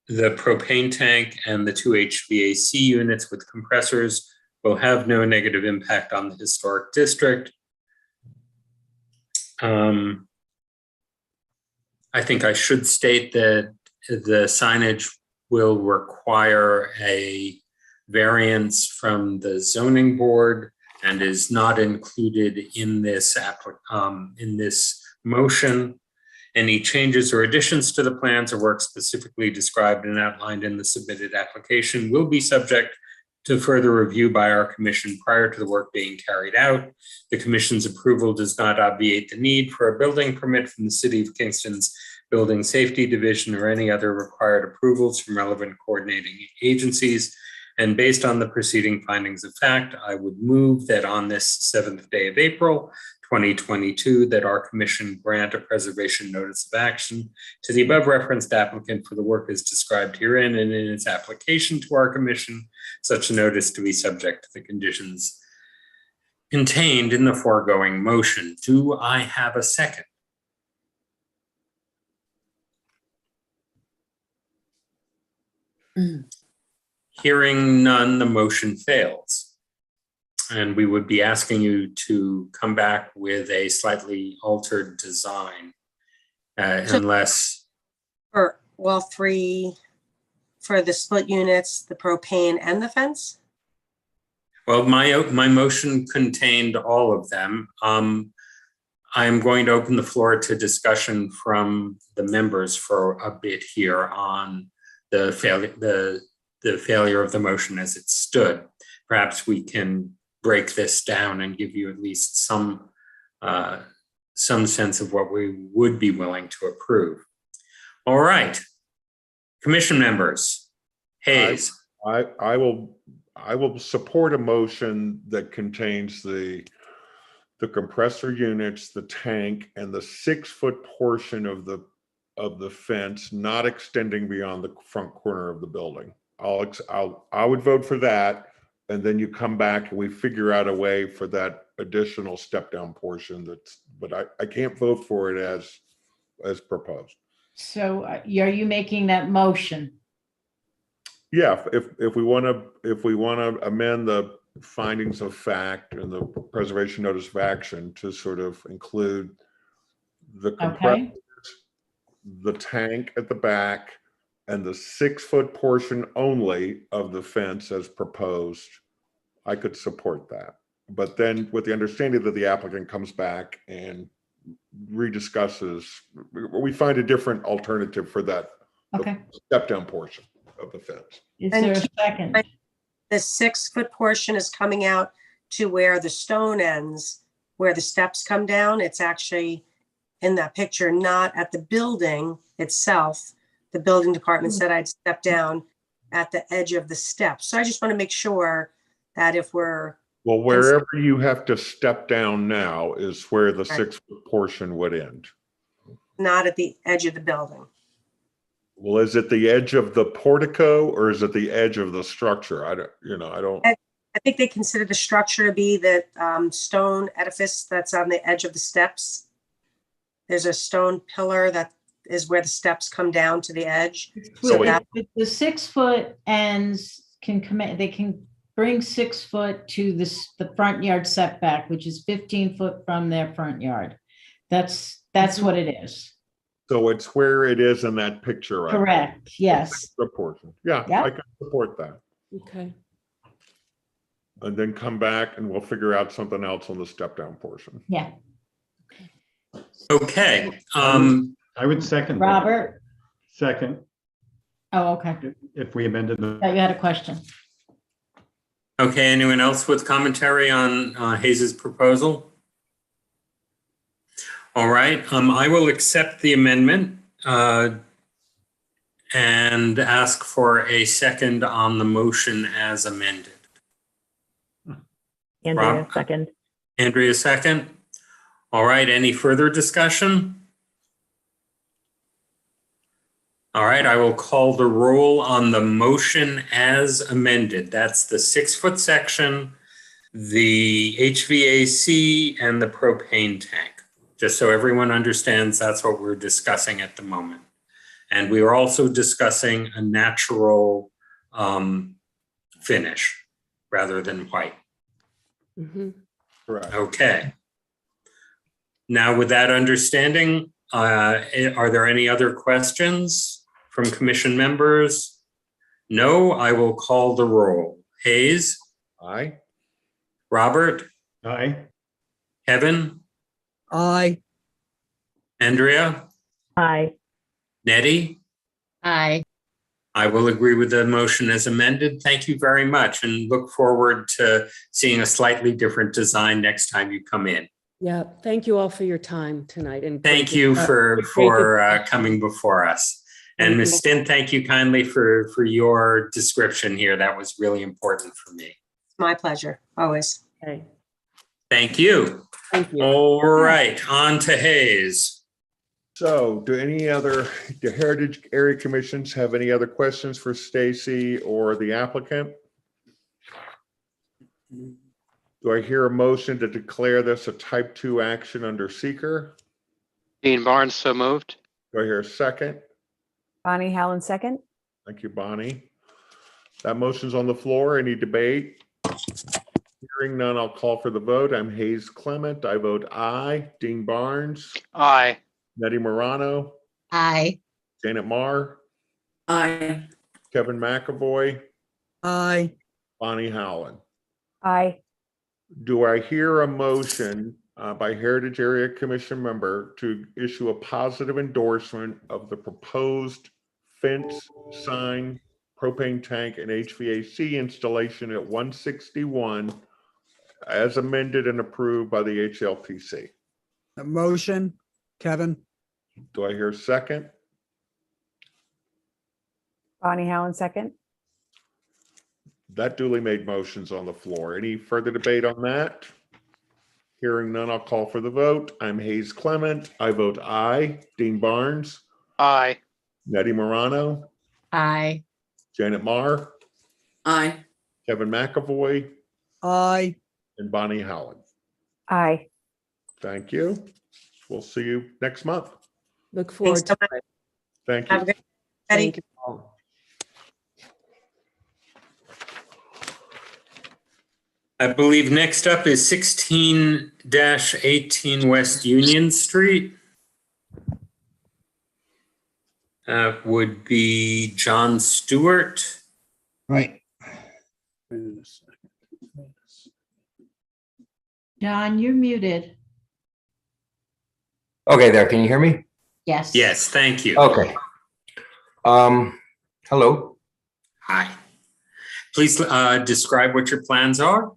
The propane tank and the 2 HVAC units with compressors will have no negative impact on the historic district. I think I should state that the signage will require a variance from the zoning board and is not included in this motion. Any changes or additions to the plans or work specifically described and outlined in the submitted application will be subject to further review by our commission prior to the work being carried out. The commission's approval does not obviate the need for a building permit from the City of Kingston's Building Safety Division or any other required approvals from relevant coordinating agencies. And based on the preceding findings of fact, I would move that on this 7th day of April, 2022, that our commission grant a preservation notice of action to the above referenced applicant for the work as described herein and in its application to our commission, such a notice to be subject to the conditions contained in the foregoing motion. Do I have a second? Hearing none, the motion fails. And we would be asking you to come back with a slightly altered design unless. For all three, for the split units, the propane and the fence? Well, my motion contained all of them. I'm going to open the floor to discussion from the members for a bit here on the failure of the motion as it stood. Perhaps we can break this down and give you at least some sense of what we would be willing to approve. All right, commission members. Hayes. I will support a motion that contains the compressor units, the tank, and the 6-foot portion of the fence not extending beyond the front corner of the building. I would vote for that, and then you come back and we figure out a way for that additional step down portion. But I can't vote for it as proposed. So are you making that motion? Yeah, if we want to amend the findings of fact and the preservation notice of action to sort of include the compressors, the tank at the back, and the 6-foot portion only of the fence as proposed, I could support that. But then with the understanding that the applicant comes back and rediscusses, we find a different alternative for that step down portion of the fence. Is there a second? The 6-foot portion is coming out to where the stone ends, where the steps come down. It's actually in that picture, not at the building itself. The building department said I'd step down at the edge of the steps. So I just want to make sure that if we're. Well, wherever you have to step down now is where the 6-foot portion would end. Not at the edge of the building. Well, is it the edge of the portico or is it the edge of the structure? I don't. I think they consider the structure to be the stone edifice that's on the edge of the steps. There's a stone pillar that is where the steps come down to the edge. So the 6-foot ends they can bring 6 foot to the front yard setback, which is 15 foot from their front yard. That's what it is. So it's where it is in that picture, right? Correct. Yes. The portion. Yeah, yep. I can support that. Okay. And then come back and we'll figure out something else on the step down portion. Yeah. Okay. I would second. Robert. Second. Oh, okay. if we amended the. Yeah, you had a question. Okay, anyone else with commentary on Hayes's proposal? All right, I will accept the amendment and ask for a second on the motion as amended. Andrea, Rob? second. Andrea, second. All right, any further discussion? All right, I will call the roll on the motion as amended. That's the 6-foot section, the HVAC, and the propane tank. Just so everyone understands, that's what we're discussing at the moment. And we are also discussing a natural finish rather than white. Correct. Okay. Now, with that understanding, are there any other questions from commission members? No, I will call the roll. Hayes? Aye. Robert? Aye. Kevin? Aye. Andrea? Aye. Nettie? Aye. I will agree with the motion as amended. Thank you very much and look forward to seeing a slightly different design next time you come in. Yeah, thank you all for your time tonight. And Thank you for coming before us. And Ms. Stint, thank you kindly for your description here. That was really important for me. My pleasure, always. Okay. Thank you. Thank you. All right, on to Hayes. So do Heritage Area Commissions have any other questions for Stacy or the applicant? Do I hear a motion to declare this a type 2 action under seeker? Dean Barnes, so moved. Do I hear a second? Bonnie Howland, second. Thank you, Bonnie. That motion's on the floor. Any debate? Hearing none, I'll call for the vote. I'm Hayes Clement. I vote aye. Dean Barnes, Aye. Nettie Morano, Aye. Janet Marr, Aye. Kevin McAvoy, Aye. Bonnie Howland. Aye. Do I hear a motion by Heritage Area Commission member to issue a positive endorsement of the proposed fence, sign, propane tank, and HVAC installation at 161 as amended and approved by the HLPC? The motion, Kevin. Do I hear a second? Bonnie Howland, second. That duly made motions on the floor. Any further debate on that? Hearing none, I'll call for the vote. I'm Hayes Clement. I vote aye. Dean Barnes, Aye. Nettie Morano, Aye. Janet Marr, Aye. Kevin McAvoy, Aye. and Bonnie Howland. Aye. Thank you. We'll see you next month. Look forward to it. Thank Have a you. good Thank you all. I believe next up is 16-18 West Union Street. Would be John Stewart. Right. John, you're muted. Okay, there. Can you hear me? Yes. Yes, thank you. Okay. Hello. Hi. Please describe what your plans are.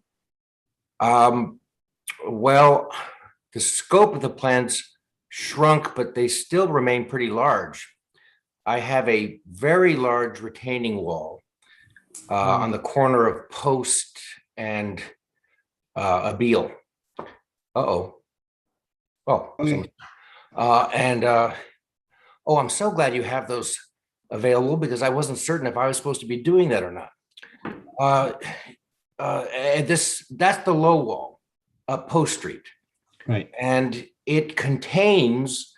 Well, the scope of the plans shrunk, but they still remain pretty large. I have a very large retaining wall on the corner of Post and Abeel. Oh, Okay. I'm so glad you have those available because I wasn't certain if I was supposed to be doing that or not. And that's the low wall up Post Street. Right. And it contains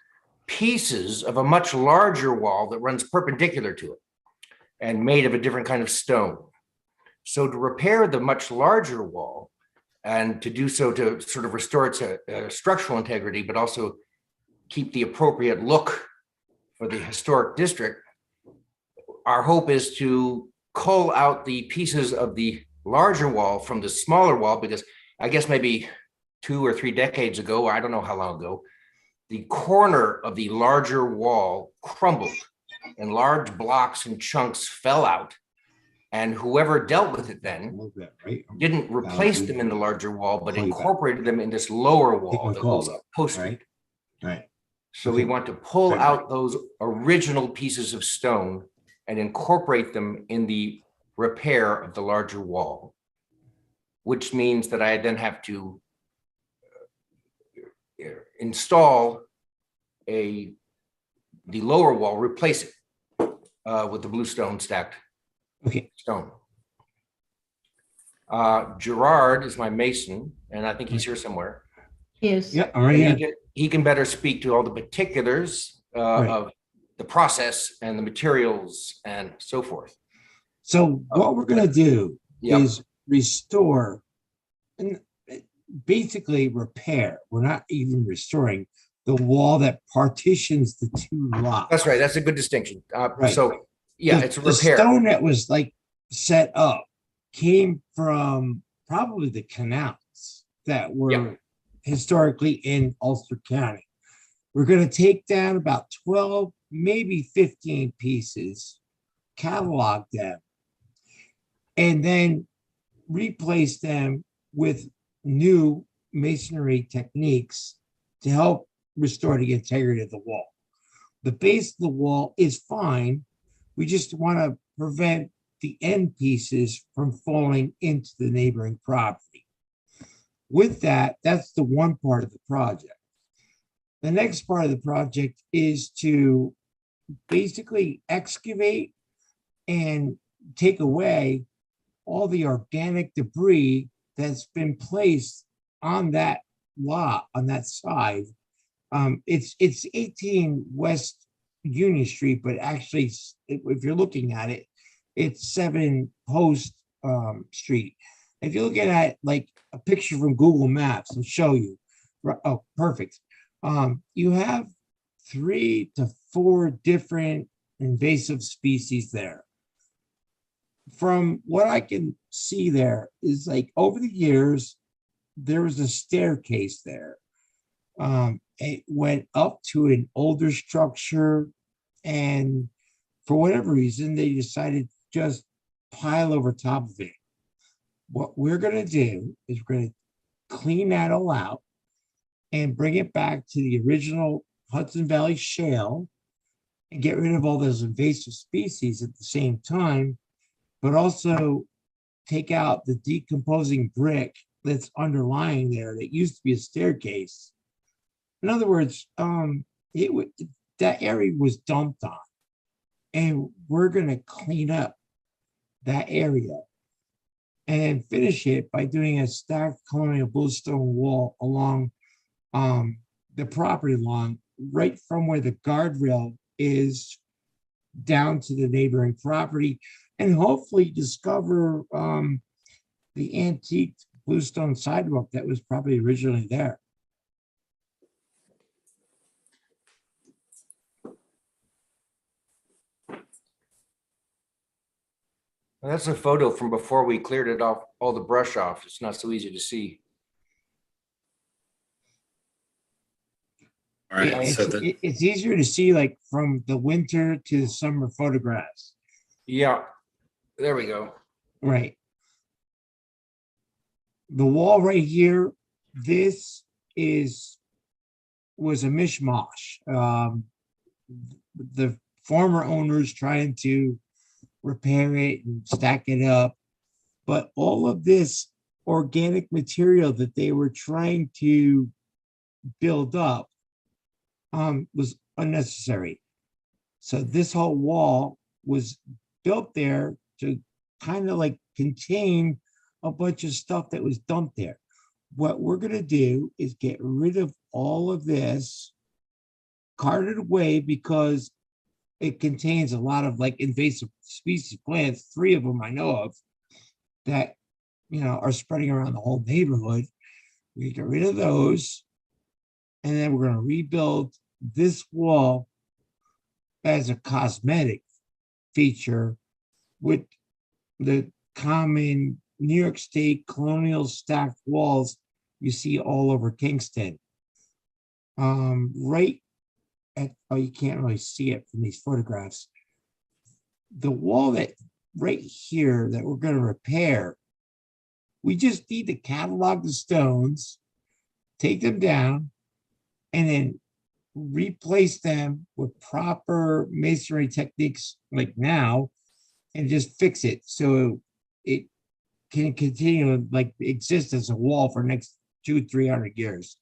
pieces of a much larger wall that runs perpendicular to it and made of a different kind of stone. So to repair the much larger wall and to do so to sort of restore its structural integrity, but also keep the appropriate look for the historic district, our hope is to cull out the pieces of the larger wall from the smaller wall, because I guess maybe 2 or 3 decades ago, or I don't know how long ago, the corner of the larger wall crumbled and large blocks and chunks fell out. And whoever dealt with it then didn't replace them in the larger wall, but incorporated them in this lower wall that goes up post street. Right. So we want to pull out those original pieces of stone and incorporate them in the repair of the larger wall, which means that I then have to install the lower wall, replace it with the blue stone stacked stone. Gerard is my mason, and I think he's here somewhere. Yes. Yeah, all right. He can better speak to all the particulars of the process and the materials and so forth. So what we're going to do is restore and basically repair. We're not even restoring the wall that partitions the two lots. That's right. That's a good distinction. So yeah, it's a The repair. stone that was like set up came from probably the canals that were historically in Ulster County. We're going to take down about 12, maybe 15 pieces, catalog them, and then replace them with new masonry techniques to help restore the integrity of the wall. The base of the wall is fine. We just want to prevent the end pieces from falling into the neighboring property. With that, that's the one part of the project. The next part of the project is to basically excavate and take away all the organic debris that's been placed on that lot, on that side. It's 18 West Union Street, but actually, if you're looking at it, it's 7 Post Street. If you're looking at like a picture from Google Maps, and show you. Oh, perfect. You have 3 to 4 different invasive species there. From what I can see there is like over the years, there was a staircase there. It went up to an older structure, and for whatever reason, they decided to just pile over top of it. What we're going to do is we're going to clean that all out and bring it back to the original Hudson Valley shale and get rid of all those invasive species at the same time, but also take out the decomposing brick that's underlying there that used to be a staircase. In other words, that area was dumped on, and we're going to clean up that area and finish it by doing a stacked colonial bluestone wall along the property line, right from where the guardrail is down to the neighboring property, and hopefully discover the antique bluestone sidewalk that was probably originally there. And that's a photo from before we cleared it off, all the brush off. It's not so easy to see. All right. It's easier to see like from the winter to the summer photographs. Yeah, there we go. Right. The wall right here, this was a mishmash. The former owners trying to repair it and stack it up, but all of this organic material that they were trying to build up was unnecessary. So this whole wall was built there to kind of like contain a bunch of stuff that was dumped there. What we're going to do is get rid of all of this, cart it away, because it contains a lot of like invasive species plants, 3 of them I know of, that, you know, are spreading around the whole neighborhood. We get rid of those, and then we're going to rebuild this wall as a cosmetic feature with the common New York State colonial stacked walls you see all over Kingston. Right at, oh, you can't really see it from these photographs. the wall that right here that we're gonna repair, we just need to catalog the stones, take them down, and then replace them with proper masonry techniques like now, and just fix it so it can continue to like exist as a wall for the next 200-300 years.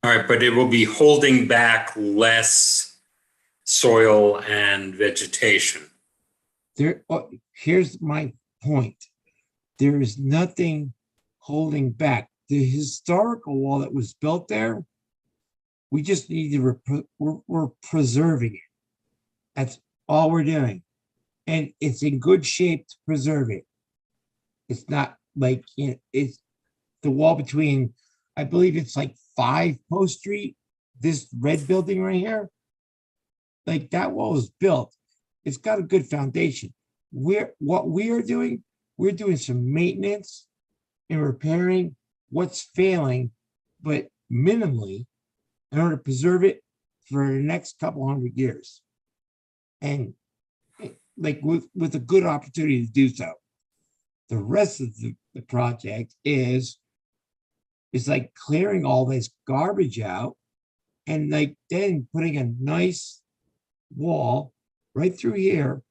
All right, but it will be holding back less soil and vegetation. Here's my point. There is nothing holding back. The historical wall that was built there, we just need to, we're preserving it. That's all we're doing. And it's in good shape to preserve it. It's not like, you know, it's the wall between, I believe it's like 5 Post Street, this red building right here. Like that wall is built. It's got a good foundation. What we are doing, we're doing some maintenance and repairing what's failing, but minimally in order to preserve it for the next couple 100 years. And like with a good opportunity to do so. The rest of the project is like clearing all this garbage out and like then putting a nice wall right through here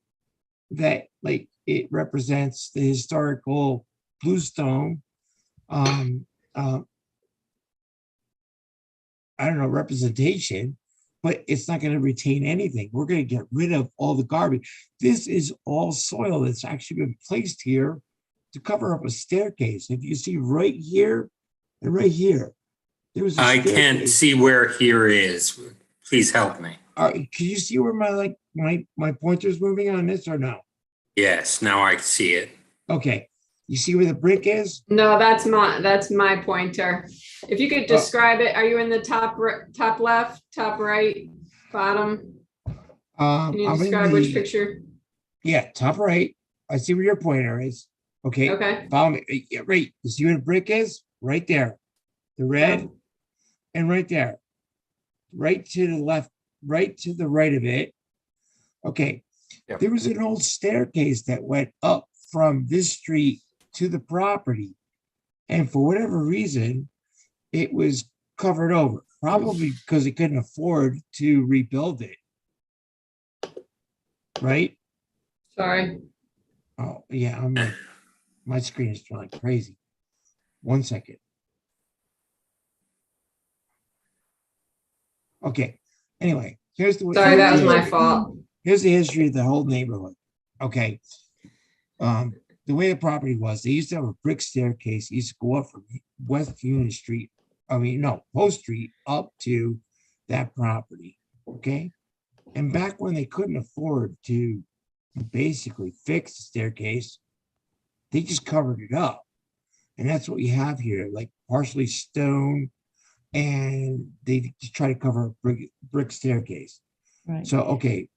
that like it represents the historical bluestone I don't know, representation, but it's not going to retain anything. We're going to get rid of all the garbage. This is all soil that's actually been placed here to cover up a staircase. If you see right here and right here, there was a I staircase. can't see where here is. Please help me. All right, can you see where my pointer's moving on this or no? Yes, now I see it. Okay, you see where the brick is? No, that's my pointer. If you could describe it, are you in the top left, top right, bottom? Can you I'm in describe which the- picture? Yeah, top right. I see where your pointer is. Okay. Okay. Follow me. Yeah, right. You see where the brick is? Right there. The red and right there. Right to the left, right to the right of it. Okay. Yep. There was an old staircase that went up from this street to the property. And for whatever reason, it was covered over, probably because it couldn't afford to rebuild it. Right? Sorry. Oh, yeah, I'm like, my screen is going crazy. 1 second. Okay, anyway, here's the. Sorry, that was my fault. Here's the history of the whole neighborhood. Okay. The way the property was, they used to have a brick staircase, it used to go up from West Union Street, Post Street up to that property, okay? And back when they couldn't afford to basically fix the staircase, they just covered it up. And that's what you have here, like partially stone, and they just try to cover a brick staircase. Right. So, okay,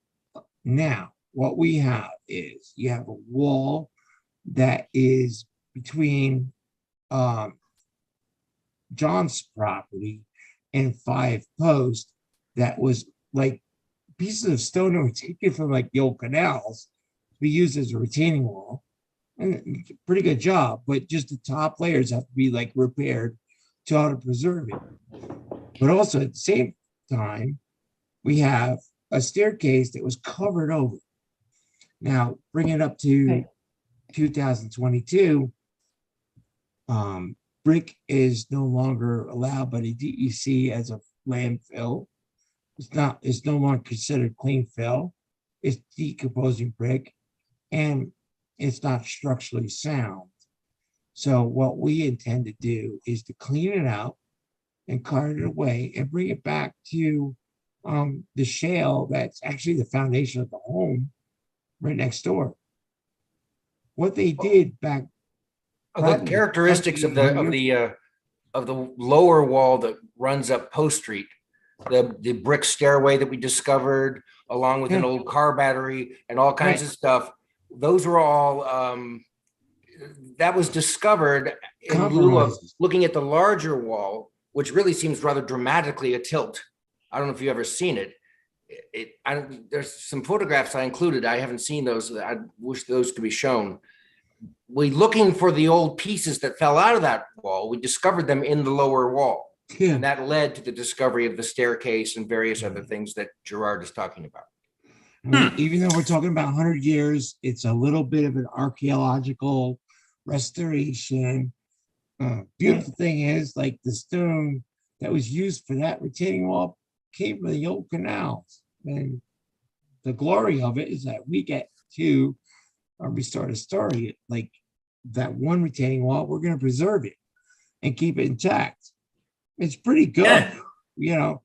now what we have is you have a wall that is between John's property and 5 Post that was like pieces of stone that were taken from like the old canals to be used as a retaining wall. And pretty good job, but just the top layers have to be like repaired to how to preserve it. But also at the same time, we have a staircase that was covered over. Now, bring it up to 2022, brick is no longer allowed by the DEC as a landfill. It's no longer considered clean fill. It's decomposing brick and it's not structurally sound. So what we intend to do is to clean it out and cart it away and bring it back to the shale that's actually the foundation of the home right next door. What they did back. The characteristics of the lower wall that runs up Post Street, the brick stairway that we discovered, along with an old car battery and all kinds of stuff. Those were all that was discovered in lieu of looking at the larger wall, which really seems rather dramatically a tilt. I don't know if you've ever seen it. there's some photographs I included. I haven't seen those. I wish those could be shown. We looking for the old pieces that fell out of that wall. We discovered them in the lower wall. Yeah. And that led to the discovery of the staircase and various other things that Gerard is talking about. I mean, even though we're talking about 100 years, it's a little bit of an archaeological restoration. Beautiful thing is, like, the stone that was used for that retaining wall came from the old canals. And the glory of it is that we get to restore the story. Like that one retaining wall, we're going to preserve it and keep it intact. It's pretty good, Yeah. you know.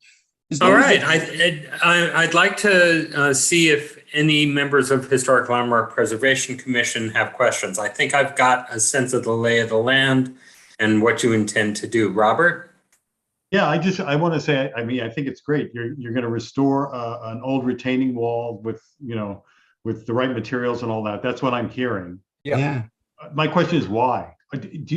All right, I'd like to see if any members of Historic Landmark Preservation Commission have questions. I think I've got a sense of the lay of the land and what you intend to do. Robert? Yeah, I want to say, I mean, I think it's great. You're going to restore an old retaining wall with, you know, with the right materials and all that. That's what I'm hearing. Yeah. My question is why?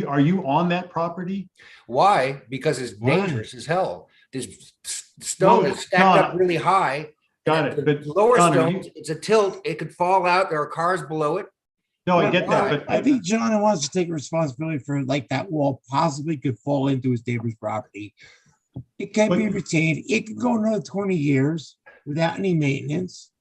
Are you on that property? Why? Because it's dangerous as hell. This stone is stacked up really high. Got it. But the lower John, stone, it's a tilt. It could fall out. There are cars below it. No, I get that. But I think John wants to take responsibility for, like, that wall possibly could fall into his neighbor's property. It can be retained. It could go another 20 years without any maintenance.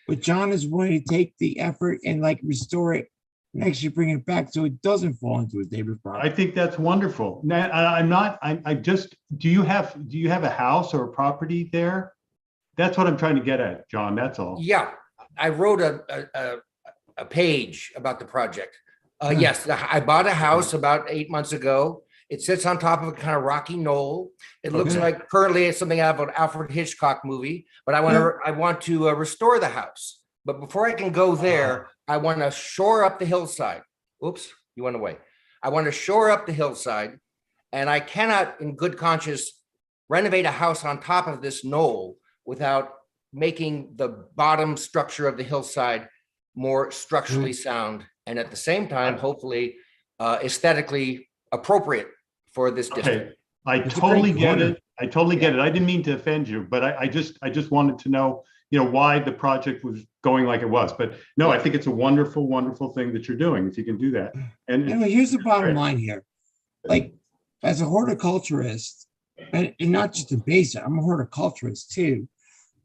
But John is willing to take the effort and, like, restore it and actually bring it back so it doesn't fall into his neighbor's property. I think that's wonderful. Now, I just, do you have a house or a property there? That's what I'm trying to get at, John. That's all. Yeah, I wrote a page about the project. Yes, I bought a house about 8 months ago. It sits on top of a kind of rocky knoll. It looks like currently it's something out of an Alfred Hitchcock movie, but I want to restore the house. But before I can go there, I want to shore up the hillside. Oops, you went away. I want to shore up the hillside, and I cannot, in good conscience, renovate a house on top of this knoll without making the bottom structure of the hillside more structurally sound, and at the same time, hopefully, aesthetically appropriate for this district. Okay, I totally get it. I totally get it. I didn't mean to offend you, but I just wanted to know, you know, why the project was going like it was. But no, I think it's a wonderful, wonderful thing that you're doing if you can do that. And anyway, here's the bottom line here. Like, as a horticulturist, and not just a basic, I'm a horticulturist too.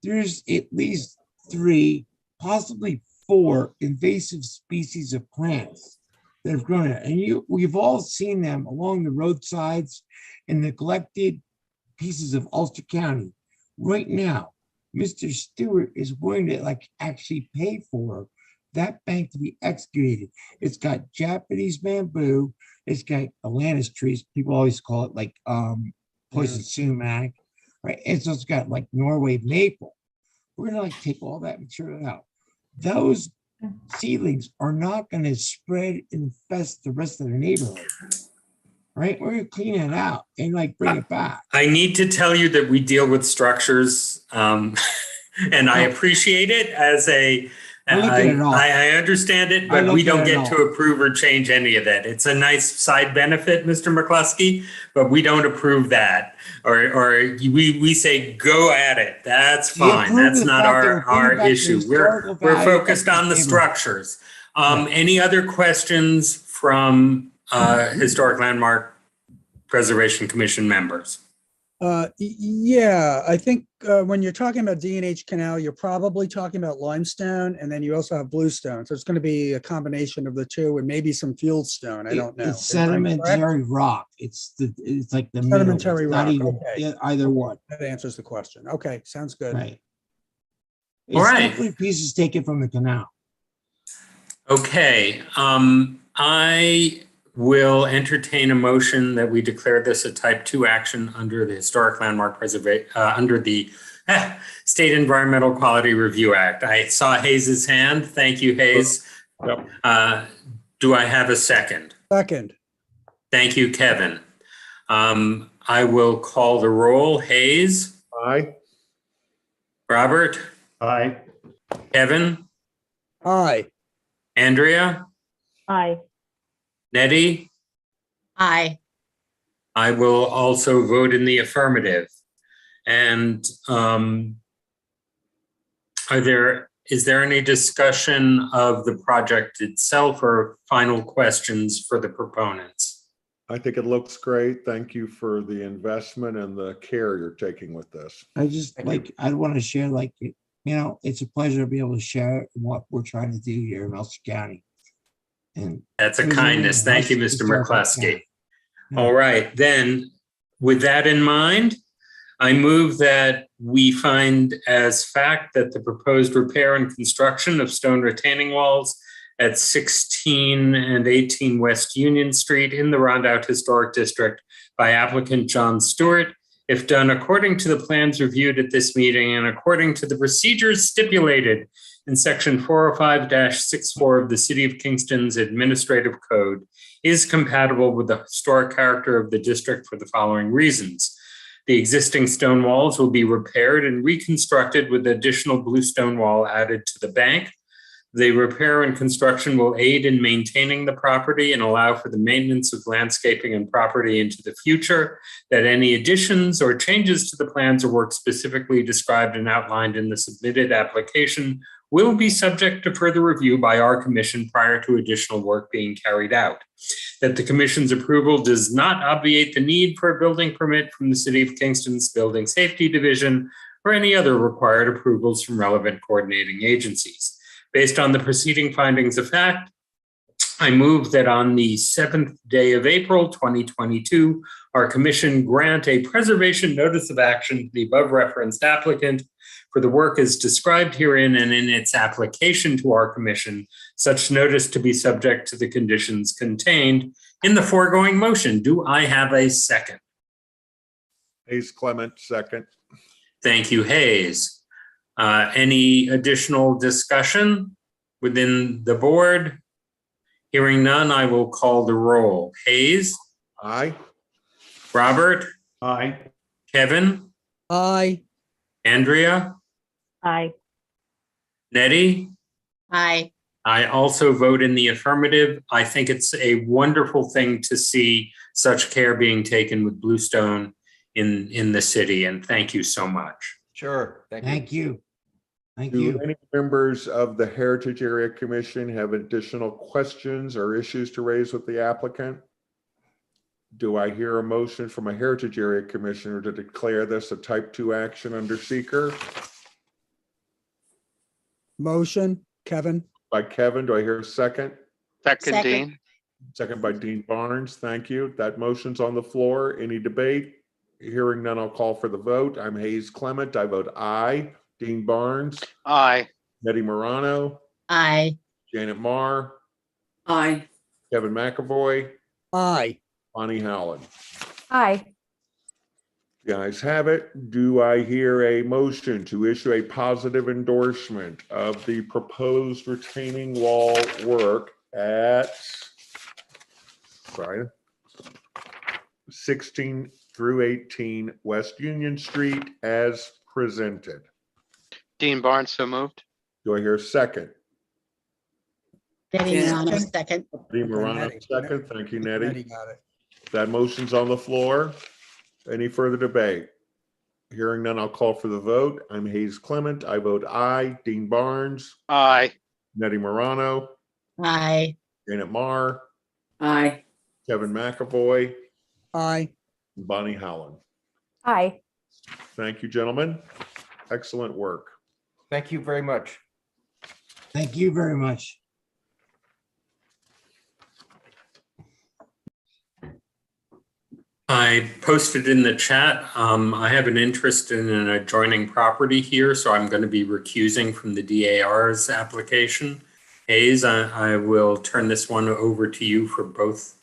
There's at least 3, possibly 4 invasive species of plants that have grown it. And we've all seen them along the roadsides and neglected pieces of Ulster County. Right now, Mr. Stewart is willing to, like, actually pay for that bank to be excavated. It's got Japanese bamboo. It's got Atlantis trees. People always call it, like, poison sumac, right? And so it's got, like, Norway maple. We're gonna, like, take all that material out. Those seedlings are not going to spread and infest the rest of the neighborhood, right? We're going to clean it out and, like, bring it back. I need to tell you that we deal with structures, and I appreciate it as a, I understand it, but we don't get to approve or change any of that. It's a nice side benefit, Mr. McCluskey, but we don't approve that. Or we say, go at it. That's fine. That's not our issue. We're focused on the structures. Any other questions from Historic Landmark Preservation Commission members? Yeah, I think when you're talking about D&H Canal, you're probably talking about limestone, and then you also have bluestone. So it's going to be a combination of the two, and maybe some fieldstone. I don't know. It's sedimentary rock. It's like the sedimentary rock. Okay. Either one. That answers the question. Okay, sounds good. Right. It's definitely pieces taken from the canal. Okay, I will entertain a motion that we declare this a type 2 action under the Historic Landmark Preservation, under the State Environmental Quality Review Act. I saw Hayes's hand. Thank you, Hayes. Yep. Do I have a second? Second. Thank you, Kevin. I will call the roll. Hayes? Aye. Robert? Aye. Kevin? Aye. Andrea? Aye. Nettie? Aye. I will also vote in the affirmative. And Is there any discussion of the project itself or final questions for the proponents? I think it looks great. Thank you for the investment and the care you're taking with this. I just I want to share, it's a pleasure to be able to share what we're trying to do here in Ulster County. And that's a kindness. Thank you, Mr. McCluskey. Yeah. All right, then, with that in mind, I move that we find as fact that the proposed repair and construction of stone retaining walls at 16 and 18 West Union Street in the Rondout Historic District by applicant John Stewart, if done according to the plans reviewed at this meeting and according to the procedures stipulated in section 405-64 of the City of Kingston's Administrative Code, is compatible with the historic character of the district for the following reasons. The existing stone walls will be repaired and reconstructed with additional blue stone wall added to the bank. The repair and construction will aid in maintaining the property and allow for the maintenance of landscaping and property into the future, that any additions or changes to the plans or work specifically described and outlined in the submitted application will be subject to further review by our commission prior to additional work being carried out. That the commission's approval does not obviate the need for a building permit from the City of Kingston's Building Safety Division or any other required approvals from relevant coordinating agencies. Based on the preceding findings of fact, I move that on the 7th day of April, 2022, our commission grant a preservation notice of action to the above referenced applicant for the work as described herein and in its application to our commission, such notice to be subject to the conditions contained in the foregoing motion. Do I have a second? Hayes Clement, second. Thank you, Hayes. Any additional discussion within the board? Hearing none, I will call the roll. Hayes? Aye. Robert? Aye. Kevin? Aye. Andrea? Aye. Nettie? Aye. I also vote in the affirmative. I think it's a wonderful thing to see such care being taken with bluestone in the city, and thank you so much. Sure. Thank you. Thank Do you. any members of the Heritage Area Commission have additional questions or issues to raise with the applicant? Do I hear a motion from a Heritage Area Commissioner to declare this a type 2 action under seeker? Motion, Kevin. By Kevin, do I hear a second? Second, Dean. Second by Dean Barnes, thank you. That motion's on the floor. Any debate? Hearing none, I'll call for the vote. I'm Hayes Clement, I vote aye. Dean Barnes? Aye. Nettie Morano? Aye. Janet Marr? Aye. Kevin McAvoy? Aye. Bonnie Howland? Aye. You guys have it. Do I hear a motion to issue a positive endorsement of the proposed retaining wall work at 16 through 18 West Union Street as presented? Dean Barnes, so moved. Do I hear a second? Nettie Morano, second. Nettie Morano, Nettie. second. Thank you, Nettie. Nettie got it. That motion's on the floor. Any further debate? Hearing none, I'll call for the vote. I'm Hayes Clement. I vote aye. Dean Barnes? Aye. Nettie Morano? Aye. Janet Marr? Aye. Kevin McAvoy? Aye. Bonnie Howland? Aye. Thank you, gentlemen. Excellent work. Thank you very much. Thank you very much. I posted in the chat, I have an interest in an adjoining property here, so I'm going to be recusing from the DAR's application. Hayes, I will turn this one over to you for both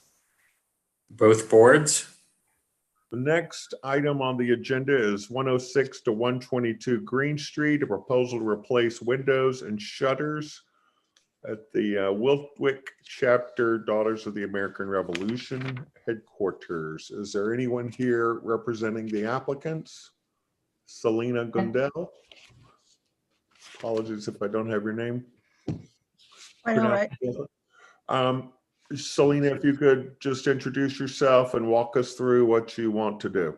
boards. The next item on the agenda is 106 to 122 Green Street, a proposal to replace windows and shutters at the Wiltwick Chapter Daughters of the American Revolution headquarters. Is there anyone here representing the applicants? Selena Gundel. Apologies if I don't have your name. I know, right? Selena, if you could just introduce yourself and walk us through what you want to do.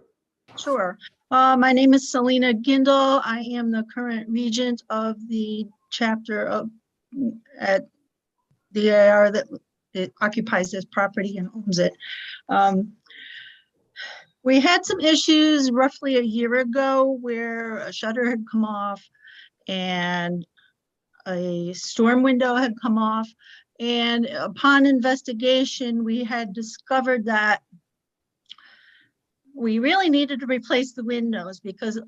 Sure. My name is Selena Gindel. I am the current regent of the chapter of at DAR that it occupies this property and owns it. We had some issues roughly a year ago where a shutter had come off and a storm window had come off. And upon investigation, we had discovered that we really needed to replace the windows because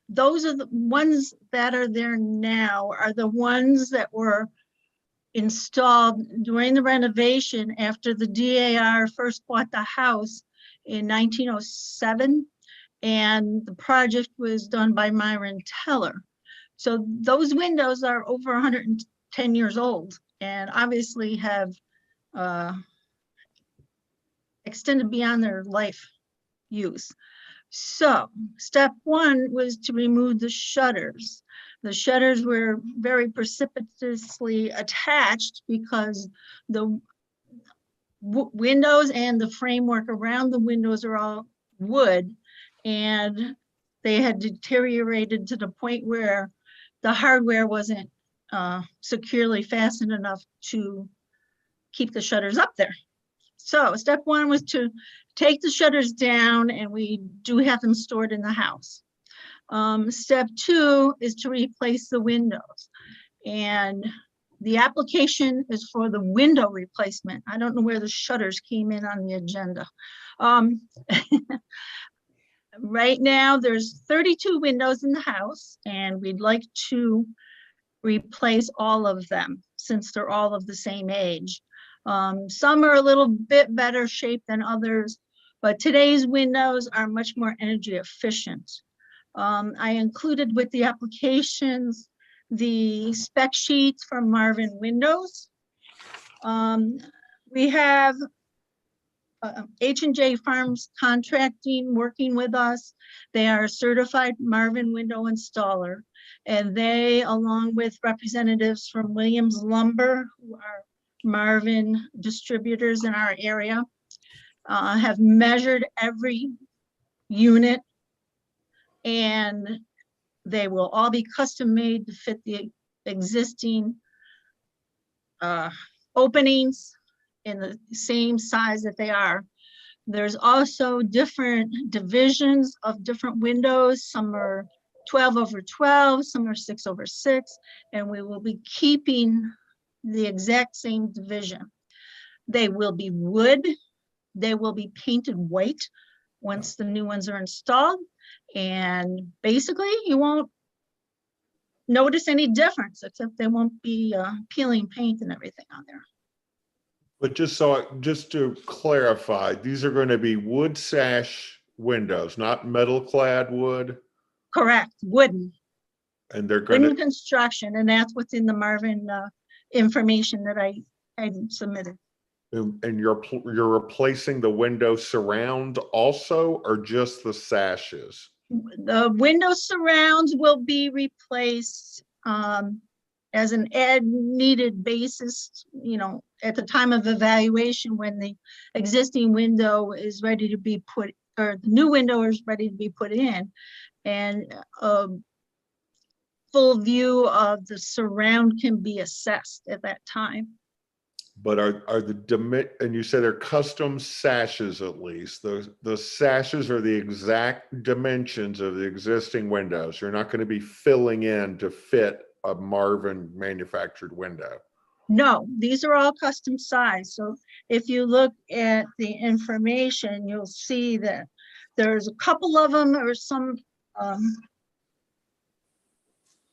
those are the ones that are there now are the ones that were installed during the renovation after the DAR first bought the house in 1907. And the project was done by Myron Teller. So those windows are over 110 years old and obviously have extended beyond their life use. So step one was to remove the shutters. The shutters were very precipitously attached because the windows and the framework around the windows are all wood, and they had deteriorated to the point where the hardware wasn't securely fastened enough to keep the shutters up there. So step one was to take the shutters down, and we do have them stored in the house. Step two is to replace the windows. And the application is for the window replacement. I don't know where the shutters came in on the agenda. Right now, there's 32 windows in the house, and we'd like to replace all of them since they're all of the same age. Some are a little bit better shape than others, but today's windows are much more energy efficient. I included with the applications the spec sheets from Marvin Windows. We have H&J Farms Contracting working with us. They are a certified Marvin window installer, and they, along with representatives from Williams Lumber, who are Marvin distributors in our area, have measured every unit, and they will all be custom made to fit the existing openings in the same size that they are. There's also different divisions of different windows. Some are 12/12, some are 6/6, and we will be keeping the exact same division. They will be wood. They will be painted white once the new ones are installed. And basically you won't notice any difference, except they won't be peeling paint and everything on there. But just to clarify, these are going to be wood sash windows, not metal clad wood? Correct, wooden. And they're going Wooden to, construction, and that's what's in the Marvin information that I submitted. and you're replacing the window surround also, or just the sashes? The window surrounds will be replaced as an needed basis, you know, at the time of evaluation when the existing window is ready to be put, or the new window is ready to be put in, and a full view of the surround can be assessed at that time. But are the, and you said they're custom sashes at least, the sashes are the exact dimensions of the existing windows. You're not going to be filling in to fit a Marvin manufactured window. No, these are all custom size. So if you look at the information, you'll see that there's a couple of them, or some,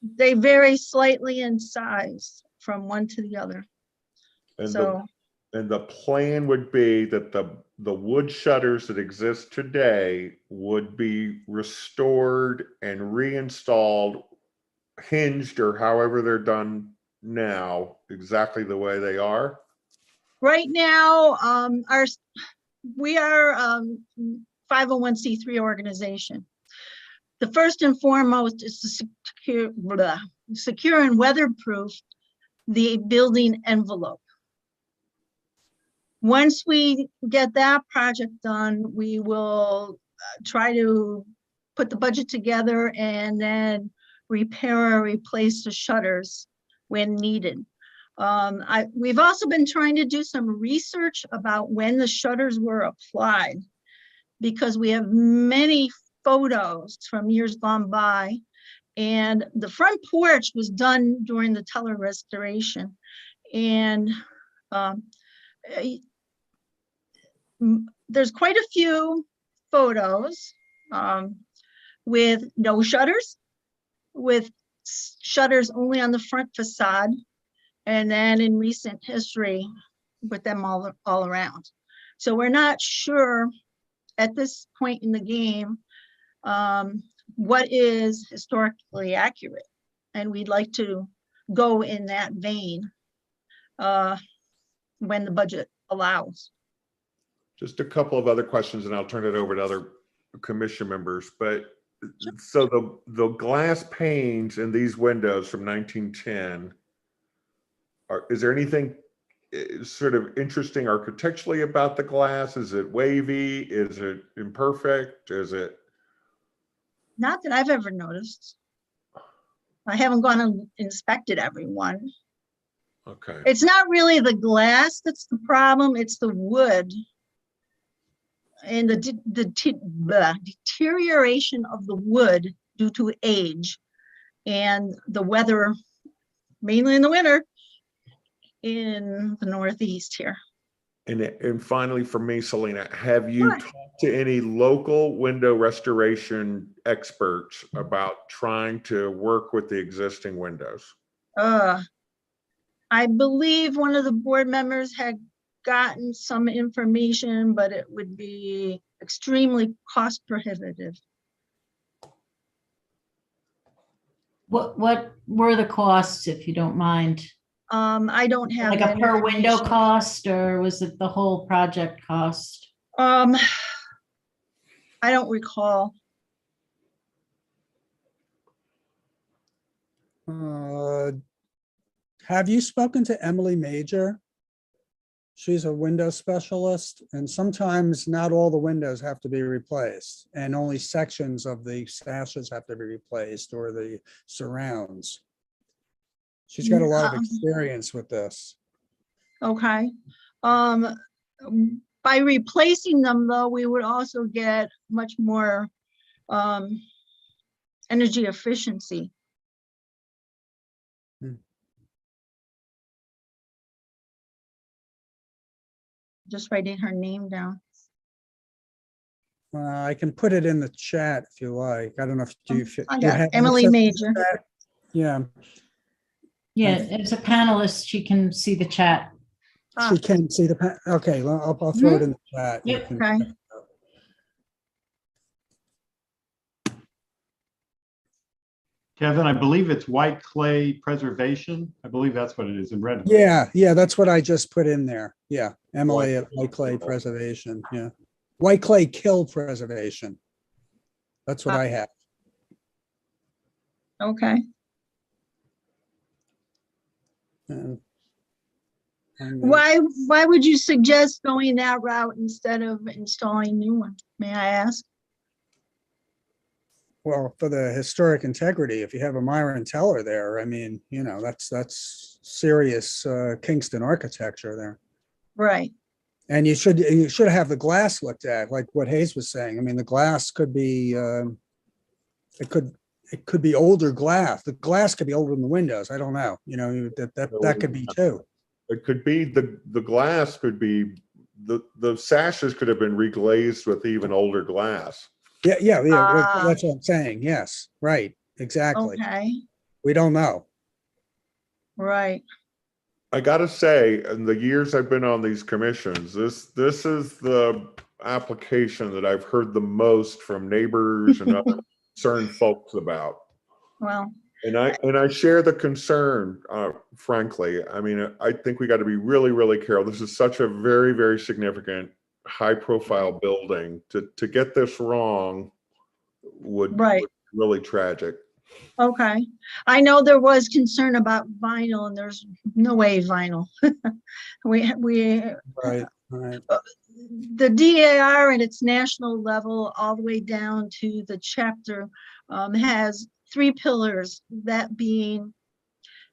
they vary slightly in size from one to the other. And So, the plan would be that the wood shutters that exist today would be restored and reinstalled, hinged, or however they're done now, exactly the way they are? right now, we are 501c3 organization. The first and foremost is to secure and weatherproof the building envelope. Once we get that project done, we will try to put the budget together and then repair or replace the shutters when needed. We've also been trying to do some research about when the shutters were applied, because we have many photos from years gone by. And the front porch was done during the Teller restoration. And there's quite a few photos with no shutters, with shutters only on the front facade, and then in recent history with them all around. So we're not sure at this point in the game what is historically accurate, and we'd like to go in that vein when the budget allows. Just a couple of other questions and I'll turn it over to other commission members. But so the glass panes in these windows from 1910, is there anything sort of interesting architecturally about the glass? Is it wavy? Is it imperfect? Is it? Not that I've ever noticed. I haven't gone and inspected every one. Okay. It's not really the glass that's the problem, it's the wood. And the deterioration of the wood due to age and the weather, mainly in the winter, in the Northeast here. And finally, for me, Selena, have you talked to any local window restoration experts about trying to work with the existing windows? I believe one of the board members had gotten some information, but it would be extremely cost prohibitive. What were the costs, if you don't mind? I don't have like that a per window information. cost, or was it the whole project cost? I don't recall. Have you spoken to Emily Major? She's a window specialist, and sometimes not all the windows have to be replaced, and only sections of the sashes have to be replaced, or the surrounds. She's got a lot of experience with this. Okay. By replacing them, though, we would also get much more energy efficiency. Just writing her name down. I can put it in the chat if you like. I don't know if I got Emily Major. Yeah. Yeah, as a panelist, she can see the chat. She can see the, okay, well, I'll throw it in the chat. You Yep. can- Okay. Kevin, I believe it's white clay preservation. I believe that's what it is in red. Yeah, that's what I just put in there. Yeah, Emily at White Clay Preservation, yeah. White Clay Kill Preservation. That's what I have. Okay. And Why would you suggest going that route instead of installing new ones? May I ask? Well, for the historic integrity, if you have a Myron Teller there, I mean, you know, that's serious Kingston architecture there. Right. And you should have the glass looked at, like what Hayes was saying. I mean, the glass could be it could be older glass. The glass could be older than the windows. I don't know. You know, that could be too. It could be the glass could be the sashes could have been reglazed with even older glass. Yeah. That's what I'm saying. Yes, right. Exactly. Okay. We don't know. Right. I gotta say, in the years I've been on these commissions, this is the application that I've heard the most from neighbors and other concerned folks about. Well. And I share the concern, frankly. I mean, I think we got to be really, really careful. This is such a very, very significant, high-profile building. To get this wrong would be really tragic. Okay. I know there was concern about vinyl, and there's no way vinyl. Right. The DAR at its national level, all the way down to the chapter, has 3 pillars, that being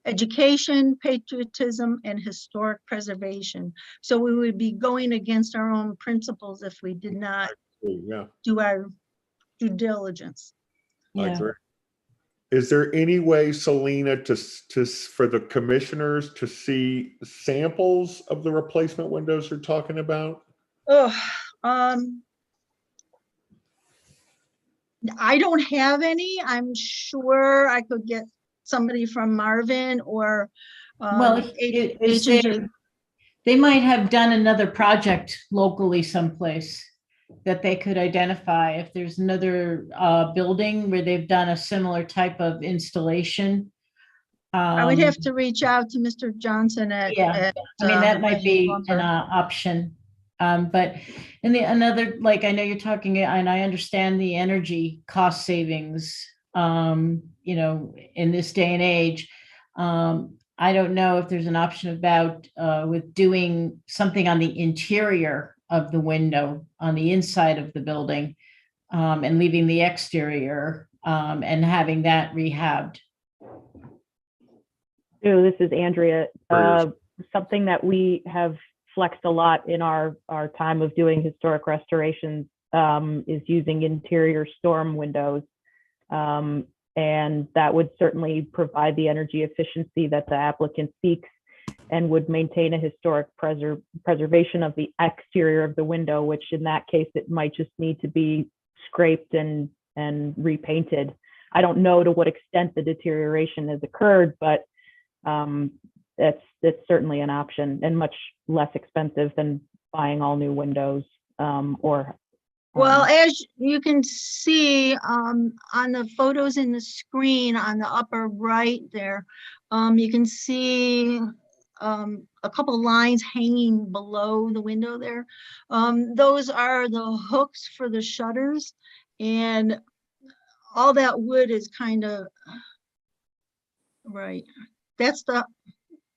education, patriotism, and historic preservation. So we would be going against our own principles if we did not Yeah, do our due diligence. I agree. Is there any way, Selena, for the commissioners to see samples of the replacement windows you're talking about? Oh, I don't have any. I'm sure I could get somebody from Marvin or Well, they might have done another project locally someplace that they could identify if there's another building where they've done a similar type of installation. I would have to reach out to Mr. Johnson at. Yeah, I mean, that might be an option. But another, like, I know you're talking, and I understand the energy cost savings, you know, in this day and age. I don't know if there's an option about with doing something on the interior of the window, on the inside of the building, and leaving the exterior and having that rehabbed. So this is Andrea. Something that we have flexed a lot in our time of doing historic restorations is using interior storm windows. And that would certainly provide the energy efficiency that the applicant seeks and would maintain a historic preservation of the exterior of the window, which in that case, it might just need to be scraped and repainted. I don't know to what extent the deterioration has occurred, but it's certainly an option and much less expensive than buying all new windows Well, as you can see on the photos in the screen on the upper right there, you can see a couple lines hanging below the window there. Those are the hooks for the shutters, and all that wood is kind of, right. That's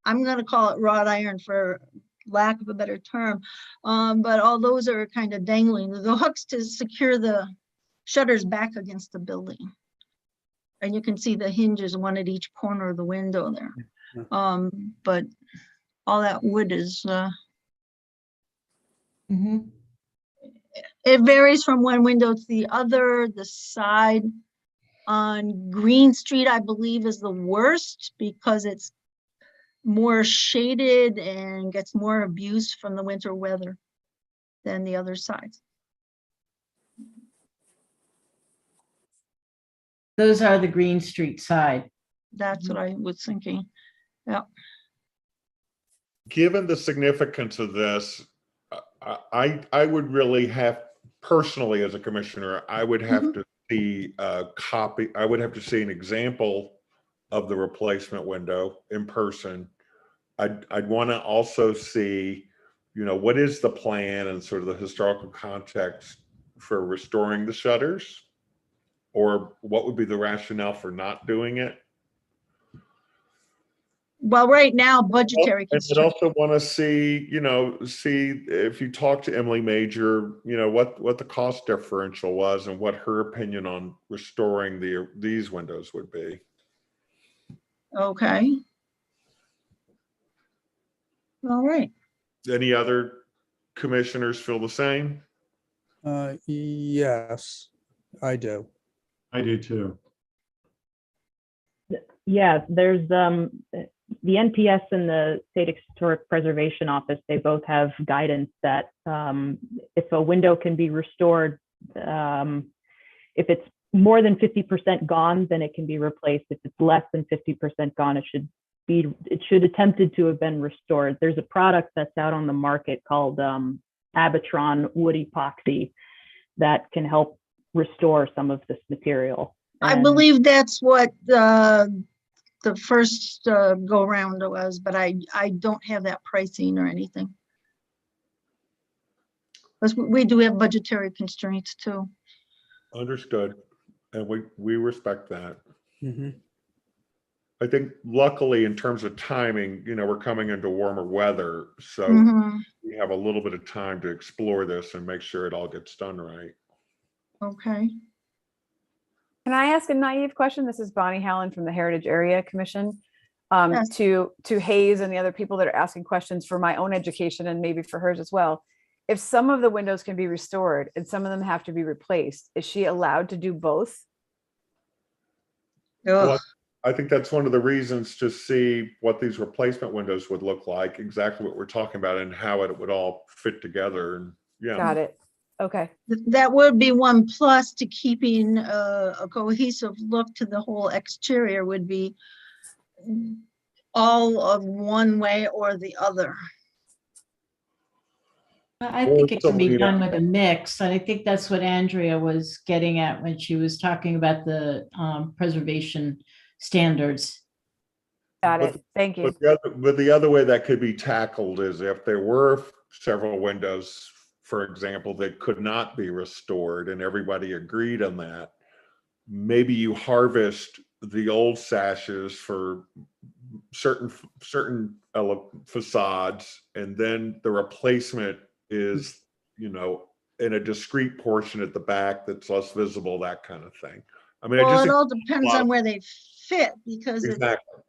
I'm gonna call it wrought iron for lack of a better term, but all those are kind of dangling. The hooks to secure the shutters back against the building. And you can see the hinges, one at each corner of the window there. But all that wood is, it varies from one window to the other. The side on Green Street, I believe, is the worst because it's more shaded and gets more abuse from the winter weather than the other sides. Those are the Green Street side. That's what I was thinking. Yeah. Given the significance of this, I would really have, personally as a commissioner, I would have to see a copy, I would have to see an example of the replacement window in person. I'd want to also see, you know, what is the plan and sort of the historical context for restoring the shutters, or what would be the rationale for not doing it? Well, right now, budgetary And I'd also want to see, you know, see if you talk to Emily Major, you know, what the cost differential was and what her opinion on restoring these windows would be. Okay. All right. Any other commissioners feel the same? Yes, I do. I do too. Yeah, there's the NPS and the State Historic Preservation Office, they both have guidance that if a window can be restored, if it's more than 50% gone, then it can be replaced. If it's less than 50% gone, it should attempted to have been restored. There's a product that's out on the market called Abitron wood epoxy that can help restore some of this material. I believe that's what the first go round was, but I don't have that pricing or anything. Because we do have budgetary constraints too. Understood. And we respect that. I think luckily in terms of timing, we're coming into warmer weather, so Mhm. we have a little bit of time to explore this and make sure it all gets done right. Okay. Can I ask a naive question? This is Bonnie Hallen from the Heritage Area Commission. Yes. To Hayes and the other people that are asking questions for my own education and maybe for hers as well. If some of the windows can be restored and some of them have to be replaced, is she allowed to do both? Well, I think that's one of the reasons to see what these replacement windows would look like, exactly what we're talking about and how it would all fit together. And yeah. Got it. Okay. That would be one plus to keeping a cohesive look to the whole exterior would be all of one way or the other. I think it can be done with a mix. And I think that's what Andrea was getting at when she was talking about the preservation standards. Got it. Thank you. But the other way that could be tackled is if there were several windows, for example, that could not be restored and everybody agreed on that, maybe you harvest the old sashes for certain facades, and then the replacement is, in a discrete portion at the back that's less visible, that kind of thing. I mean, Well, it all depends on where they fit because exactly.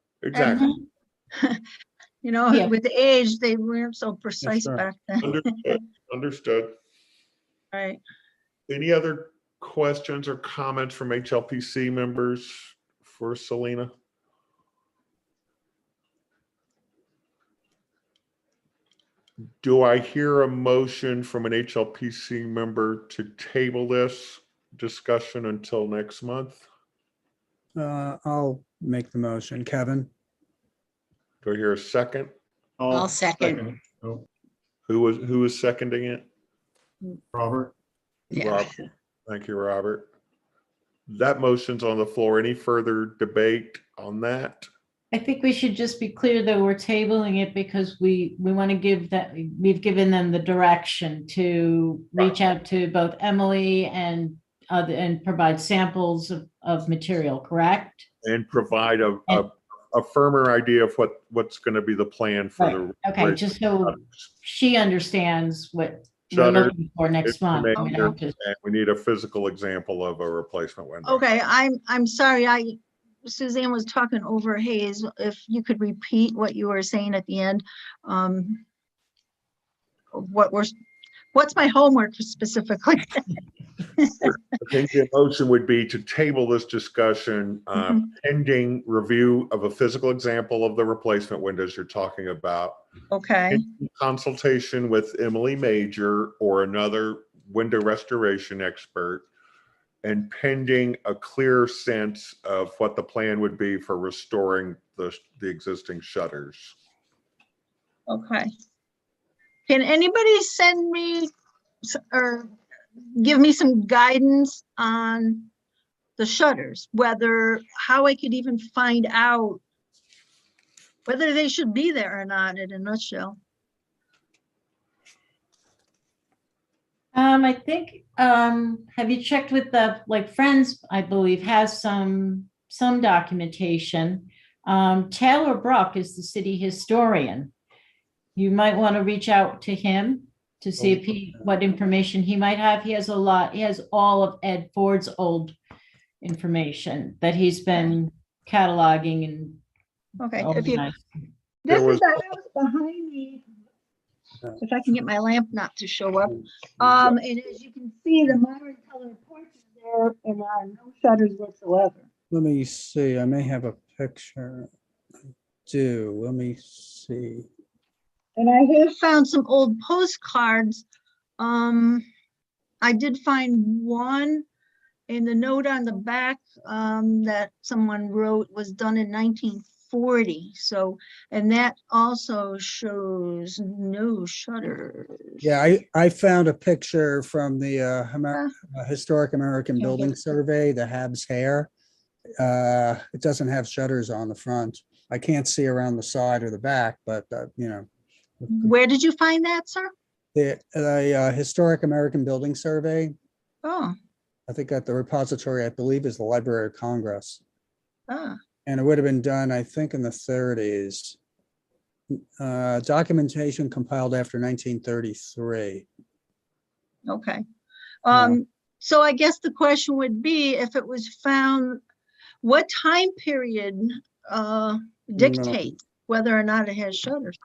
Yeah. with the age, they weren't so precise back then. Understood. Right. Any other questions or comments from HLPC members for Selena? Do I hear a motion from an HLPC member to table this discussion until next month? I'll make the motion. Kevin? Do I hear a second? I'll second. Oh, Who was seconding it? Robert? Yeah. Robert. Thank you, Robert. That motion's on the floor. Any further debate on that? I think we should just be clear that we're tabling it because we want to we've given them the direction to reach out to both Emily and provide samples of material, correct? And provide a firmer idea of what's going to be the plan for Right. Okay, just so she understands what we're looking for next month. And we need a physical example of a replacement window. Okay, I'm sorry. Suzanne was talking over Hayes. If you could repeat what you were saying at the end. What's my homework specifically? I think the motion would be to table this discussion pending review of a physical example of the replacement windows you're talking about. Okay. In consultation with Emily Major or another window restoration expert, and pending a clear sense of what the plan would be for restoring the existing shutters. Okay. Can anybody send me or give me some guidance on the shutters, how I could even find out whether they should be there or not in a nutshell? I think, have you checked with Friends, I believe, has some documentation. Taylor Bruck is the city historian. You might want to reach out to him to see what information he might have. He has all of Ed Ford's old information that he's been cataloging and okay. organizing. This is the house behind me. If I can get my lamp not to show up. And as you can see, the modern color porch is there and there are no shutters whatsoever. Let me see. I may have a picture. Let me see. And I have found some old postcards. I did find one, and the note on the back that someone wrote was done in 1940. So, and that also shows no shutters. Yeah, I found a picture from the Historic American Building Survey, the Habs Hair. It doesn't have shutters on the front. I can't see around the side or the back, but Where did you find that, sir? The Historic American Building Survey. Oh. I think at the repository, I believe, is the Library of Congress. Ah. And it would have been done, I think, in the 30s. Documentation compiled after 1933. Okay. So I guess the question would be, if it was found, what time period dictates whether or not it has shutters?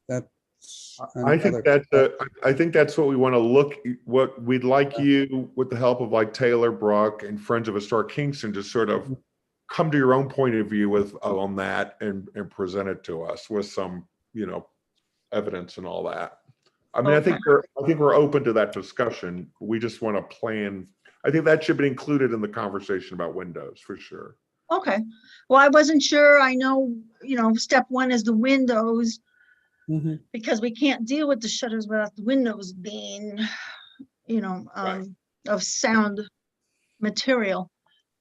I think that's what we want to look, what we'd like you, with the help of like Taylor Brook and Friends of Historic Kingston, to sort of come to your own point of view with on that and present it to us with some, you know, evidence and all that. I mean, Okay. I think we're open to that discussion. We just want to plan. I think that should be included in the conversation about windows for sure. Okay. Well, I wasn't sure. I know, you know, step one is the windows, because we can't deal with the shutters without the windows being, you know, of sound material,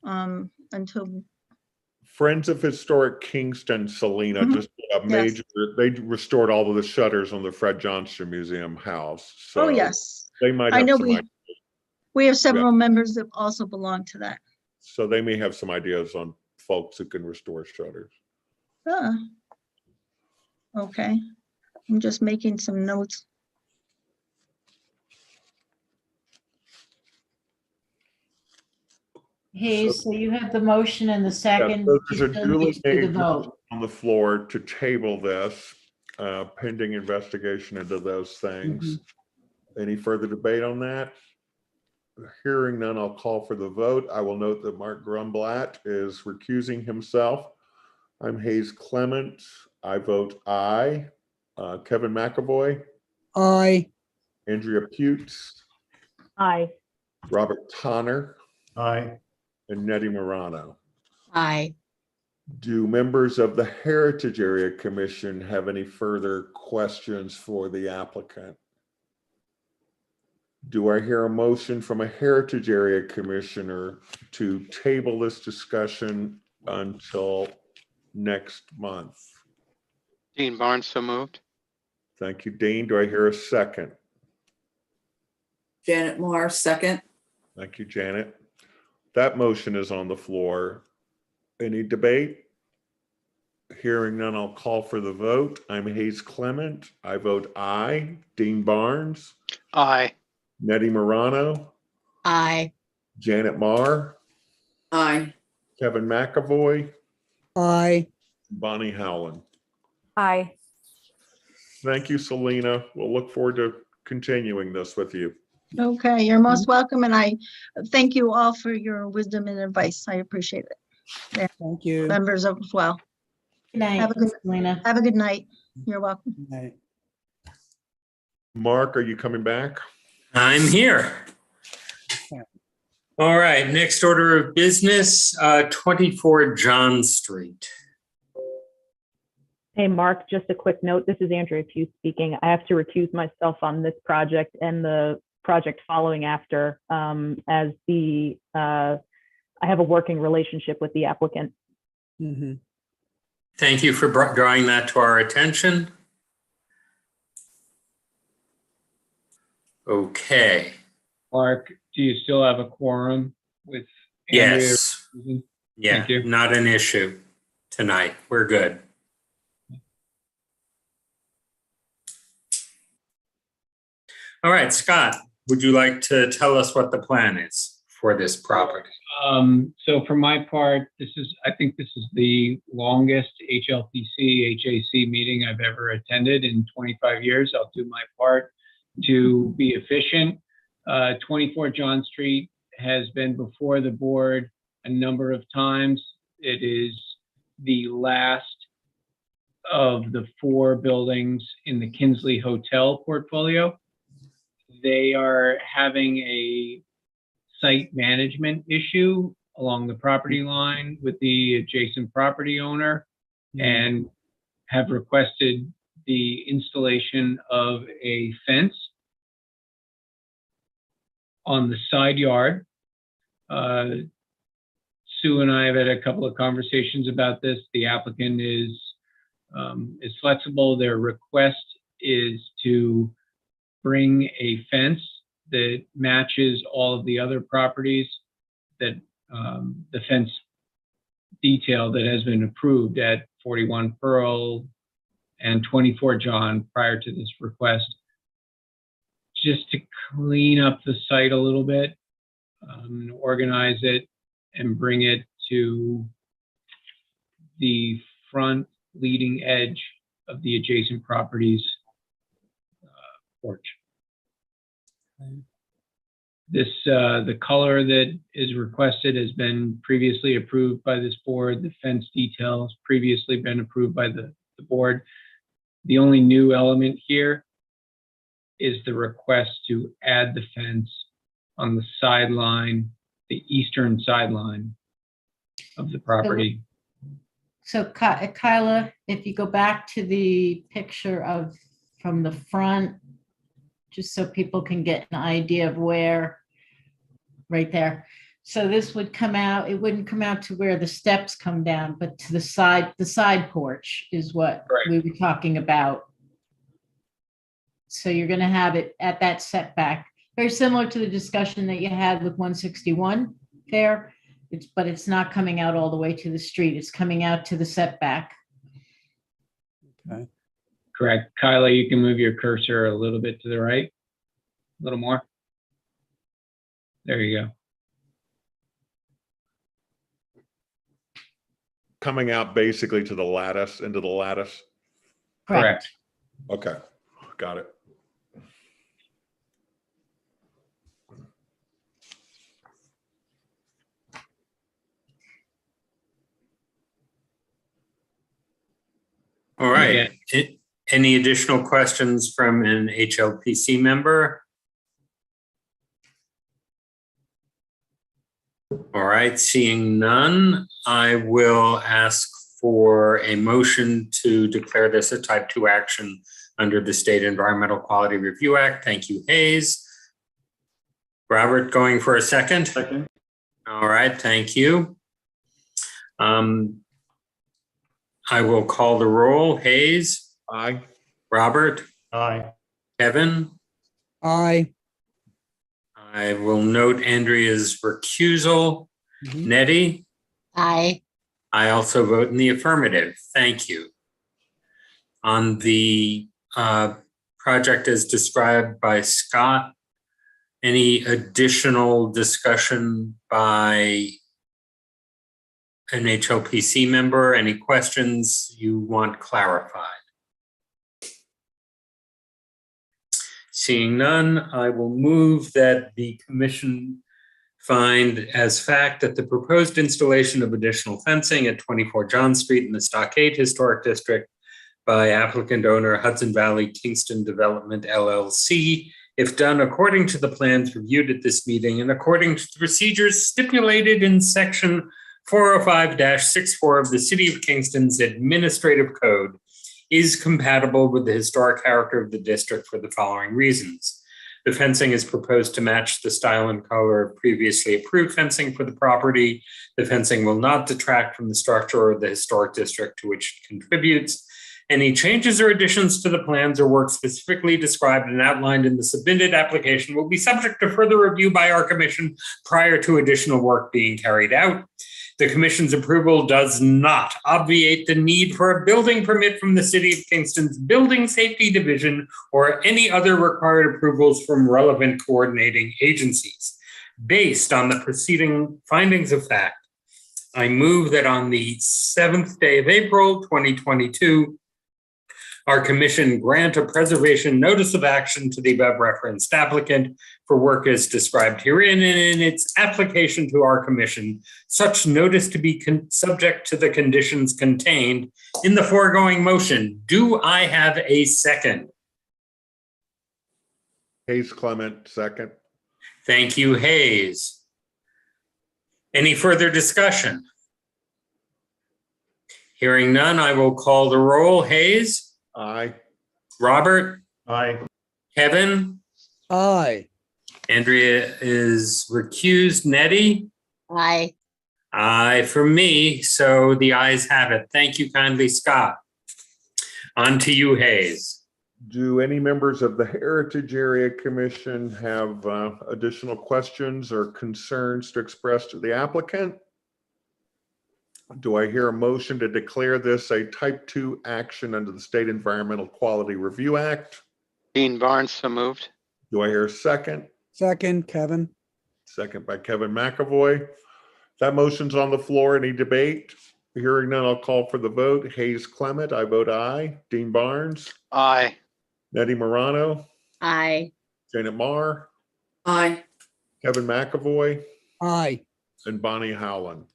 until. Friends of Historic Kingston, Selena, just a major, they restored all of the shutters on the Fred Johnston Museum house. So Oh, yes. they might I have know some ideas. we have several members that also belong to that. So they may have some ideas on folks who can restore shutters. Okay. I'm just making some notes. Hey, so you have the motion and the second. So You there's a still duly need to do the made vote. motion on the floor to table this, pending investigation into those things. Any further debate on that? Hearing none, I'll call for the vote. I will note that Mark Grumblatt is recusing himself. I'm Hayes Clement. I vote aye. Kevin McAvoy. Aye. Andrea Pute. Aye. Robert Tonner. Aye. And Nettie Morano. Aye. Do members of the Heritage Area Commission have any further questions for the applicant? Do I hear a motion from a Heritage Area Commissioner to table this discussion until next month? Dean Barnes, so moved. Thank you, Dean. Do I hear a second? Janet Moore, second. Thank you, Janet. That motion is on the floor. Any debate? Hearing none, I'll call for the vote. I'm Hayes Clement. I vote aye. Dean Barnes. Aye. Nettie Morano. Aye. Janet Marr. Aye. Kevin McAvoy. Aye. Bonnie Howland. Aye. Thank you, Selena. We'll look forward to continuing this with you. Okay, you're most welcome, and I thank you all for your wisdom and advice. I appreciate it. Yeah. Thank you. Members as well. Good night, Have a good, Selena. have a good night. You're welcome. Good night. Mark, are you coming back? I'm here. All right, next order of business, 24 John Street. Hey, Mark, just a quick note. This is Andrea Pugh speaking. I have to recuse myself on this project and the project following after, as I have a working relationship with the applicant. Thank you for drawing that to our attention. Okay. Mark, do you still have a quorum with Andrea? Yes. Yeah, Thank you. not an issue tonight. We're good. All right, Scott, would you like to tell us what the plan is for this property? So for my part, I think this is the longest HLPC, HAC meeting I've ever attended in 25 years. I'll do my part to be efficient. 24 John Street has been before the board a number of times. It is the last of the 4 buildings in the Kinsley Hotel portfolio. They are having a site management issue along the property line with the adjacent property owner and have requested the installation of a fence on the side yard. Sue and I have had a couple of conversations about this. The applicant is flexible. Their request is to bring a fence that matches all of the other properties, that the fence detail that has been approved at 41 Pearl and 24 John prior to this request, just to clean up the site a little bit, organize it, and bring it to the front leading edge of the adjacent property's porch. This, the color that is requested has been previously approved by this board. The fence detail has previously been approved by the board. The only new element here is the request to add the fence on the sideline, the eastern sideline of the property. So Kyla, if you go back to the picture of from the front, just so people can get an idea of where, right there. So this would come out, it wouldn't come out to where the steps come down, but to the side porch is what we were talking about. So you're going to have it at that setback, very similar to the discussion that you had with 161 there. But it's not coming out all the way to the street. It's coming out to the setback. Okay. Correct. Kyla, you can move your cursor a little bit to the right, a little more. There you go. Coming out basically to the lattice, into the lattice. Correct. Okay, got it. All right. Any additional questions from an HLPC member? All right, seeing none, I will ask for a motion to declare this a type 2 action under the State Environmental Quality Review Act. Thank you, Hayes. Robert, going for a second? Second. All right, thank you. I will call the roll. Hayes? Aye. Robert? Aye. Kevin? Aye. I will note Andrea's recusal. Nettie? Aye. I also vote in the affirmative. Thank you. On the project as described by Scott, any additional discussion by an HLPC member? Any questions you want clarified? Seeing none, I will move that the commission find as fact that the proposed installation of additional fencing at 24 John Street in the Stockade Historic District by applicant owner Hudson Valley Kingston Development LLC, if done according to the plans reviewed at this meeting and according to the procedures stipulated in section 405-64 of the City of Kingston's Administrative Code, is compatible with the historic character of the district for the following reasons. The fencing is proposed to match the style and color of previously approved fencing for the property. The fencing will not detract from the structure of the historic district to which it contributes. Any changes or additions to the plans or work specifically described and outlined in the submitted application will be subject to further review by our commission prior to additional work being carried out. The commission's approval does not obviate the need for a building permit from the City of Kingston's Building Safety Division or any other required approvals from relevant coordinating agencies. Based on the preceding findings of fact, I move that on the 7th day of April, 2022, our commission grant a preservation notice of action to the above referenced applicant for work as described herein and in its application to our commission, such notice to be subject to the conditions contained in the foregoing motion. Do I have a second? Hayes Clement, second. Thank you, Hayes. Any further discussion? Hearing none, I will call the roll. Hayes? Aye. Robert? Aye. Kevin? Aye. Andrea is recused. Nettie? Aye. Aye for me, so the ayes have it. Thank you kindly, Scott. On to you, Hayes. Do any members of the Heritage Area Commission have additional questions or concerns to express to the applicant? Do I hear a motion to declare this a type 2 action under the State Environmental Quality Review Act? Dean Barnes, so moved. Do I hear a second? Second, Kevin. Second by Kevin McAvoy. That motion's on the floor. Any debate? Hearing none, I'll call for the vote. Hayes Clement, I vote aye. Dean Barnes, Aye. Nettie Morano, Aye. Janet Marr, Aye. Kevin McAvoy, Aye. and Bonnie Howland.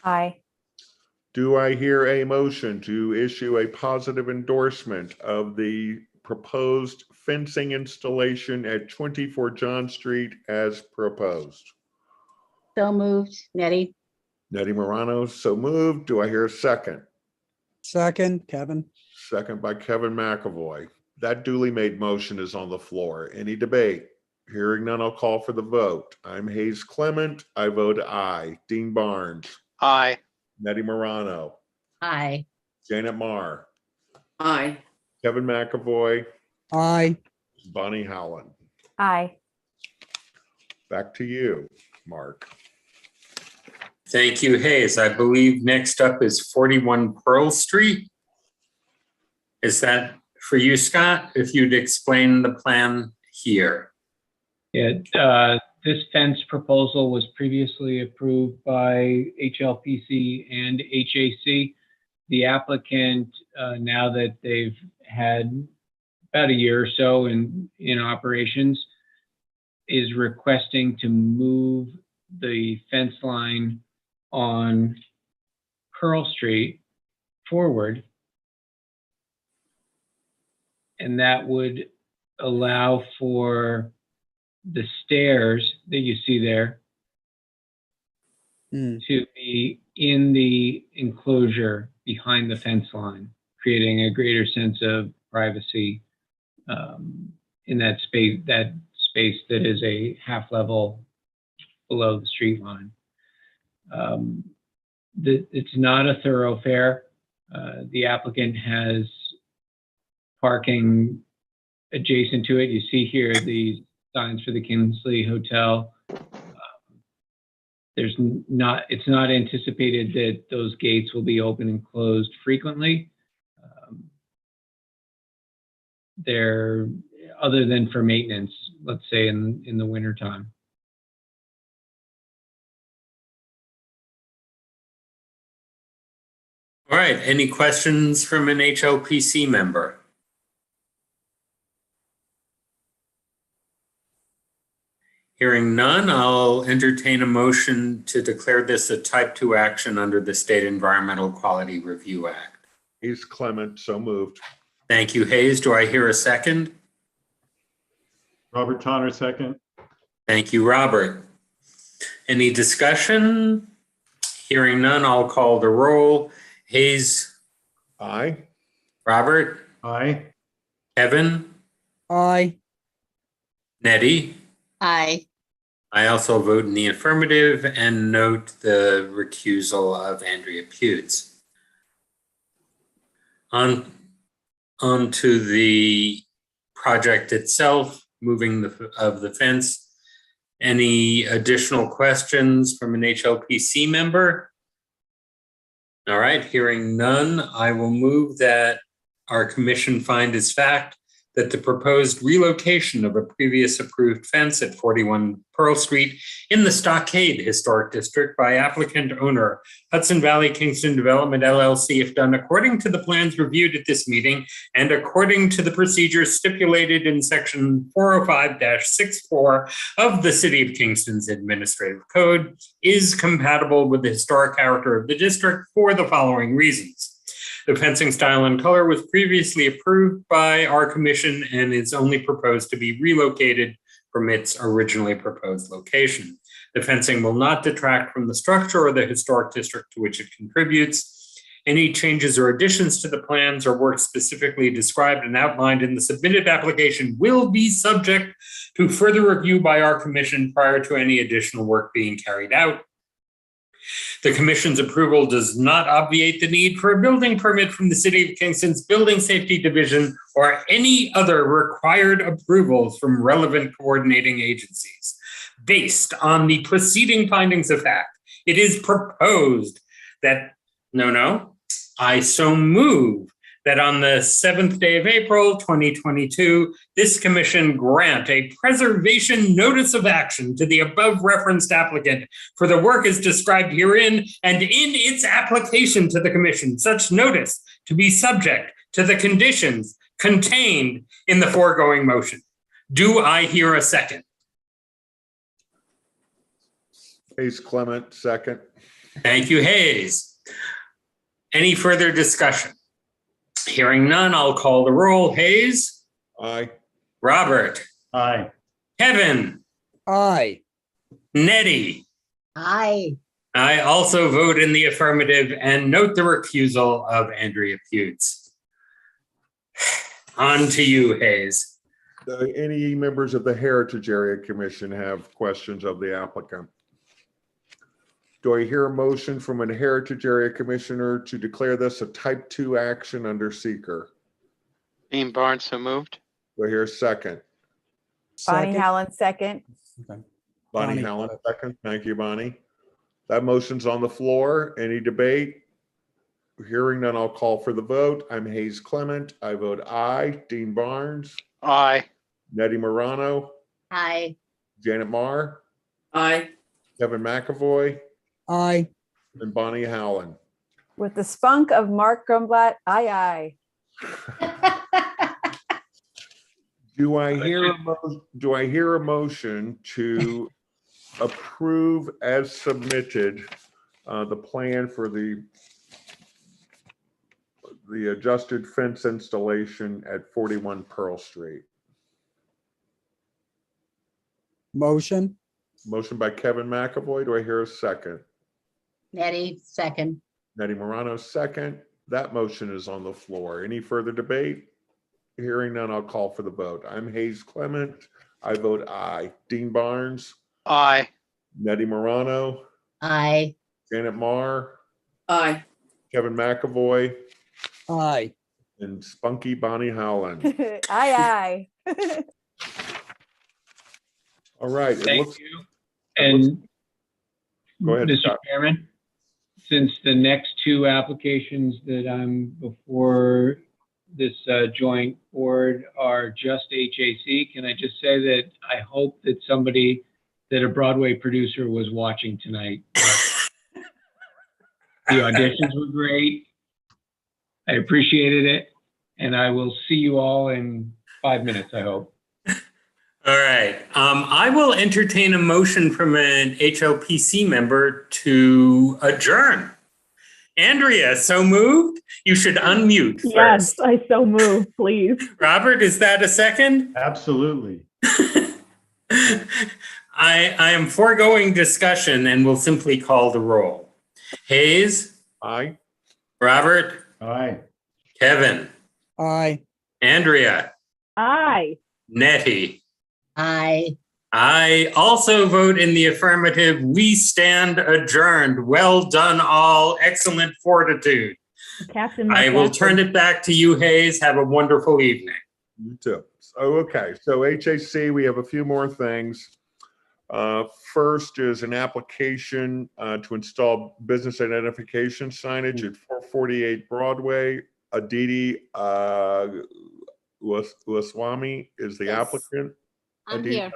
Aye. Do I hear a motion to issue a positive endorsement of the proposed fencing installation at 24 John Street as proposed? So moved. Nettie? Nettie Morano, so moved. Do I hear a second? Second, Kevin. Second by Kevin McAvoy. That duly made motion is on the floor. Any debate? Hearing none, I'll call for the vote. I'm Hayes Clement. I vote aye. Dean Barnes, Aye. Nettie Morano, Aye. Janet Marr, Aye. Kevin McAvoy, Aye. Bonnie Howland. Aye. Back to you, Mark. Thank you, Hayes. I believe next up is 41 Pearl Street. Is that for you, Scott? If you'd explain the plan here. Yeah, this fence proposal was previously approved by HLPC and HAC. The applicant, now that they've had about a year or so in operations, is requesting to move the fence line on Pearl Street forward. And that would allow for the stairs that you see there to be in the enclosure behind the fence line, creating a greater sense of privacy in that space that is a half level below the street line. It's not a thoroughfare. The applicant has parking adjacent to it. You see here the signs for the Kinsley Hotel. It's not anticipated that those gates will be open and closed frequently. They're other than for maintenance, let's say in the winter time. All right, any questions from an HLPC member? Hearing none, I'll entertain a motion to declare this a type 2 action under the State Environmental Quality Review Act. Hayes Clement, so moved. Thank you, Hayes. Do I hear a second? Robert Tonner, second. Thank you, Robert. Any discussion? Hearing none, I'll call the roll. Hayes? Aye. Robert? Aye. Kevin? Aye. Nettie? Aye. I also vote in the affirmative and note the recusal of Andrea Putes. On to the project itself, moving of the fence. Any additional questions from an HLPC member? All right, hearing none, I will move that our commission find as fact that the proposed relocation of a previous approved fence at 41 Pearl Street in the Stockade Historic District by applicant owner Hudson Valley Kingston Development LLC, if done according to the plans reviewed at this meeting and according to the procedures stipulated in section 405-64 of the City of Kingston's Administrative Code, is compatible with the historic character of the district for the following reasons. The fencing style and color was previously approved by our commission and is only proposed to be relocated from its originally proposed location. The fencing will not detract from the structure or the historic district to which it contributes. Any changes or additions to the plans or work specifically described and outlined in the submitted application will be subject to further review by our commission prior to any additional work being carried out. The commission's approval does not obviate the need for a building permit from the City of Kingston's Building Safety Division or any other required approvals from relevant coordinating agencies. Based on the preceding findings of fact, it is proposed that No. I so move that on the 7th day of April, 2022, this commission grant a preservation notice of action to the above referenced applicant for the work as described herein and in its application to the commission, such notice to be subject to the conditions contained in the foregoing motion. Do I hear a second? Hayes Clement, second. Thank you, Hayes. Any further discussion? Hearing none, I'll call the roll. Hayes? Aye. Robert? Aye. Kevin? Aye. Nettie? Aye. I also vote in the affirmative and note the recusal of Andrea Putes. On to you, Hayes. Any members of the Heritage Area Commission have questions of the applicant? Do I hear a motion from a Heritage Area Commissioner to declare this a type 2 action under seeker? Dean Barnes, so moved. Do I hear a second? Bonnie Second. Hallen, second. Bonnie Bonnie. Hallen, second. Thank you, Bonnie. That motion's on the floor. Any debate? Hearing none, I'll call for the vote. I'm Hayes Clement. I vote aye. Dean Barnes, Aye. Nettie Morano, Aye. Janet Marr, Aye. Kevin McAvoy, Aye. and Bonnie Howland. With the spunk of Mark Grumblatt, aye. Do I hear a motion to approve as submitted the plan for the adjusted fence installation at 41 Pearl Street? Motion. Motion by Kevin McAvoy. Do I hear a second? Nettie, second. Nettie Morano, second. That motion is on the floor. Any further debate? Hearing none, I'll call for the vote. I'm Hayes Clement. I vote aye. Dean Barnes, Aye. Nettie Morano, Aye. Janet Marr, Aye. Kevin McAvoy, Aye. and Spunky Bonnie Howland. Aye. All right. Thank you. And Go ahead, Mr. Scott. Chairman, since the next two applications that I'm before this joint board are just HAC, can I just say that I hope that a Broadway producer was watching tonight. The auditions were great. I appreciated it. And I will see you all in 5 minutes, I hope. All right. I will entertain a motion from an HLPC member to adjourn. Andrea, so moved? You should unmute first. Yes, I so move, please. Robert, is that a second? Absolutely. I am foregoing discussion and will simply call the roll. Hayes? Aye. Robert? Aye. Kevin? Aye. Andrea? Aye. Nettie? Aye. I also vote in the affirmative. We stand adjourned. Well done, all. Excellent fortitude. Captain, I will turn it back to you, Hayes. Have a wonderful evening. You too. Okay, so HAC, we have a few more things. First is an application to install business identification signage at 448 Broadway. Aditi Laswamy is the applicant. I'm Aditi? here.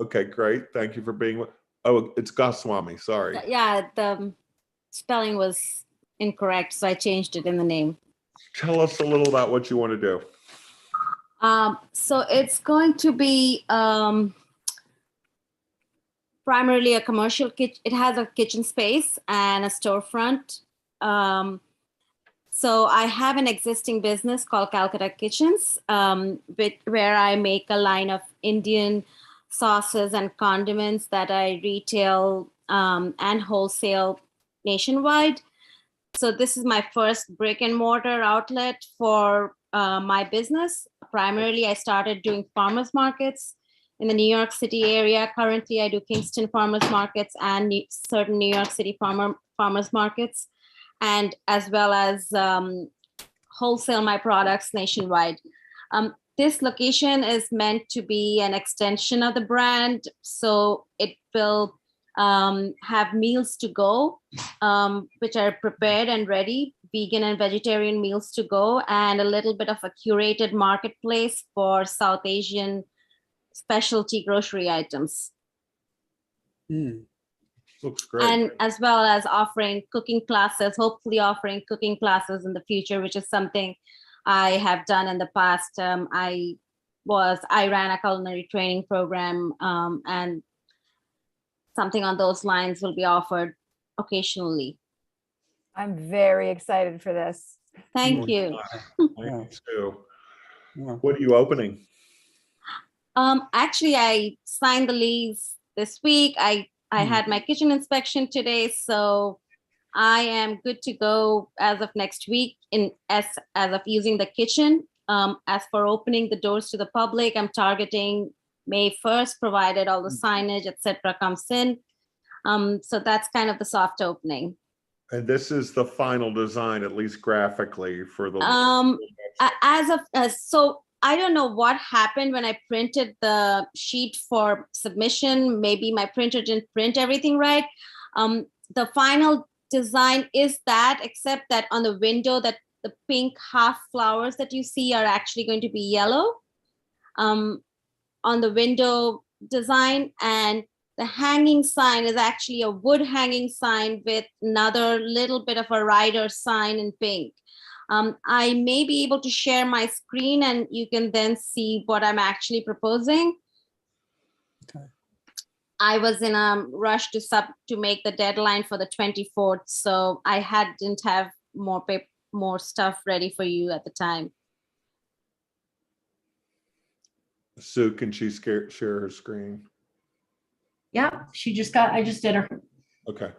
Okay, great. Thank you for being with. Oh, it's Goswami. Sorry. Yeah, the spelling was incorrect, so I changed it in the name. Tell us a little about what you want to do. So it's going to be primarily a commercial kitchen. It has a kitchen space and a storefront. So I have an existing business called Calcutta Kitchens, where I make a line of Indian sauces and condiments that I retail and wholesale nationwide. So this is my first brick and mortar outlet for my business. Primarily, I started doing farmers markets in the New York City area. Currently, I do Kingston farmers markets and certain New York City farmers markets, and as well as wholesale my products nationwide. This location is meant to be an extension of the brand, so it will have meals to go, which are prepared and ready, vegan and vegetarian meals to go, and a little bit of a curated marketplace for South Asian specialty grocery items. Looks great. And as well as offering cooking classes, hopefully offering cooking classes in the future, which is something I have done in the past. I ran a culinary training program, and something on those lines will be offered occasionally. I'm very excited for this. Thank you. Thanks, too. What are you opening? Actually, I signed the lease this week. I had my kitchen inspection today, so I am good to go as of next week as of using the kitchen. As for opening the doors to the public, I'm targeting May 1st, provided all the signage, etc., comes in. So that's kind of the soft opening. And this is the final design, at least graphically, for the. So I don't know what happened when I printed the sheet for submission. Maybe my printer didn't print everything right. The final design is that, except that on the window, that the pink half flowers that you see are actually going to be yellow on the window design, and the hanging sign is actually a wood hanging sign with another little bit of a rider sign in pink. I may be able to share my screen and you can then see what I'm actually proposing. Okay. I was in a rush to make the deadline for the 24th, so I didn't have more stuff ready for you at the time. Sue, can she share her screen? Yeah, I just did her. Okay.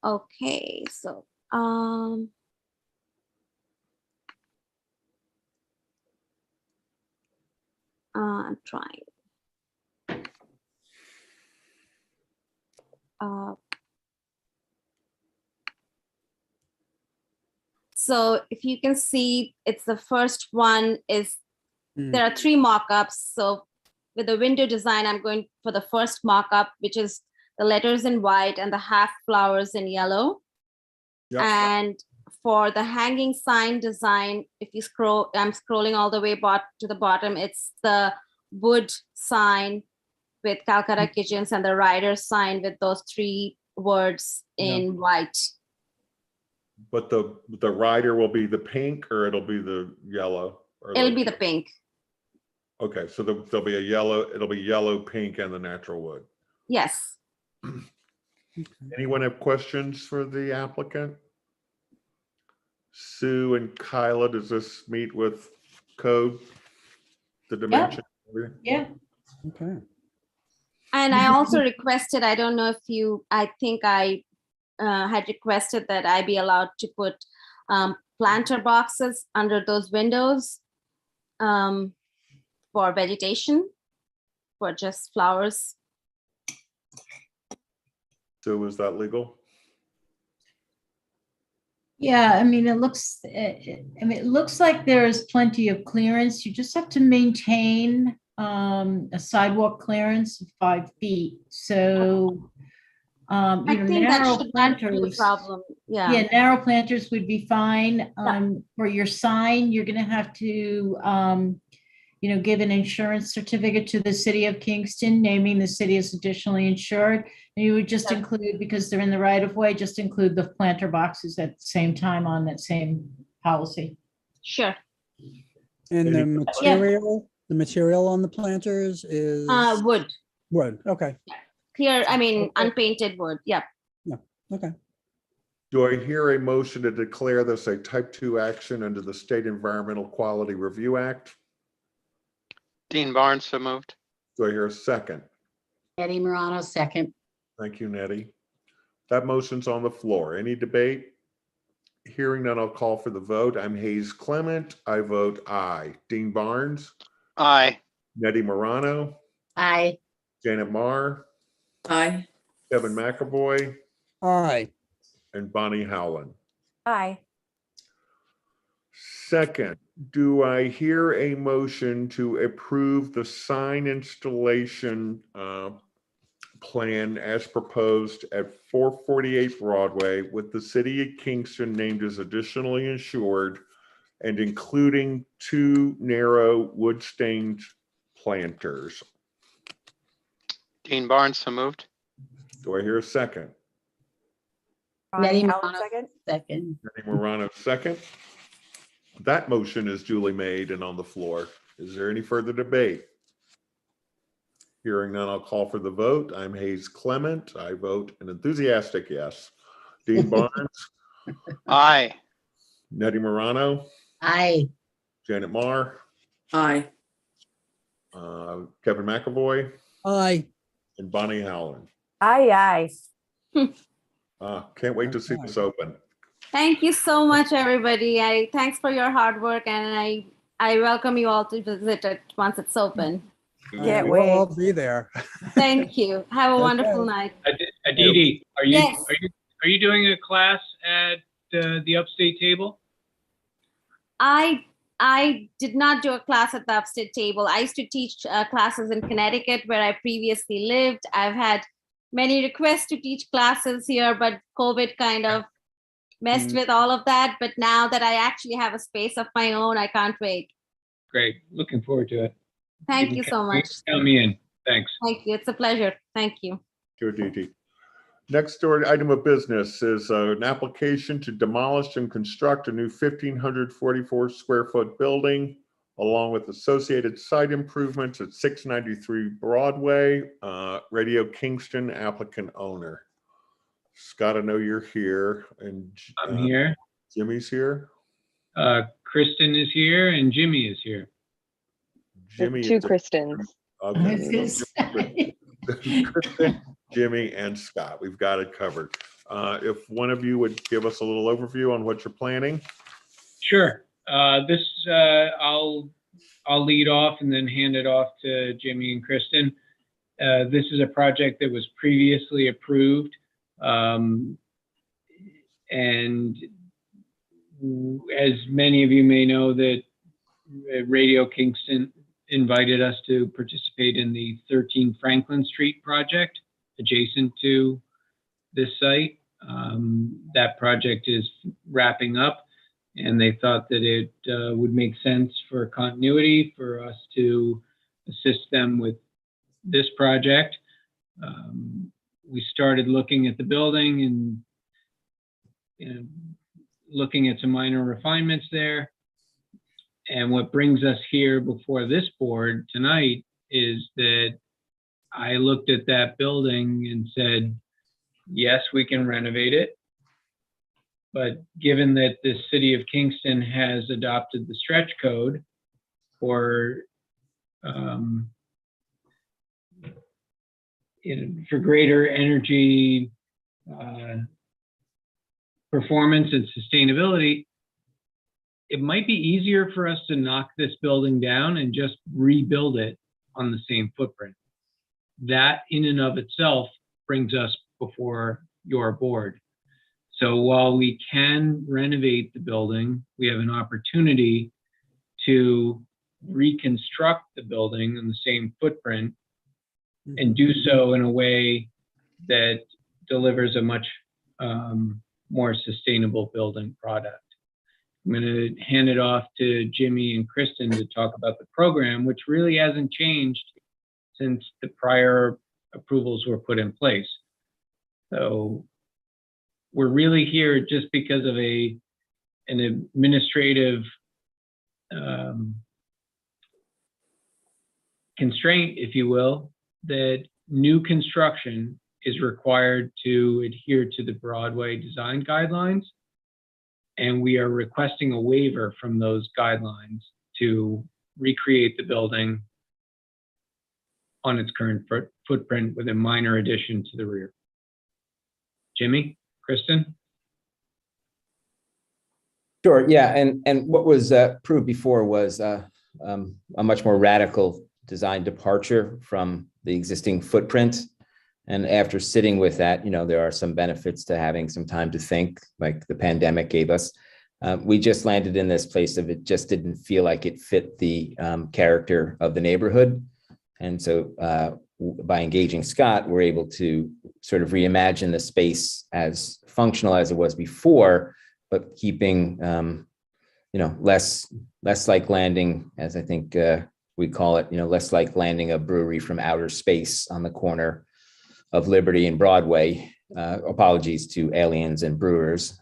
Okay, so I'm trying. So if you can see, it's the first one is, there are 3 mock-ups. So with the window design, I'm going for the first mock-up, which is the letters in white and the half flowers in yellow. Yep. And for the hanging sign design, if you scroll, I'm scrolling all the way to the bottom, it's the wood sign with Calcutta Kitchens and the rider sign with those 3 words in white. But the rider will be the pink, or it'll be the yellow? It'll be the pink. Okay, so there'll be a yellow, it'll be yellow, pink, and the natural wood. Yes. Anyone have questions for the applicant? Sue and Kyla, does this meet with code, the dimension? Yeah. Okay. And I also requested, I don't know if I think I had requested that I be allowed to put planter boxes under those windows for vegetation, for just flowers. So is that legal? Yeah, I mean, it looks like there is plenty of clearance. You just have to maintain a sidewalk clearance of 5 feet. So, I think that narrow should not be a planters, problem. Yeah, narrow planters would be fine. For your sign, you're going to have to, give an insurance certificate to the city of Kingston, naming the city as additionally insured. And you would just include, because they're in the right of way, just include the planter boxes at the same time on that same policy. Sure. And the material on the planters is wood. Wood. Okay. Clear, unpainted wood. Yeah. Yeah. Okay. Do I hear a motion to declare this a type 2 action under the State Environmental Quality Review Act? Dean Barnes, so moved. Do I hear a second? Nettie Morano, second. Thank you, Nettie. That motion's on the floor. Any debate? Hearing none, I'll call for the vote. I'm Hayes Clement. I vote aye. Dean Barnes? Aye. Nettie Morano? Aye. Janet Marr? Aye. Kevin McAvoy? Aye. And Bonnie Howland. Aye. Second, do I hear a motion to approve the sign installation plan as proposed at 448 Broadway with the city of Kingston named as additionally insured and including 2 narrow wood stained planters. Dean Barnes, so moved. Do I hear a second? Bonnie Nettie Allen, Morano, second. second. Nettie Morano, second. That motion is duly made and on the floor. Is there any further debate? Hearing none, I'll call for the vote. I'm Hayes Clement. I vote an enthusiastic yes. Dean Barnes, Aye. Nettie Morano, Aye. Janet Marr, Aye. Kevin McAvoy, Aye. and Bonnie Howland. Aye, Can't wait to see this open. Thank you so much, everybody. Thanks for your hard work, and I welcome you all to visit it once it's open. Can't We'll wait. all be there. Thank you. Have a Okay. wonderful night. Aditi, Yes. are you doing a class at the upstate table? I did not do a class at the upstate table. I used to teach classes in Connecticut where I previously lived. I've had many requests to teach classes here, but COVID kind of messed with all of that. But now that I actually have a space of my own, I can't wait. Great. Looking forward to it. Thank you so much. Count me in. Thanks. Thank you. It's a pleasure. Thank you. Sure, DT. Next item of business is an application to demolish and construct a new 1,544 square foot building along with associated site improvements at 693 Broadway. Radio Kingston applicant owner. Scott, I know you're here. And I'm here. Jimmy's here. Kristen is here and Jimmy is here. Jimmy Two is Kristens. Okay. Kristen, Jimmy, and Scott. We've got it covered. If one of you would give us a little overview on what you're planning. Sure. I'll lead off and then hand it off to Jimmy and Kristen. This is a project that was previously approved. And as many of you may know, that Radio Kingston invited us to participate in the 13 Franklin Street project adjacent to this site. That project is wrapping up, and they thought that it would make sense for continuity for us to assist them with this project. We started looking at the building and looking at some minor refinements there. And what brings us here before this board tonight is that I looked at that building and said, yes, we can renovate it. But given that the city of Kingston has adopted the stretch code for greater energy performance and sustainability, it might be easier for us to knock this building down and just rebuild it on the same footprint. That in and of itself brings us before your board. So while we can renovate the building, we have an opportunity to reconstruct the building in the same footprint and do so in a way that delivers a much more sustainable building product. I'm going to hand it off to Jimmy and Kristen to talk about the program, which really hasn't changed since the prior approvals were put in place. So we're really here just because of an administrative constraint, if you will, that new construction is required to adhere to the Broadway design guidelines. And we are requesting a waiver from those guidelines to recreate the building on its current footprint with a minor addition to the rear. Jimmy, Kristen? Sure, yeah, and what was approved before was a much more radical design departure from the existing footprint. And after sitting with that, there are some benefits to having some time to think, like the pandemic gave us. We just landed in this place of it just didn't feel like it fit the character of the neighborhood. And so by engaging Scott, we're able to sort of reimagine the space as functional as it was before, but keeping, less like landing, as I think we call it, less like landing a brewery from outer space on the corner of Liberty and Broadway. Apologies to aliens and brewers.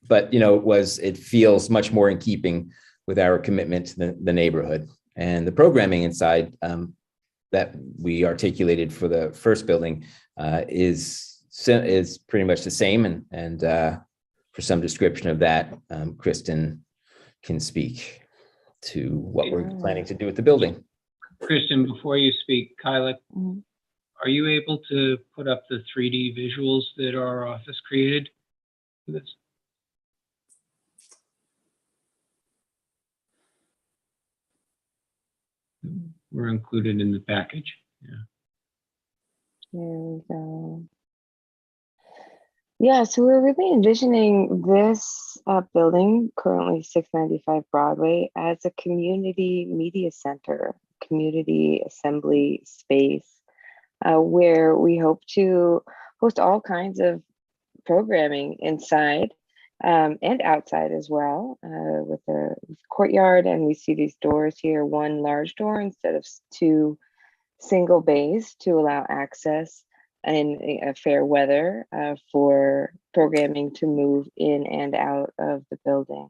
But, it feels much more in keeping with our commitment to the neighborhood. And the programming inside that we articulated for the first building is pretty much the same. And for some description of that, Kristen can speak to what we're planning to do with the building. Kristen, before you speak, Kyla, are you able to put up the 3D visuals that our office created for this? Were included in the package. Yeah. Here we go. Yeah, so we're really envisioning this building, currently 695 Broadway, as a community media center, community assembly space, where we hope to host all kinds of programming inside and outside as well, with a courtyard. And we see these doors here, one large door instead of two single bays to allow access in fair weather for programming to move in and out of the building.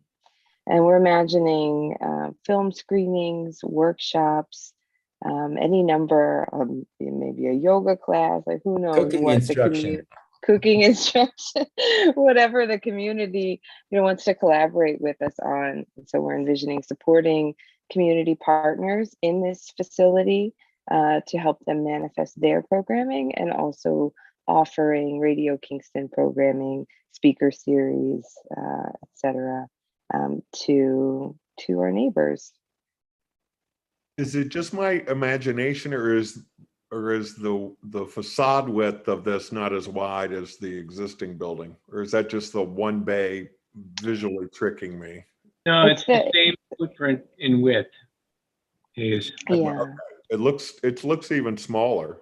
And we're imagining film screenings, workshops, any number of maybe a yoga class, like who knows Cooking what instruction. cooking instruction, whatever the community wants to collaborate with us on. So we're envisioning supporting community partners in this facility to help them manifest their programming, and also offering Radio Kingston programming, speaker series, etc., to our neighbors. Is it just my imagination, or is the facade width of this not as wide as the existing building, or is that just the one bay visually tricking me? No, it's the same footprint in width. Yeah. It looks even smaller.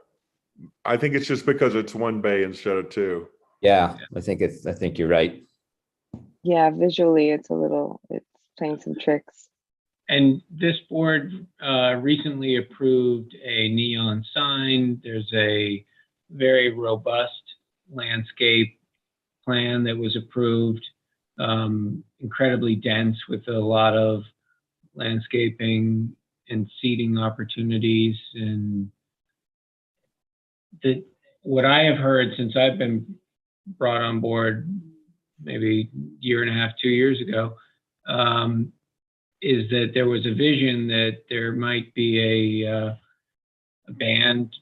I think it's just because it's one bay instead of two. Yeah, I think you're right. Yeah, visually it's playing some tricks. And this board recently approved a neon sign. There's a very robust landscape plan that was approved, incredibly dense with a lot of landscaping and seating opportunities. And what I have heard since I've been brought on board, maybe a year and a half, 2 years ago, is that there was a vision that there might be a band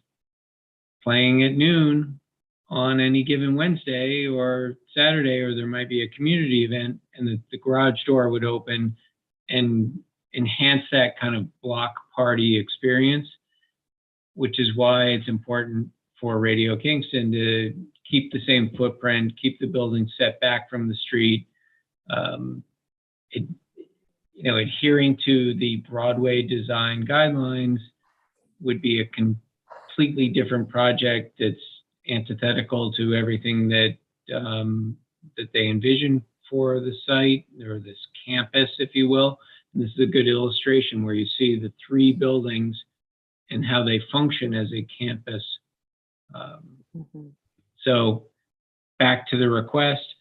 playing at noon on any given Wednesday or Saturday, or there might be a community event, and the garage door would open and enhance that kind of block party experience, which is why it's important for Radio Kingston to keep the same footprint, keep the building set back from the street. Adhering to the Broadway design guidelines would be a completely different project that's antithetical to everything that they envision for the site, or this campus, if you will. And this is a good illustration where you see the three buildings and how they function as a campus. So back to the request,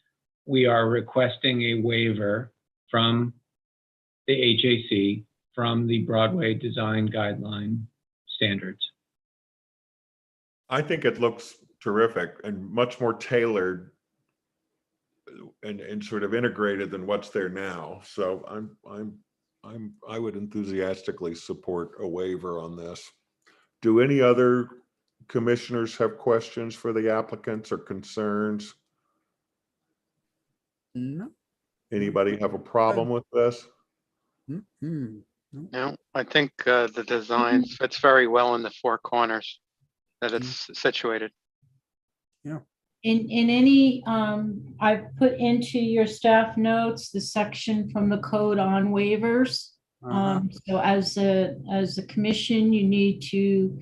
we are requesting a waiver from the HAC from the Broadway design guideline standards. I think it looks terrific and much more tailored and sort of integrated than what's there now. So I would enthusiastically support a waiver on this. Do any other commissioners have questions for the applicants or concerns? No. Anybody have a problem with this? No, I think the design fits very well in the four corners that it's situated. Yeah. In any, I've put into your staff notes the section from the code on waivers. So as a commission, you need to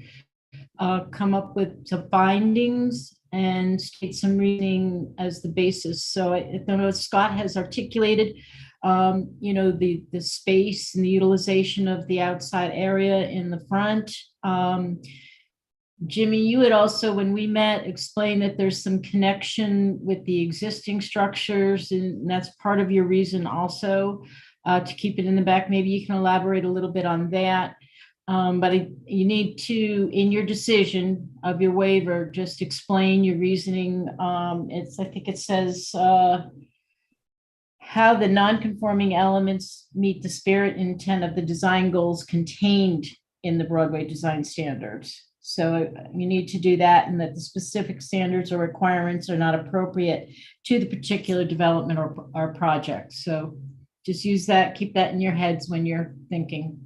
come up with some findings and state some reasoning as the basis. So I don't know if Scott has articulated, the space and the utilization of the outside area in the front. Jimmy, you had also, when we met, explained that there's some connection with the existing structures, and that's part of your reason also to keep it in the back. Maybe you can elaborate a little bit on that. But you need to, in your decision of your waiver, just explain your reasoning. I think it says how the non-conforming elements meet the spirit and intent of the design goals contained in the Broadway design standards. So you need to do that, and that the specific standards or requirements are not appropriate to the particular development or project. So just use that, keep that in your heads when you're thinking.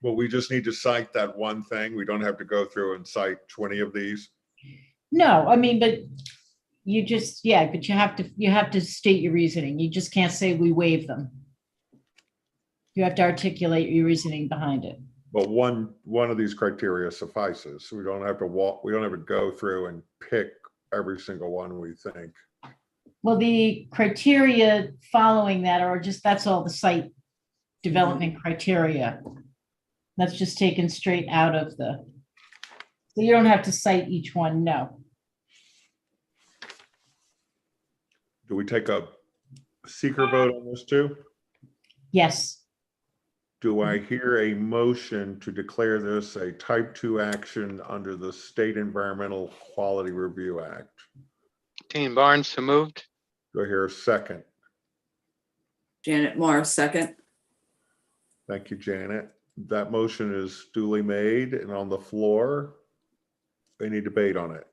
Well, we just need to cite that one thing. We don't have to go through and cite 20 of these. No, I mean, but you just, but you have to state your reasoning. You just can't say we waive them. You have to articulate your reasoning behind it. But one of these criteria suffices. We don't have to go through and pick every single one we think. Well, the criteria following that are just, that's all the site development criteria. That's just taken straight out of so you don't have to cite each one, no. Do we take a secret vote on this too? Yes. Do I hear a motion to declare this a type 2 action under the State Environmental Quality Review Act? Dean Barnes, so moved. Do I hear a second? Janet Moore, second. Thank you, Janet. That motion is duly made and on the floor. Any debate on it?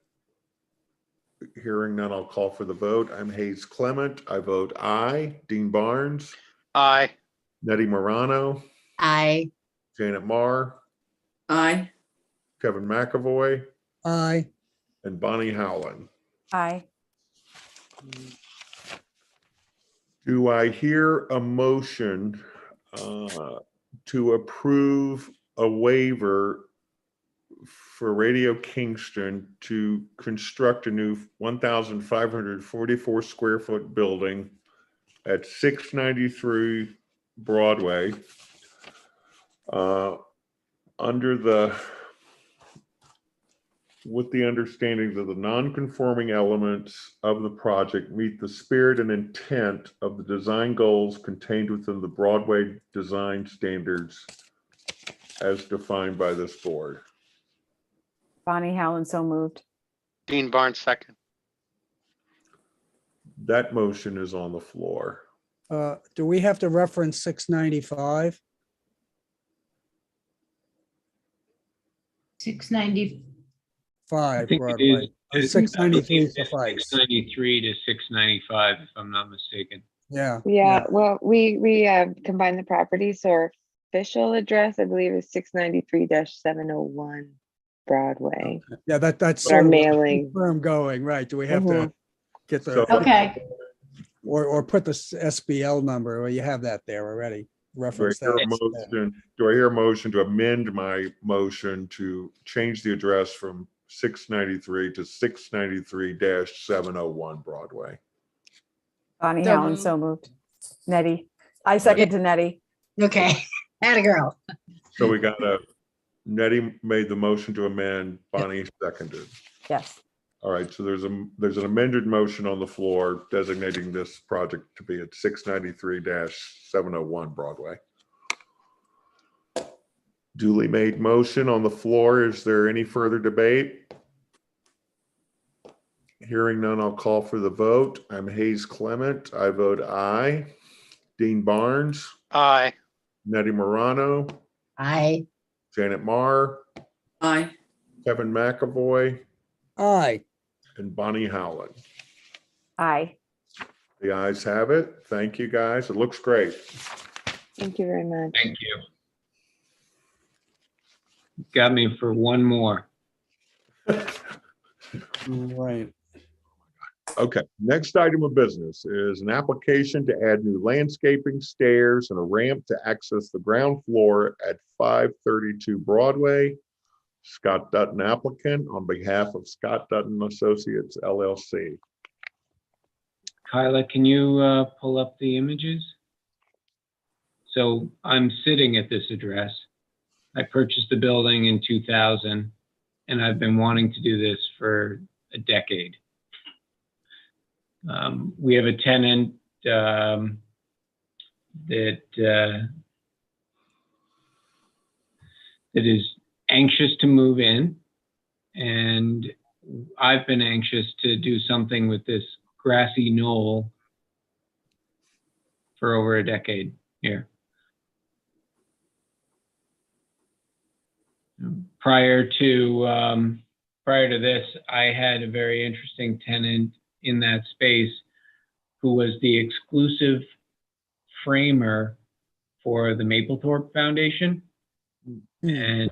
Hearing none, I'll call for the vote. I'm Hayes Clement. I vote aye. Dean Barnes. Aye. Nettie Morano. Aye. Janet Marr. Aye. Kevin McAvoy. Aye. And Bonnie Howland. Aye. Do I hear a motion to approve a waiver for Radio Kingston to construct a new 1,544 square foot building at 693 Broadway with the understanding that the non-conforming elements of the project meet the spirit and intent of the design goals contained within the Broadway design standards as defined by this board. Bonnie Howland, so moved. Dean Barnes, second. That motion is on the floor. Do we have to reference 695? 695. I think Broadway. it is. 693 suffice. 693 to 695, if I'm not mistaken. Yeah. Yeah, well, we combined the properties, so our official address, I believe, is 693-701 Broadway. Yeah, that's Our sort of mailing. where I'm going, right? Do we have to get the, Okay. or put the SBL number, or you have that there already? Reference that. Do I hear a motion to amend my motion to change the address from 693 to 693-701 Broadway? Bonnie So Howland, moved. so moved. Nettie. I second to Nettie. Okay. Atta girl. So we got Nettie made the motion to amend, Bonnie seconded. Yes. All right, so there's an amended motion on the floor designating this project to be at 693-701 Broadway. Duly made motion on the floor. Is there any further debate? Hearing none, I'll call for the vote. I'm Hayes Clement. I vote aye. Dean Barnes. Aye. Nettie Morano. Aye. Janet Marr. Aye. Kevin McAvoy. Aye. And Bonnie Howland. Aye. The ayes have it. Thank you, guys. It looks great. Thank you very much. Thank you. Got me for one more. Right. Okay, next item of business is an application to add new landscaping, stairs, and a ramp to access the ground floor at 532 Broadway. Scott Dutton applicant on behalf of Scott Dutton Associates LLC. Kyla, can you pull up the images? So I'm sitting at this address. I purchased the building in 2000, and I've been wanting to do this for a decade. We have a tenant that is anxious to move in, and I've been anxious to do something with this grassy knoll for over a decade here. Prior to this, I had a very interesting tenant in that space who was the exclusive framer for the Mapplethorpe Foundation. And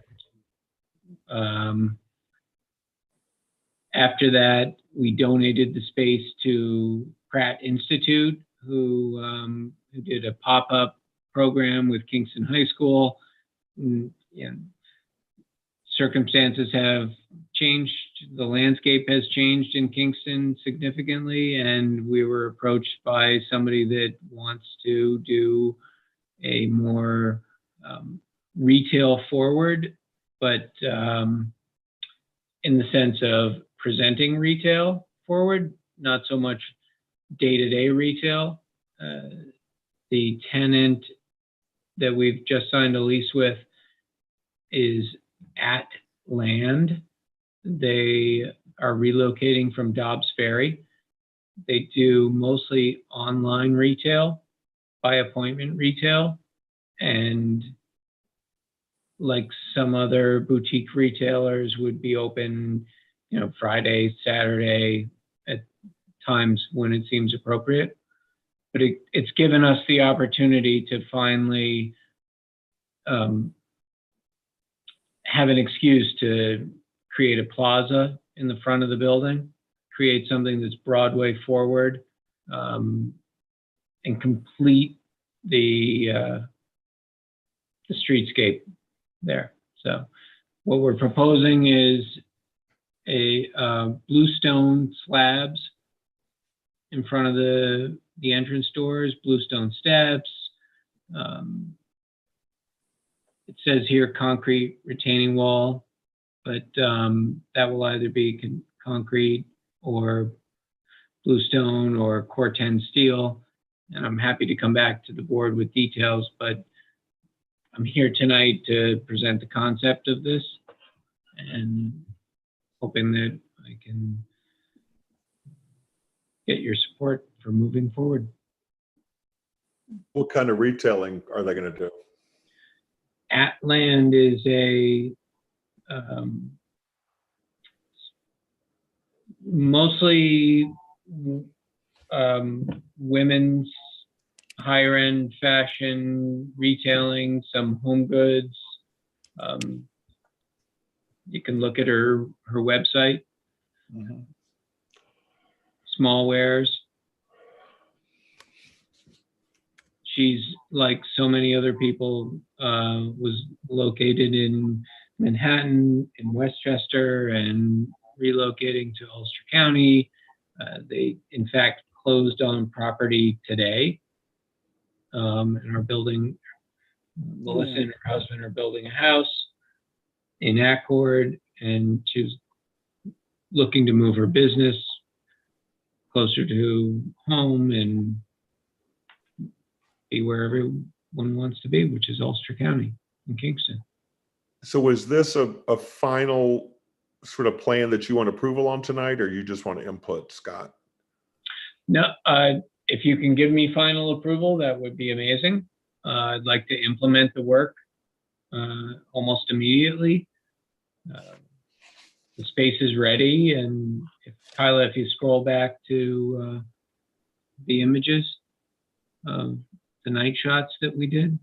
after that, we donated the space to Pratt Institute, who did a pop-up program with Kingston High School. And, circumstances have changed. The landscape has changed in Kingston significantly, and we were approached by somebody that wants to do a more retail forward, but in the sense of presenting retail forward, not so much day-to-day retail. The tenant that we've just signed a lease with is at land. They are relocating from Dobbs Ferry. They do mostly online retail, by appointment retail, and like some other boutique retailers would be open, Friday, Saturday, at times when it seems appropriate. But it's given us the opportunity to finally have an excuse to create a plaza in the front of the building, create something that's Broadway forward, and complete the streetscape there. So what we're proposing is a bluestone slabs in front of the entrance doors, bluestone steps. It says here concrete retaining wall, but that will either be concrete or bluestone or Corten steel. And I'm happy to come back to the board with details, but I'm here tonight to present the concept of this and hoping that I can get your support for moving forward. What kind of retailing are they going to do? At Land is a mostly women's higher end fashion retailing, some home goods. You can look at her website. Small wares. She's, like so many other people, was located in Manhattan, in Westchester, and relocating to Ulster County. They, in fact, closed on property today and are building, Melissa and her husband are building a house in Accord, and she's looking to move her business closer to home and be where everyone wants to be, which is Ulster County in Kingston. So is this a final sort of plan that you want approval on tonight, or you just want to input, Scott? No, if you can give me final approval, that would be amazing. I'd like to implement the work almost immediately. The space is ready, and Kyla, if you scroll back to the images of the night shots that we did.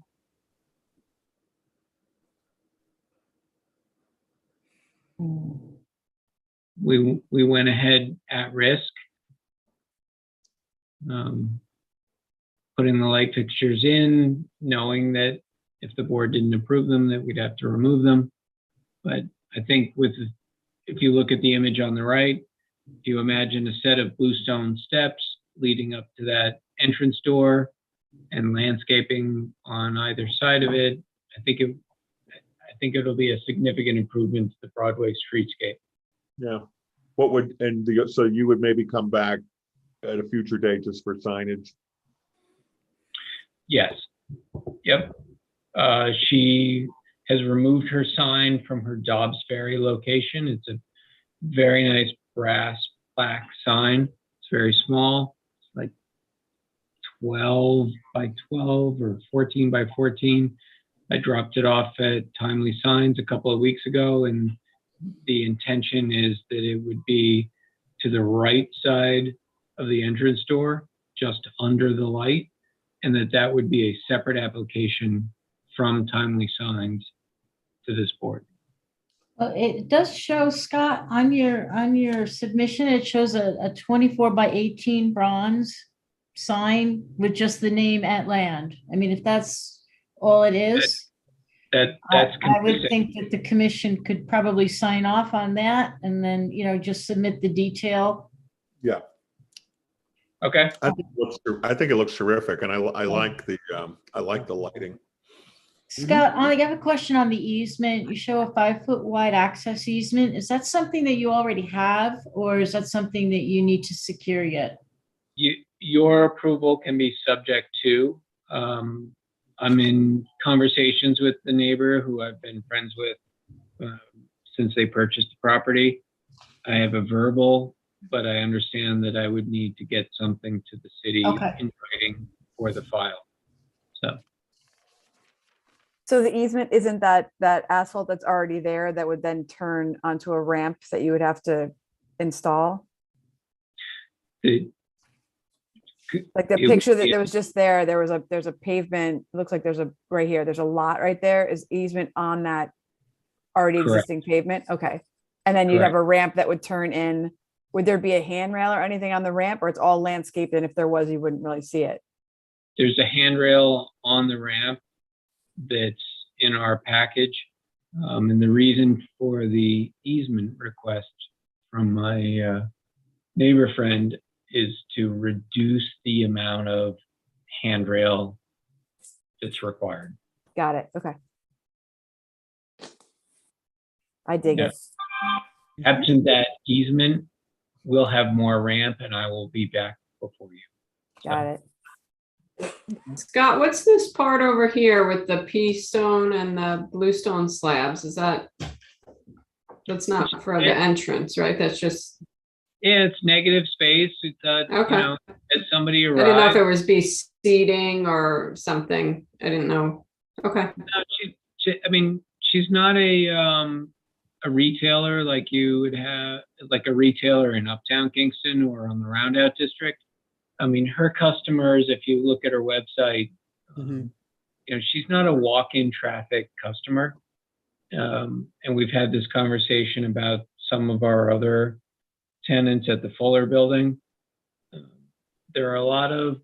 We went ahead at risk, putting the light fixtures in, knowing that if the board didn't approve them, that we'd have to remove them. But I think if you look at the image on the right, if you imagine a set of bluestone steps leading up to that entrance door and landscaping on either side of it, I think it'll be a significant improvement to the Broadway streetscape. Yeah. So you would maybe come back at a future date just for signage? Yes. Yep. She has removed her sign from her Dobbs Ferry location. It's a very nice brass plaque sign. It's very small. It's like 12 by 12 or 14 by 14. I dropped it off at Timely Signs a couple of weeks ago, and the intention is that it would be to the right side of the entrance door, just under the light, and that would be a separate application from Timely Signs to this board. Well, it does show, Scott, on your submission, it shows a 24 by 18 bronze sign with just the name at land. I mean, if that's all it is, that's I would think that the commission could probably sign off on that and then, just submit the detail. Yeah. Okay. I think it looks terrific, and I like the lighting. Scott, I have a question on the easement. You show a 5-foot wide access easement. Is that something that you already have, or is that something that you need to secure yet? Your approval can be subject to. I'm in conversations with the neighbor who I've been friends with since they purchased the property. I have a verbal, but I understand that I would need to get something to the city in writing for the file. So the easement isn't that asphalt that's already there that would then turn onto a ramp that you would have to install? Like the picture that was just there, there's a pavement, looks like there's right here, there's a lot right there. Is easement on that already existing pavement? Okay. And then you'd have a ramp that would turn in. Would there be a handrail or anything on the ramp, or it's all landscaped, and if there was, you wouldn't really see it? There's a handrail on the ramp that's in our package. And the reason for the easement request from my neighbor friend is to reduce the amount of handrail that's required. Got it. Okay. I dig it. Absent that easement, we'll have more ramp, and I will be back before you. Got it. Scott, what's this part over here with the pea stone and the bluestone slabs? That's not for the entrance, right? That's just. Yeah, it's negative space. It's okay. As somebody arrived. I didn't know if there was be seating or something. I didn't know. Okay. No, she's not a retailer like you would have, like a retailer in Uptown Kingston or on the Roundout District. Her customers, if you look at her website, she's not a walk-in traffic customer. And we've had this conversation about some of our other tenants at the Fuller building. There are a lot of,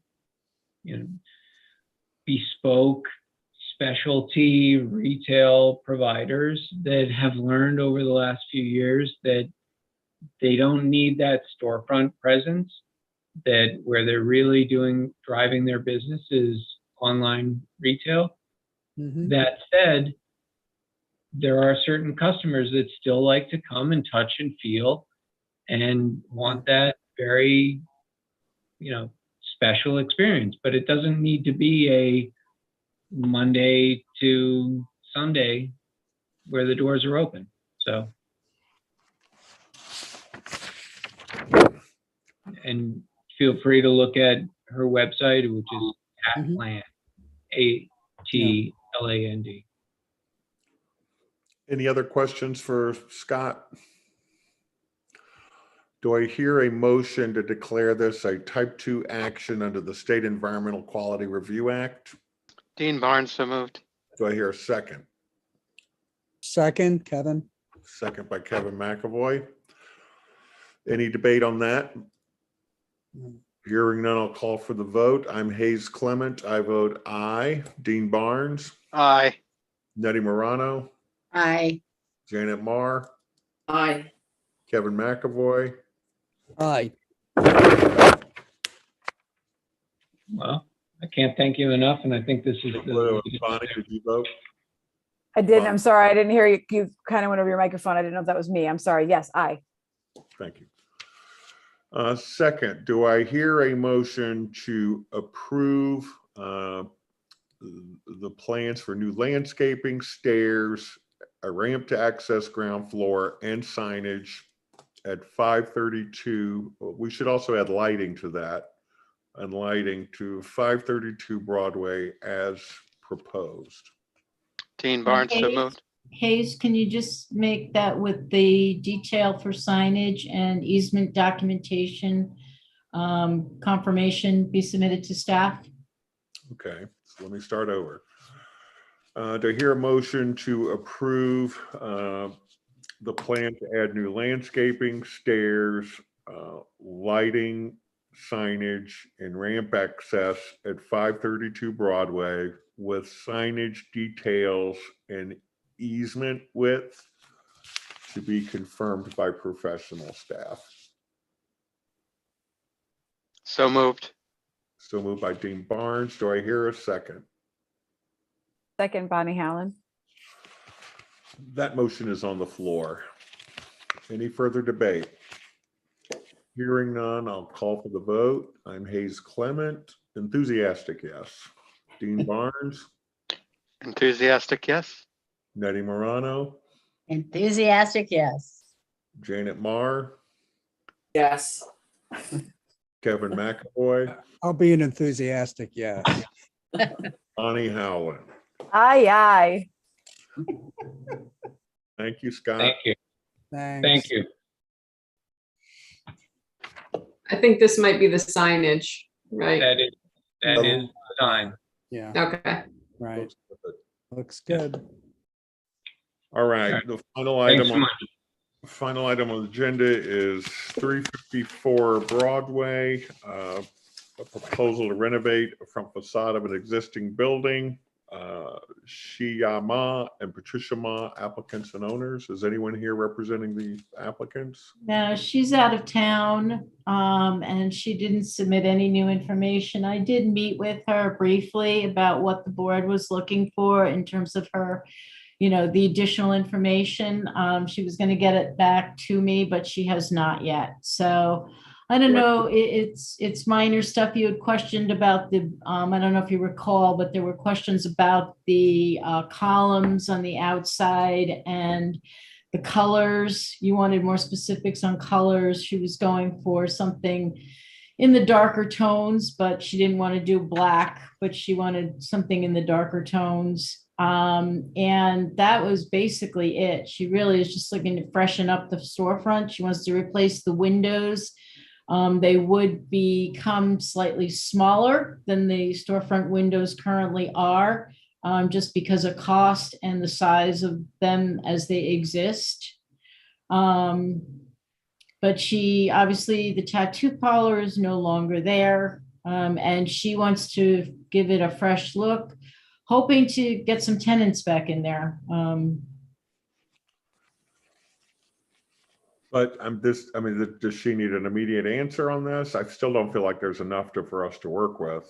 bespoke specialty retail providers that have learned over the last few years that they don't need that storefront presence, that where they're really driving their business is online retail. That said, there are certain customers that still like to come and touch and feel and want that very, special experience. But it doesn't need to be a Monday to Sunday where the doors are open. So, and feel free to look at her website, which is Atland, ATLAND. Any other questions for Scott? Do I hear a motion to declare this a type 2 action under the State Environmental Quality Review Act? Dean Barnes, so moved. Do I hear a second? Second, Kevin. Second by Kevin McAvoy. Any debate on that? Hearing none, I'll call for the vote. I'm Hayes Clement. I vote aye. Dean Barnes. Aye. Nettie Morano. Aye. Janet Marr, Aye. Kevin McAvoy, Aye. Well, I can't thank you enough, and I think this is the. Bonnie, did you vote? I didn't, Fine. I'm sorry, I didn't hear you. You kind of went over your microphone. I didn't know if that was me. I'm sorry. Yes, aye. Thank you. Second, do I hear a motion to approve the plans for new landscaping, stairs, a ramp to access ground floor, and signage at 532? We should also add lighting to that, and lighting to 532 Broadway as proposed. Dean Barnes, so Hayes? moved. Hayes, can you just make that with the detail for signage and easement documentation confirmation be submitted to staff? Okay, so let me start over. Do I hear a motion to approve the plan to add new landscaping, stairs, lighting, signage, and ramp access at 532 Broadway with signage details and easement width to be confirmed by professional staff? So moved. So moved by Dean Barnes. Do I hear a second? Second, Bonnie Howland. That motion is on the floor. Any further debate? Hearing none, I'll call for the vote. I'm Hayes Clement. Enthusiastic, yes. Dean Barnes, Enthusiastic, yes. Nettie Morano, Enthusiastic, yes. Janet Marr, Yes. Kevin McAvoy, I'll be an enthusiastic yes. Bonnie Howland. Aye, aye. Thank you, Scott. Thank you. Thanks. Thank you. I think this might be the signage, right? That is fine. Yeah, Okay. right. Looks good. All right, the final Thanks item so on much. final item on the agenda is 354 Broadway. A proposal to renovate a front facade of an existing building. Shia Ma and Patricia Ma, applicants and owners. Is anyone here representing the applicants? No, she's out of town, and she didn't submit any new information. I did meet with her briefly about what the board was looking for in terms of her, the additional information. She was going to get it back to me, but she has not yet. So I don't know, it's minor stuff. You had questioned about the, I don't know if you recall, but there were questions about the columns on the outside and the colors. You wanted more specifics on colors. She was going for something in the darker tones, but she didn't want to do black, but she wanted something in the darker tones. And that was basically it. She really is just looking to freshen up the storefront. She wants to replace the windows. They would become slightly smaller than the storefront windows currently are, just because of cost and the size of them as they exist. But she, obviously, the tattoo parlor is no longer there, and she wants to give it a fresh look, hoping to get some tenants back in there. But does she need an immediate answer on this? I still don't feel like there's enough for us to work with.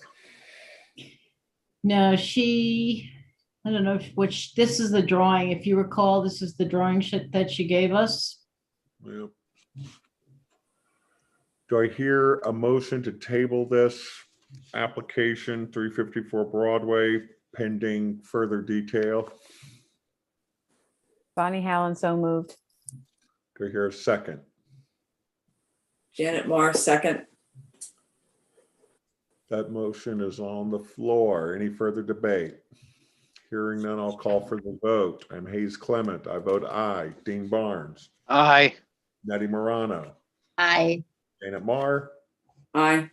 No, I don't know which, this is the drawing. If you recall, this is the drawing that she gave us. Yep. Do I hear a motion to table this application 354 Broadway pending further detail? Bonnie Howland, so moved. Do I hear a second? Janet Marr, second. That motion is on the floor. Any further debate? Hearing none, I'll call for the vote. I'm Hayes Clement. I vote aye. Dean Barnes. Aye. Nettie Morano. Aye. Janet Marr. Aye.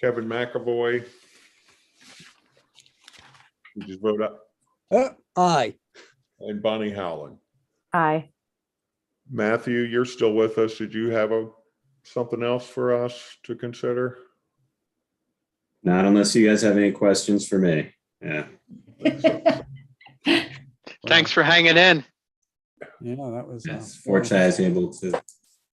Kevin McAvoy. You just vote up. Aye. And Bonnie Howland. Aye. Matthew, you're still with us. Did you have something else for us to consider? Not unless you guys have any questions for me. Yeah. Thanks for hanging in. Yeah, that was. Yes, fortunately, I was able to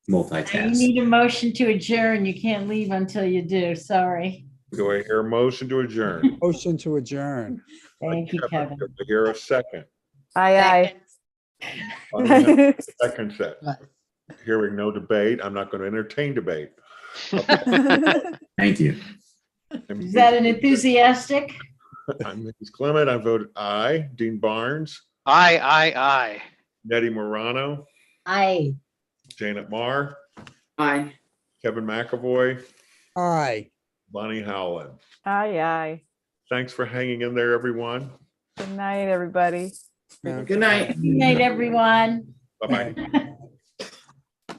You multitask. need a motion to adjourn. You can't leave until you do. Sorry. Do I hear a motion to adjourn? Motion to adjourn. Thank you, Kevin. Do I hear a second? Aye, I have aye. a second set. Hearing no debate, I'm not going to entertain debate. Thank you. Is that an enthusiastic? I'm Mrs. Clement. I voted aye. Dean Barnes, Aye. Nettie Morano, Aye. Janet Marr, Aye. Kevin McAvoy, Aye. Bonnie Howland. Aye, aye. Thanks for hanging in there, everyone. Good night, everybody. Good night. Good night, everyone. Bye-bye.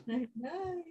Night, night.